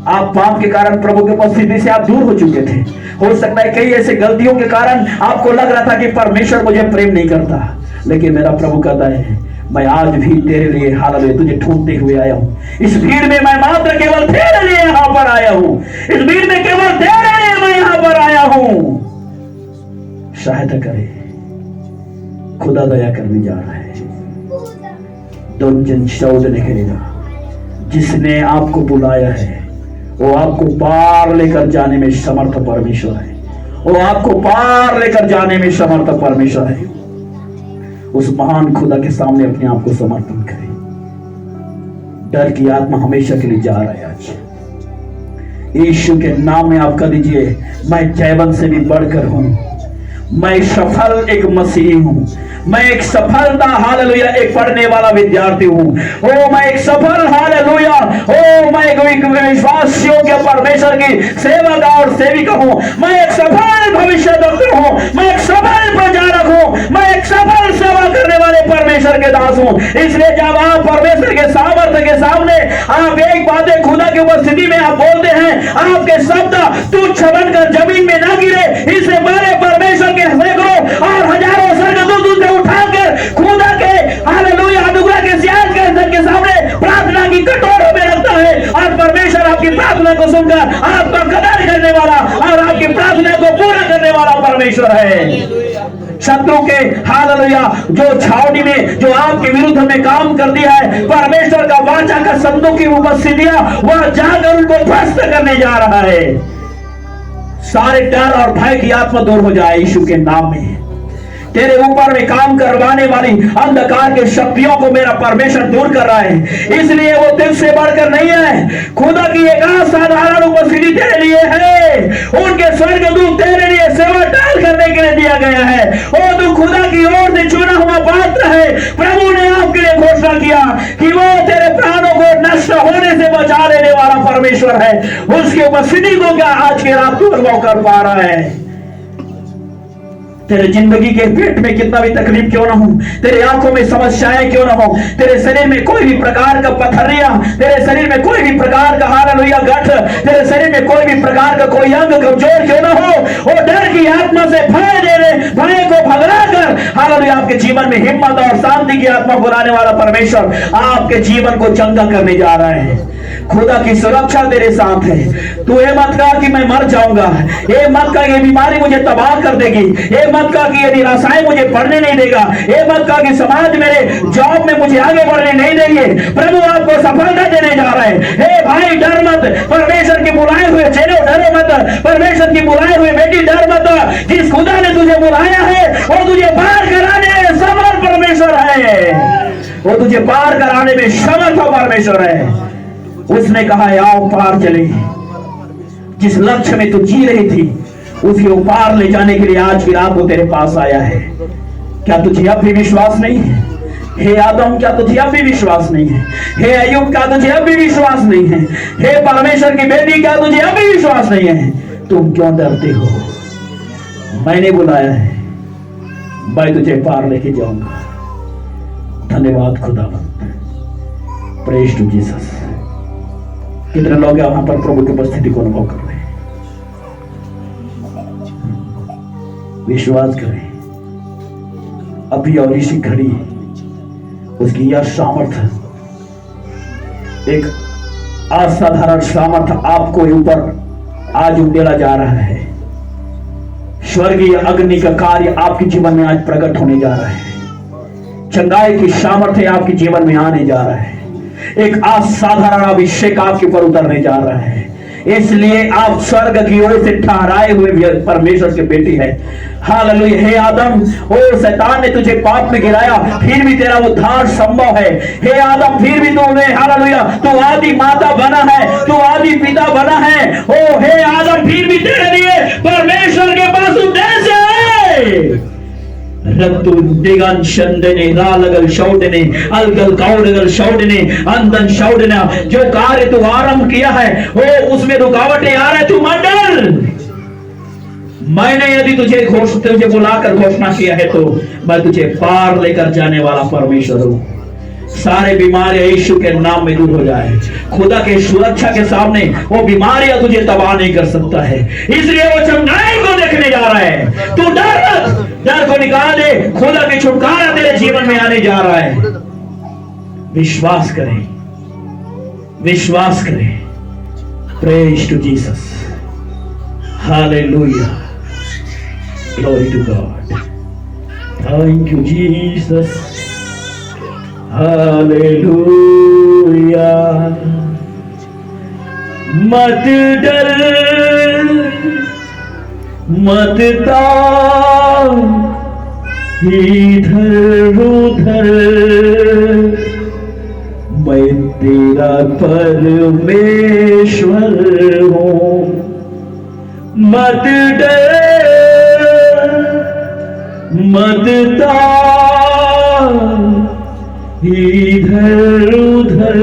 आप पाप के कारण प्रभु की उपस्थिति से आप दूर हो चुके थे। हो सकता है कई ऐसे गलतियों के कारण आपको लग रहा था कि परमेश्वर मुझे प्रेम नहीं करता, लेकिन मेरा प्रभु कहता है मैं आज भी तेरे लिए हालेलुया तुझे ढूंढते हुए आया हूं। इस भीड़ में मैं मात्र केवल तेरे लिए यहां पर आया हूं। इस भीड़ में केवल तेरे लिए मैं यहां पर आया हूं। सहायता करे, खुदा दया करने जा रहा है। दुर्जन शब्द निकलेगा, जिसने आपको बुलाया है वो आपको पार लेकर जाने में समर्थ परमेश्वर है। वो आपको पार लेकर जाने में समर्थ परमेश्वर है। उस महान खुदा के सामने अपने आप को समर्पण करें। डर की आत्मा हमेशा के लिए जा रहा है। आज यीशु के नाम में आप कह दीजिए, मैं जयवंत से भी बढ़कर हूं। मैं सफल एक मसीही हूं। मैं एक सफलता हालेलुया एक पढ़ने वाला विद्यार्थी हूं। ओ मैं एक सफल हालेलुया ओ मैं एक विश्वास योग्य परमेश्वर की सेवक और सेविका हूं। मैं एक सफल भविष्यवक्ता हूं। मैं एक सफल प्रचारक हूं। मैं एक सफल सेवा करने वाले परमेश्वर के दास हूं। इसलिए जब आप परमेश्वर के सामर्थ्य के सामने आप एक बातें खुदा की उपस्थिति में आप बोलते हैं, आपके शब्द तुच्छ बनकर जमीन में ना गिरे, इससे पहले परमेश्वर के सैकड़ों और हजारों स्वर्गदूत उसे उठाकर खुदा के हालेलुया अनुग्रह के सियाज के सामने प्रार्थना की कटोरों में रखता है। और परमेश्वर आपकी प्रार्थना को सुनकर आपका कदर करने वाला और आपकी प्रार्थना को पूरा करने वाला परमेश्वर है। शत्रु के हालेलुया जो छावनी में जो आपके विरुद्ध में काम कर दिया है, परमेश्वर का वाचा का संदूक की उपस्थितियां वह जाकर उनको ध्वस्त करने जा रहा है। सारे डर और भय की आत्मा दूर हो जाए यीशु के नाम में। तेरे ऊपर में काम करवाने वाली अंधकार के शक्तियों को मेरा परमेश्वर दूर कर रहा है। इसलिए वो तुझसे बढ़कर नहीं है। खुदा की एक असाधारण उपस्थिति तेरे लिए है। उनके स्वर्गदूत तेरे लिए सेवा टाल करने के लिए दिया गया है। ओ तू खुदा की ओर से चुना हुआ पात्र है। प्रभु ने आपके लिए घोषणा किया कि वो तेरे प्राणों को नष्ट होने से बचा लेने वाला परमेश्वर है। उसकी उपस्थिति को क्या आज के रात तू अनुभव कर पा रहा है? तेरे जिंदगी के पेट में कितना भी तकलीफ क्यों ना हो, तेरे आंखों में समस्याएं क्यों ना हो, तेरे शरीर में कोई भी प्रकार का पथरिया, तेरे शरीर में कोई भी प्रकार का हालेलुया गठ, तेरे शरीर में कोई भी प्रकार का कोई अंग कमजोर क्यों ना हो, वो डर की आत्मा से भय को भगा कर हालेलुया आपके जीवन में हिम्मत और शांति की आत्मा बुलाने वाला परमेश्वर आपके जीवन को चंगा करने जा रहा है। खुदा की सुरक्षा तेरे साथ है। तू ये मत कहा कि मैं मर जाऊंगा, ये मत कहा ये बीमारी मुझे तबाह कर देगी, ये मत कहा कि ये निराशाएं मुझे पढ़ने नहीं देगा, ये मत कहा कि समाज मेरे जॉब में मुझे आगे बढ़ने नहीं देंगे। प्रभु आपको सफलता देने जा रहा है। हे भाई डर मत, परमेश्वर के बुलाए हुए चेलो डरो मत, परमेश्वर की बुलाए हुए बेटी डर मत। जिस खुदा ने तुझे बुलाया है वो तुझे पार कराने में समर्थ परमेश्वर है। वो तुझे पार कराने में समर्थ परमेश्वर है। उसने कहा आओ पार चले। जिस लक्ष्य में तू जी रही थी उसके पार ले जाने के लिए आज की रात वो तेरे पास आया है। क्या तुझे अब भी विश्वास नहीं है? हे आदम क्या तुझे अब भी विश्वास नहीं है? हे अय्यूब क्या तुझे अब भी विश्वास नहीं है? हे परमेश्वर की बेटी क्या तुझे अब भी विश्वास नहीं है? तुम क्यों डरते हो? मैंने बुलाया है, मैं तुझे पार लेके जाऊंगा। धन्यवाद खुदावंद, प्रेज टू जीसस। कितने लोग यहां पर प्रभु की उपस्थिति को अनुभव कर रहे हैं? विश्वास करें अभी और इसी घड़ी उसकी यह सामर्थ्य, एक असाधारण सामर्थ्य आपको ऊपर आज उंडेला जा रहा है। स्वर्गीय अग्नि का कार्य आपके जीवन में आज प्रकट होने जा रहा है। चंगाई की सामर्थ्य आपके जीवन में आने जा रहा है। एक असाधारण अभिषेक आपके ऊपर उतरने जा रहा है। इसलिए आप स्वर्ग की ओर से ठहराए हुए परमेश्वर के बेटी है। हालेलुया। हे आदम, ओ शैतान ने तुझे पाप में गिराया, फिर भी तेरा उद्धार संभव है। हे आदम, फिर भी तूने हालेलुया तू आदि माता बना है, तू आदि पिता बना है। ओ हे आदम, फिर भी तेरे लिए परमेश्वर के पास उद्देश्य है। रत्तु दिगन शंदने रालगल शौडने अलगल काउडगल शौडने अंदन शौडना, जो कार्य तू आरंभ किया है वो उसमें रुकावटें आ रहे, तू मंडल। मैंने यदि तुझे बुलाकर घोषणा किया है तो मैं तुझे पार लेकर जाने वाला परमेश्वर हूं। सारे बीमारियां यीशु के नाम में दूर हो जाए। खुदा के सुरक्षा के सामने वो बीमारियां तुझे तबाह नहीं कर सकता है, इसलिए वो चंगाई को देखने जा रहा है। तू डर मत, डर को निकाल दे, खुदा की छुटकारा तेरे जीवन में आने जा रहा है। विश्वास करें, विश्वास करें। Praise to Jesus, hallelujah, glory to God, thank you Jesus, hallelujah. मत डर, मत ताव, इधर उधर, मैं तेरा परमेश्वर हूँ। मत डर, मत ताव, इधर उधर।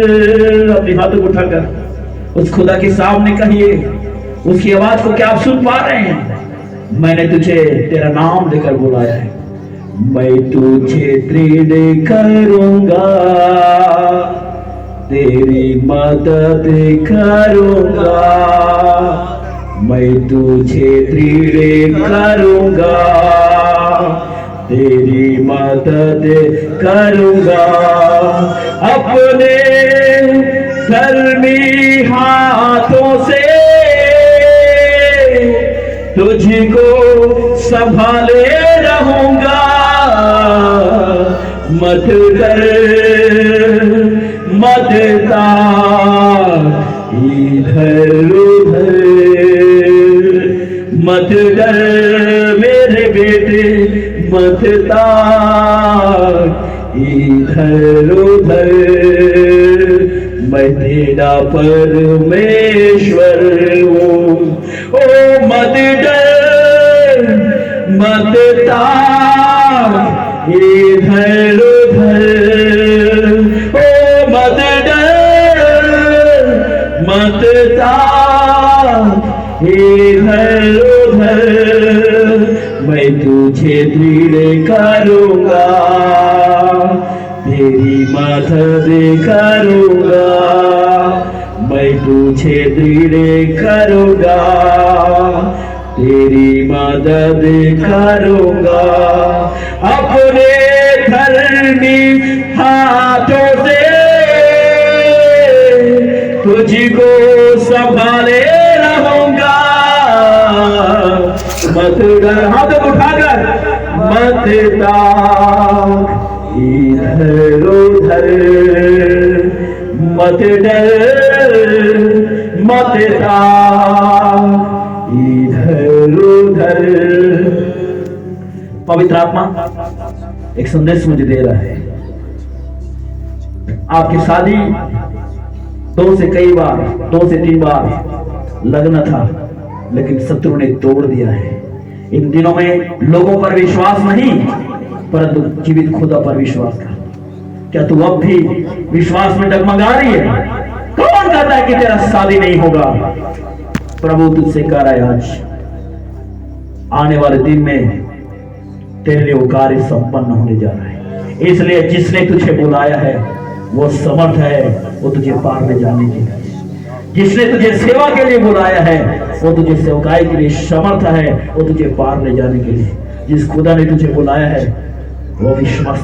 अपने हाथों को उठाकर उस खुदा के सामने कहिए, उसकी आवाज को क्या आप सुन पा रहे हैं? मैंने तुझे तेरा नाम लेकर बुलाया है, मैं तुझे दृढ़ करूंगा, तेरी मदद करूंगा, मैं तुझे दृढ़ करूंगा, तेरी मदद करूंगा। अपने धर्मी हाथों से तुझको संभाले रहूंगा। मत डर, मत ताव, इधर उधर, मत डर मेरे बेटे, मत ताव, इधर उधर, मैं तेरा परमेश्वर हूँ। ओ मत डर, मत ताव, इधर उधर, ओ मत डर, मत ताव, इधर उधर, मैं तुझे दृढ़ करूंगा, तेरी मदद करूंगा, मैं तुझे दृढ़ करूंगा, तेरी मदद करूंगा। अपने धर्मी हाथों से तुझको संभाले रहूंगा। मत डर, हाथ उठाकर, मत ताव, इधर उधर, मत डर, मत ताव, इधर उधर। पवित्र आत्मा एक संदेश मुझे दे रहा है। आपकी शादी 2 से कई बार, 2 से 3 बार लगना था, लेकिन शत्रु ने तोड़ दिया है। इन दिनों में लोगों पर विश्वास नहीं, परंतु जीवित खुदा पर विश्वास कर। क्या तू अब भी विश्वास में डगमगा रही है? कौन कहता है कि तेरा शादी नहीं होगा? प्रभु तुझसे कह रहा है, आज आने वाले दिन में तेरे लिए वो कार्य संपन्न होने जा रहा है। इसलिए जिसने तुझे बुलाया है वो समर्थ है, वो तुझे पार ले जाने के लिए। जिसने तुझे सेवा के लिए बुलाया है वो तुझे सेवकाई के लिए समर्थ है, वो तुझे पार ले जाने के लिए। जिस खुदा ने तुझे बुलाया है वो विश्वास